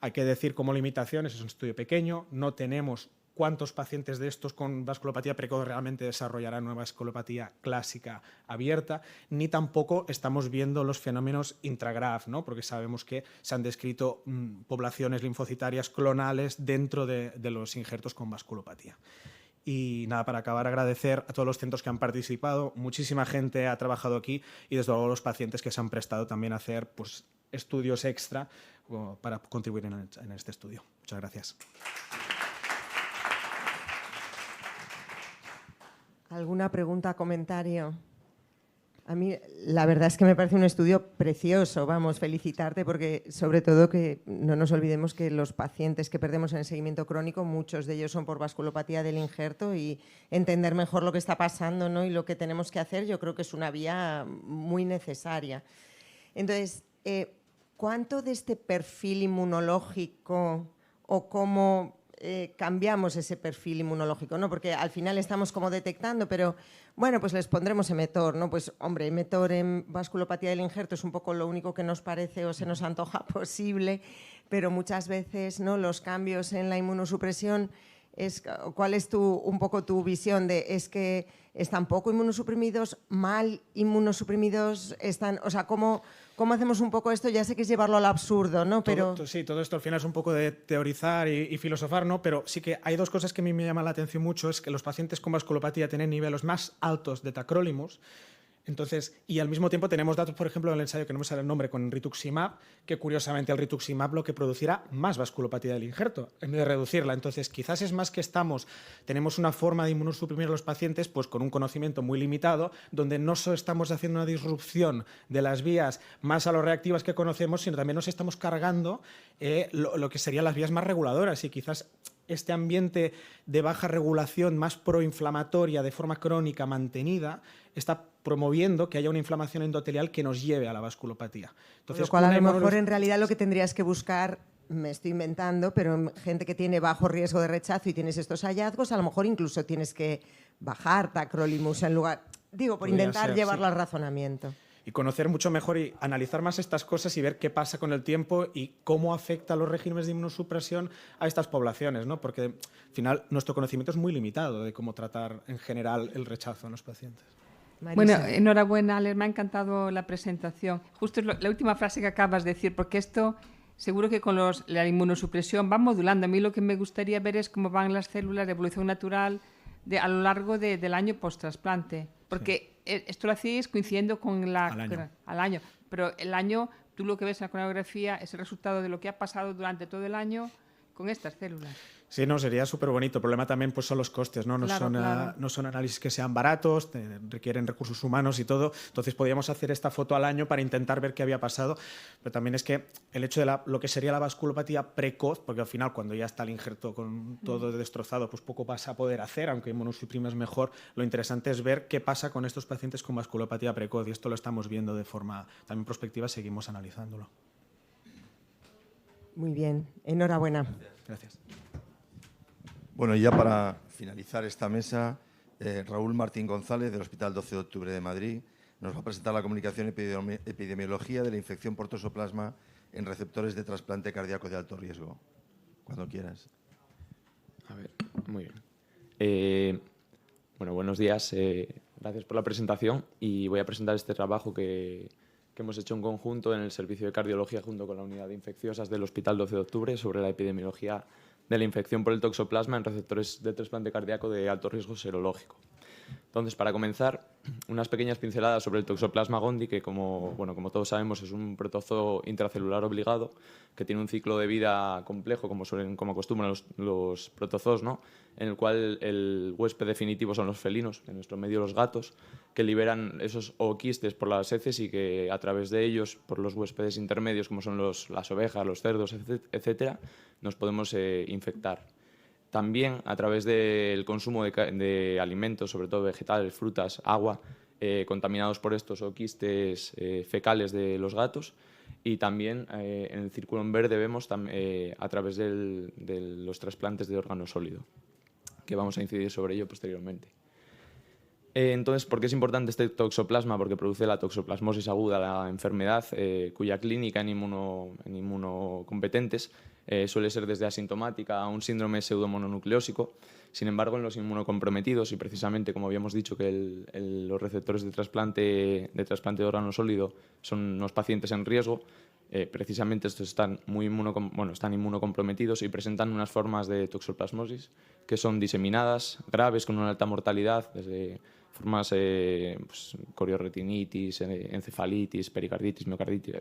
Hay que decir como limitaciones, es un estudio pequeño, no tenemos cuántos pacientes de estos con vasculopatía precoz realmente desarrollarán una vasculopatía clásica abierta, ni tampoco estamos viendo los fenómenos intragraf, ¿no? Porque sabemos que se han descrito poblaciones linfocitarias clonales dentro de los injertos con vasculopatía. Y nada, para acabar, agradecer a todos los centros que han participado. Muchísima gente ha trabajado aquí y desde luego los pacientes que se han prestado también a hacer pues, estudios extra para contribuir en este estudio. Muchas gracias. ¿Alguna pregunta, comentario? A mí la verdad es que me parece un estudio precioso, vamos, felicitarte porque sobre todo que no nos olvidemos que los pacientes que perdemos en el seguimiento crónico, muchos de ellos son por vasculopatía del injerto y entender mejor lo que está pasando, ¿no? Y lo que tenemos que hacer, yo creo que es una vía muy necesaria. Entonces, ¿cuánto de este perfil inmunológico o cómo cambiamos ese perfil inmunológico, ¿no? Porque al final estamos como detectando, pero bueno, pues les pondremos Emetor, ¿no? Pues hombre, Emetor en vasculopatía del injerto es un poco lo único que nos parece o se nos antoja posible, pero muchas veces, ¿no? Los cambios en la inmunosupresión, ¿cuál es un poco tu visión de es que están poco inmunosuprimidos, mal inmunosuprimidos, están, o sea, ¿cómo hacemos un poco esto? Ya sé que es llevarlo al absurdo, ¿no? Pero Sí, todo esto al final es un poco de teorizar y filosofar, ¿no? Pero sí que hay dos cosas que a mí me llaman la atención mucho, es que los pacientes con vasculopatía tienen niveles más altos de tacrolimus. Entonces, y al mismo tiempo tenemos datos, por ejemplo, en el ensayo que no me sale el nombre, con rituximab, que curiosamente el rituximab lo que producirá más vasculopatía del injerto, en vez de reducirla. Entonces, quizás es más que tenemos una forma de inmunosuprimir a los pacientes pues con un conocimiento muy limitado, donde no solo estamos haciendo una disrupción de las vías más aloreactivas que conocemos, sino también nos estamos cargando lo que serían las vías más reguladoras y quizás este ambiente de baja regulación más proinflamatoria de forma crónica mantenida está promoviendo que haya una inflamación endotelial que nos lleve a la vasculopatía. Entonces, lo cual a lo mejor en realidad lo que tendrías que buscar, me estoy inventando, pero en gente que tiene bajo riesgo de rechazo y tienes estos hallazgos, a lo mejor incluso tienes que bajar tacrolimus en lugar, digo, por intentar llevarlo al razonamiento. Y conocer mucho mejor y analizar más estas cosas y ver qué pasa con el tiempo y cómo afecta los regímenes de inmunosupresión a estas poblaciones, ¿no? Porque al final nuestro conocimiento es muy limitado de cómo tratar en general el rechazo en los pacientes. Marisa. Bueno, enhorabuena, Ale, me ha encantado la presentación. Justo es la última frase que acabas de decir, porque esto seguro que con la inmunosupresión va modulando. A mí lo que me gustaría ver es cómo van las células de evolución natural a lo largo del año post-trasplante. Porque esto lo hacéis coincidiendo con al año. Pero el año, tú lo que ves en la coronografía es el resultado de lo que ha pasado durante todo el año con estas células. Sí, no, sería súper bonito. El problema también pues, son los costes, ¿no? No son análisis que sean baratos, requieren recursos humanos y todo. Entonces podíamos hacer esta foto al año para intentar ver qué había pasado. Pero también es que el hecho de lo que sería la vasculopatía precoz, porque al final cuando ya está el injerto con todo destrozado, pues poco vas a poder hacer, aunque inmunosuprimes mejor. Lo interesante es ver qué pasa con estos pacientes con vasculopatía precoz y esto lo estamos viendo de forma también prospectiva, seguimos analizándolo. Muy bien, enhorabuena. Gracias. Bueno, y ya para finalizar esta mesa, Raúl Martín González, del Hospital 12 de Octubre de Madrid, nos va a presentar la comunicación epidemiología de la infección por toxoplasma en receptores de trasplante cardíaco de alto riesgo. Cuando quieras. A ver, muy bien. Bueno, buenos días. Gracias por la presentación y voy a presentar este trabajo que hemos hecho en conjunto en el Servicio de Cardiología junto con la Unidad de Infecciosas del Hospital 12 de Octubre sobre la epidemiología de la infección por el toxoplasma en receptores de trasplante cardíaco de alto riesgo serológico. Entonces, para comenzar, unas pequeñas pinceladas sobre el toxoplasma gondii, que como todos sabemos es un protozoo intracelular obligado que tiene un ciclo de vida complejo, como acostumbran los protozoos, ¿no? En el cual el huésped definitivo son los felinos, en nuestro medio los gatos, que liberan esos ooquistes por las heces y que a través de ellos, por los huéspedes intermedios, como son las ovejas, los cerdos, etcétera, nos podemos infectar. También a través del consumo de alimentos, sobre todo vegetales, frutas, agua, contaminados por estos ooquistes fecales de los gatos. Y también en el círculo en verde vemos a través de los trasplantes de órgano sólido, que vamos a incidir sobre ello posteriormente. Entonces, ¿por qué es importante este toxoplasma? Porque produce la toxoplasmosis aguda, la enfermedad cuya clínica en inmunocompetentes suele ser desde asintomática a un síndrome pseudomononucleósico. Sin embargo, en los inmunocomprometidos, y precisamente como habíamos dicho que los receptores de trasplante de órgano sólido son unos pacientes en riesgo, precisamente estos están están inmunocomprometidos y presentan unas formas de toxoplasmosis que son diseminadas, graves, con una alta mortalidad, desde formas coriorretinitis, encefalitis, pericarditis, miocarditis,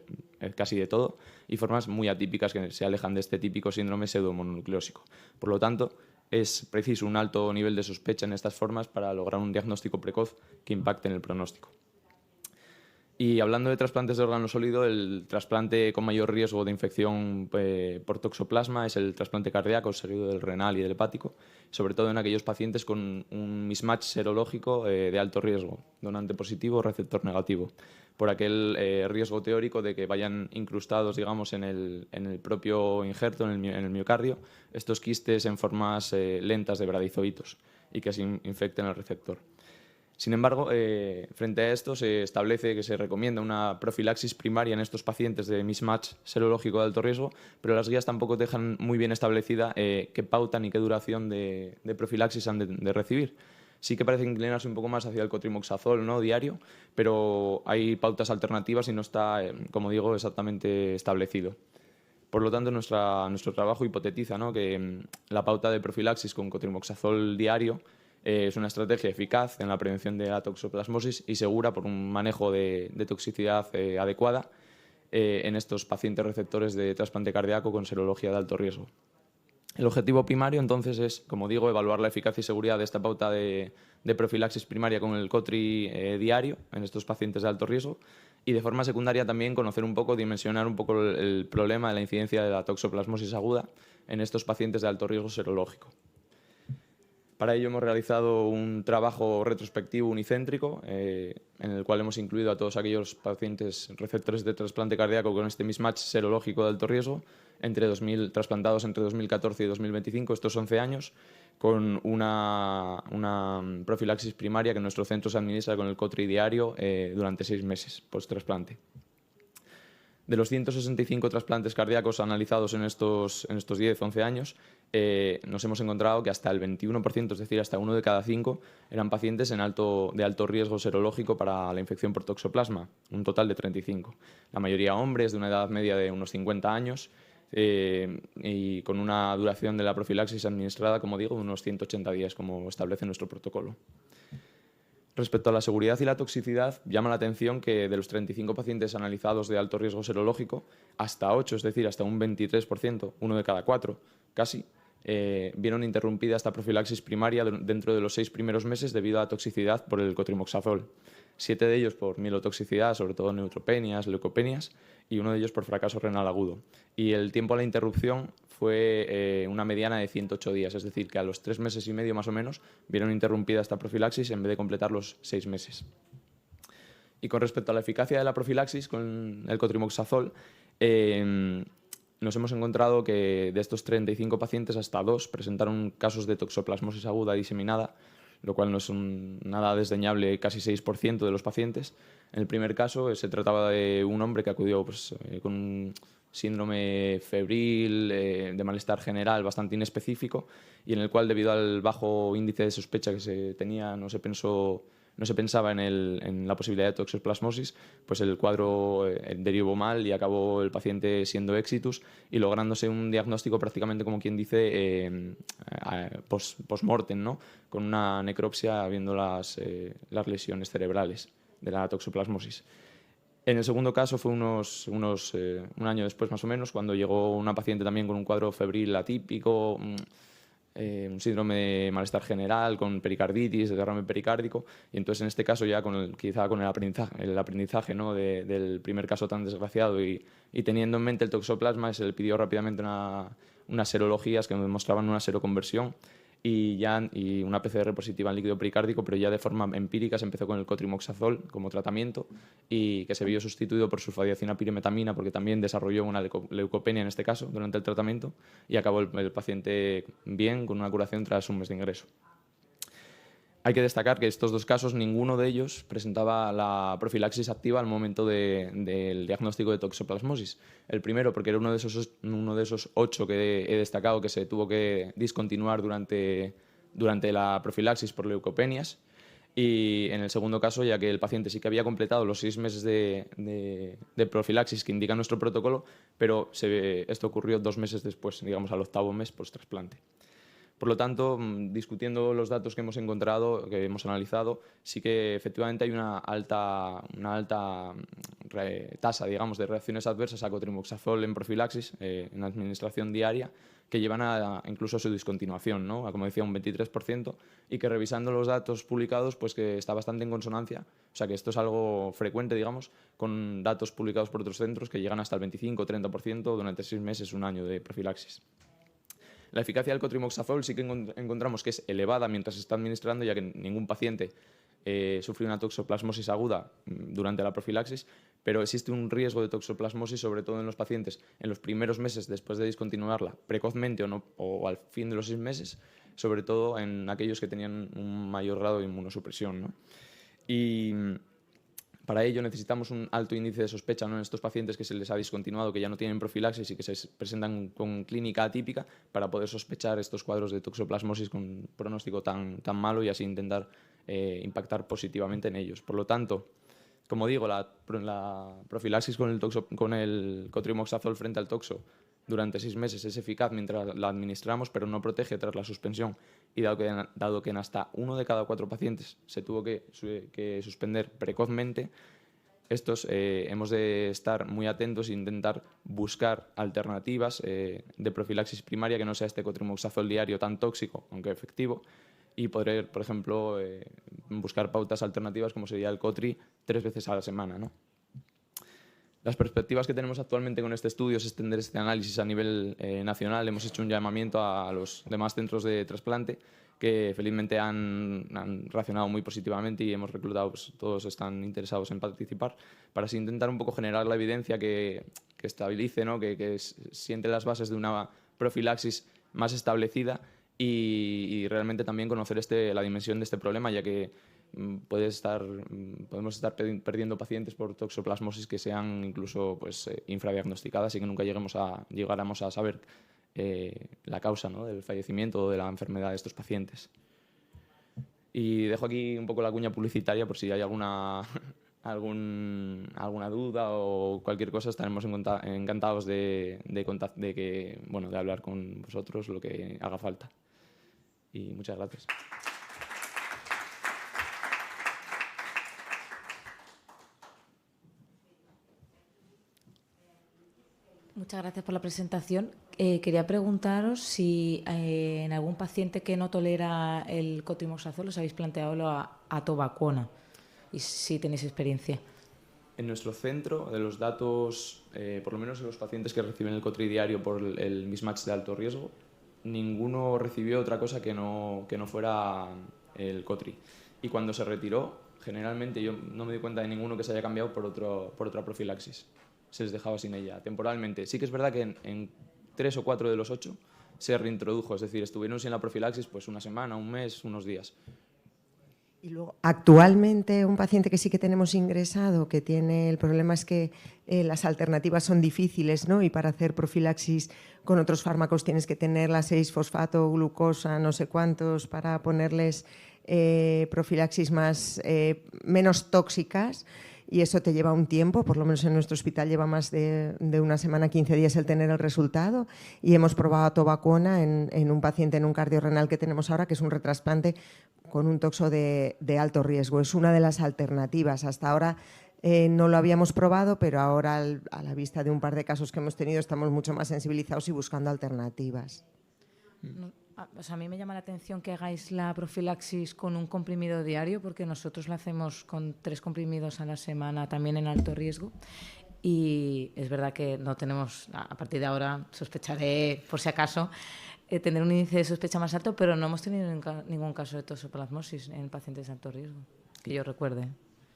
casi de todo, y formas muy atípicas que se alejan de este típico síndrome pseudomononucleósico. Por lo tanto, es preciso un alto nivel de sospecha en estas formas para lograr un diagnóstico precoz que impacte en el pronóstico. Y hablando de trasplantes de órgano sólido, el trasplante con mayor riesgo de infección por toxoplasma es el trasplante cardíaco, seguido del renal y del hepático, sobre todo en aquellos pacientes con un mismatch serológico de alto riesgo, donante positivo o receptor negativo, por aquel riesgo teórico de que vayan incrustados, digamos, en el propio injerto, en el miocardio, estos quistes en formas lentas de bradizoitos y que se infecten el receptor. Sin embargo, frente a esto se establece que se recomienda una profilaxis primaria en estos pacientes de mismatch serológico de alto riesgo, pero las guías tampoco dejan muy bien establecida qué pauta ni qué duración de profilaxis han de recibir. Sí que parece inclinarse un poco más hacia el cotrimoxazol, ¿no?, diario, pero hay pautas alternativas y no está, como digo, exactamente establecido. Por lo tanto, nuestro trabajo hipotetiza, ¿no?, que la pauta de profilaxis con cotrimoxazol diario es una estrategia eficaz en la prevención de la toxoplasmosis y segura por un manejo de toxicidad adecuada en estos pacientes receptores de trasplante cardíaco con serología de alto riesgo. El objetivo primario, entonces, es, como digo, evaluar la eficacia y seguridad de esta pauta de profilaxis primaria con el cotri diario en estos pacientes de alto riesgo y, de forma secundaria, también conocer un poco, dimensionar un poco el problema de la incidencia de la toxoplasmosis aguda en estos pacientes de alto riesgo serológico. Para ello hemos realizado un trabajo retrospectivo unicéntrico en el cual hemos incluido a todos aquellos pacientes receptores de trasplante cardíaco con este mismatch serológico de alto riesgo, trasplantados entre 2014 y 2025, estos 11 años, con una profilaxis primaria que en nuestro centro se administra con el cotri diario durante 6 meses post-trasplante. De los 165 trasplantes cardíacos analizados en estos 10-11 años, nos hemos encontrado que hasta el 21%, es decir, hasta 1 de cada 5, eran pacientes de alto riesgo serológico para la infección por toxoplasma, un total de 35. La mayoría hombres de una edad media de unos 50 años y con una duración de la profilaxis administrada, como digo, de unos 180 días, como establece nuestro protocolo. Respecto a la seguridad y la toxicidad, llama la atención que de los 35 pacientes analizados de alto riesgo serológico, hasta 8, es decir, hasta un 23%, 1 de cada 4, casi, vieron interrumpida esta profilaxis primaria dentro de los 6 primeros meses debido a toxicidad por el cotrimoxazol. 7 de ellos por mielotoxicidad, sobre todo neutropenias, leucopenias, y 1 de ellos por fracaso renal agudo. Y el tiempo a la interrupción fue una mediana de 108 días, es decir, que a los 3 meses y medio más o menos vieron interrumpida esta profilaxis en vez de completar los 6 meses. Y con respecto a la eficacia de la profilaxis con el cotrimoxazol, nos hemos encontrado que de estos 35 pacientes, hasta 2 presentaron casos de toxoplasmosis aguda diseminada, lo cual no es nada desdeñable, casi 6% de los pacientes. En el primer caso se trataba de un hombre que acudió con un síndrome febril, de malestar general bastante inespecífico, y en el cual, debido al bajo índice de sospecha que se tenía, no se pensaba en la posibilidad de toxoplasmosis, pues el cuadro derivó mal y acabó el paciente siendo exitus y lográndose un diagnóstico prácticamente, como quien dice, post-mortem, ¿no?, con una necropsia viendo las lesiones cerebrales de la toxoplasmosis. En el segundo caso fue un año después más o menos, cuando llegó una paciente también con un cuadro febril atípico, un síndrome de malestar general, con pericarditis, derrame pericárdico, y entonces en este caso ya quizá con el aprendizaje, ¿no?, del primer caso tan desgraciado y teniendo en mente el toxoplasma, se le pidió rápidamente unas serologías que demostraban una seroconversión y una PCR positiva en líquido pericárdico, pero ya de forma empírica se empezó con el cotrimoxazol como tratamiento y que se vio sustituido por sulfadiazina pirimetamina porque también desarrolló una leucopenia en este caso durante el tratamiento y acabó el paciente bien con una curación tras un mes de ingreso. Hay que destacar que estos 2 casos, ninguno de ellos presentaba la profilaxis activa al momento del diagnóstico de toxoplasmosis. El primero porque era uno de esos 8 que he destacado que se tuvo que discontinuar durante la profilaxis por leucopenias. Y en el segundo caso, ya que el paciente sí que había completado los 6 meses de profilaxis que indica nuestro protocolo, pero esto ocurrió 2 meses después, digamos al 8º mes post-trasplante. Por lo tanto, discutiendo los datos que hemos encontrado, que hemos analizado, sí que efectivamente hay una alta tasa, digamos, de reacciones adversas a cotrimoxazol en profilaxis, en administración diaria, que llevan incluso a su discontinuación, ¿no? A, como decía, un 23%, y que revisando los datos publicados, pues que está bastante en consonancia. O sea que esto es algo frecuente, digamos, con datos publicados por otros centros que llegan hasta el 25 o 30% durante 6 meses, un año de profilaxis. La eficacia del cotrimoxazol sí que encontramos que es elevada mientras se está administrando, ya que ningún paciente sufre una toxoplasmosis aguda durante la profilaxis, pero existe un riesgo de toxoplasmosis, sobre todo en los pacientes en los primeros meses después de discontinuarla precozmente o al fin de los 6 meses, sobre todo en aquellos que tenían un mayor grado de inmunosupresión, ¿no? Y para ello necesitamos un alto índice de sospecha, ¿no?, en estos pacientes que se les ha discontinuado, que ya no tienen profilaxis y que se presentan con clínica atípica, para poder sospechar estos cuadros de toxoplasmosis con pronóstico tan malo y así intentar impactar positivamente en ellos. Por lo tanto, como digo, la profilaxis con el cotrimoxazol frente al toxo durante 6 meses es eficaz mientras la administramos, pero no protege tras la suspensión. Y dado que en hasta 1 de cada 4 pacientes se tuvo que suspender precozmente, hemos de estar muy atentos e intentar buscar alternativas de profilaxis primaria que no sea este cotrimoxazol diario tan tóxico, aunque efectivo, y poder, por ejemplo, buscar pautas alternativas como sería el cotri 3 veces a la semana, ¿no? Las perspectivas que tenemos actualmente con este estudio es extender este análisis a nivel nacional. Hemos hecho un llamamiento a los demás centros de trasplante que felizmente han reaccionado muy positivamente y hemos reclutado, pues, todos están interesados en participar, para así intentar un poco generar la evidencia que estabilice, ¿no?, que siente las bases de una profilaxis más establecida y realmente también conocer la dimensión de este problema, ya que podemos estar perdiendo pacientes por toxoplasmosis que sean incluso, pues, infradiagnosticadas y que nunca llegáramos a saber la causa, ¿no?, del fallecimiento o de la enfermedad de estos pacientes. Y dejo aquí un poco la cuña publicitaria por si hay alguna duda o cualquier cosa. Estaremos encantados de hablar con vosotros lo que haga falta. Y muchas gracias. Muchas gracias por la presentación. Quería preguntaros si en algún paciente que no tolera el cotrimoxazol os habéis planteado la atovaquona y si tenéis experiencia. En nuestro centro, de los datos, por lo menos en los pacientes que reciben el cotri diario por el mismatch de alto riesgo, ninguno recibió otra cosa que no fuera el cotri. Y cuando se retiró, generalmente yo no me di cuenta de ninguno que se haya cambiado por otra profilaxis. Se les dejaba sin ella temporalmente. Sí que es verdad que en 3 o 4 de los 8 se reintrodujo, es decir, estuvieron sin la profilaxis pues una semana, un mes, unos días. Y luego, actualmente, un paciente que sí que tenemos ingresado, que tiene el problema es que las alternativas son difíciles, ¿no? Y para hacer profilaxis con otros fármacos tienes que tener la 6-fosfato, glucosa, no sé cuántos, para ponerles profilaxis menos tóxicas. Y eso te lleva un tiempo, por lo menos en nuestro hospital lleva más de una semana, 15 días el tener el resultado. Y hemos probado atovaquona en un paciente en un cardiorrenal que tenemos ahora, que es un retrasplante con un toxo de alto riesgo. Es una de las alternativas. Hasta ahora no lo habíamos probado, pero ahora a la vista de un par de casos que hemos tenido estamos mucho más sensibilizados y buscando alternativas. A mí me llama la atención que hagáis la profilaxis con un comprimido diario, porque nosotros la hacemos con 3 comprimidos a la semana, también en alto riesgo. Y es verdad que no tenemos, a partir de ahora sospecharé, por si acaso, tener un índice de sospecha más alto, pero no hemos tenido ningún caso de toxoplasmosis en pacientes de alto riesgo, que yo recuerde.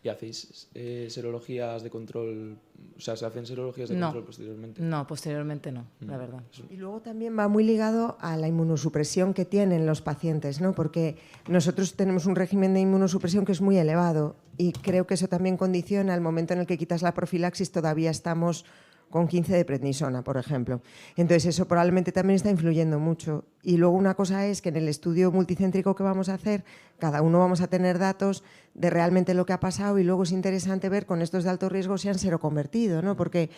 ¿Y hacéis serologías de control? O sea, ¿se hacen serologías de control posteriormente? No, posteriormente no, la verdad. Y luego también va muy ligado a la inmunosupresión que tienen los pacientes, ¿no? Porque nosotros tenemos un régimen de inmunosupresión que es muy elevado y creo que eso también condiciona el momento en el que quitas la profilaxis, todavía estamos con 15 de prednisona, por ejemplo. Entonces, eso probablemente también está influyendo mucho. Y luego una cosa es que en el estudio multicéntrico que vamos a hacer, cada uno vamos a tener datos de realmente lo que ha pasado y luego es interesante ver con estos de alto riesgo si han seroconvertido, ¿no? Porque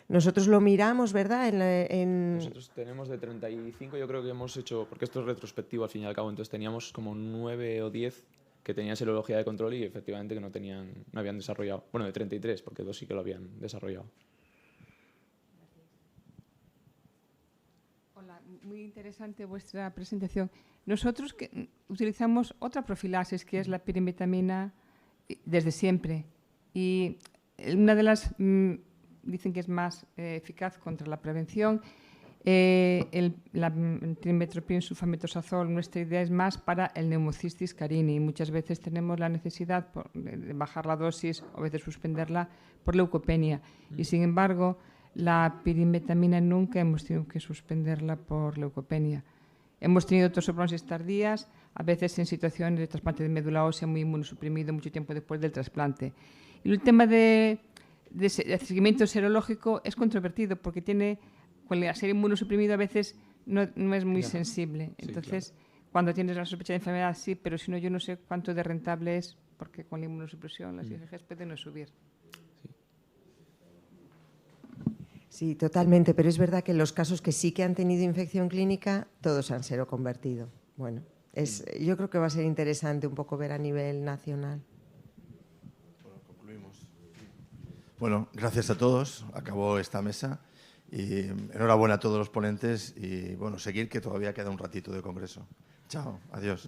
nosotros lo miramos, ¿verdad? Nosotros tenemos de 35, yo creo que hemos hecho, porque esto es retrospectivo al fin y al cabo, entonces teníamos como 9 o 10 que tenían serología de control y efectivamente que no habían desarrollado. Bueno, de 33, porque 2 sí que lo habían desarrollado. Hola, muy interesante vuestra presentación. Nosotros utilizamos otra profilaxis, que es la pirimetamina, desde siempre. Y una de las, dicen que es más eficaz contra la prevención. El trimetoprim sulfametosazol, nuestra idea es más para el neumocistis carini. Muchas veces tenemos la necesidad de bajar la dosis o a veces suspenderla por leucopenia. Y sin embargo, la pirimetamina nunca hemos tenido que suspenderla por leucopenia. Hemos tenido toxoplasmosis tardías, a veces en situaciones de trasplante de médula ósea muy inmunosuprimido mucho tiempo después del trasplante. Y el tema de seguimiento serológico es controvertido porque con el ser inmunosuprimido a veces no es muy sensible. Entonces, cuando tienes la sospecha de enfermedad, sí, pero si no, yo no sé cuánto de rentable es, porque con la inmunosupresión las IgGs pueden no subir. Sí, totalmente, pero es verdad que en los casos que sí que han tenido infección clínica, todos han seroconvertido. Bueno, yo creo que va a ser interesante un poco ver a nivel nacional. Bueno, concluimos. Bueno, gracias a todos. Acabó esta mesa. Y enhorabuena a todos los ponentes y bueno, seguir que todavía queda un ratito de congreso. Chao, adiós.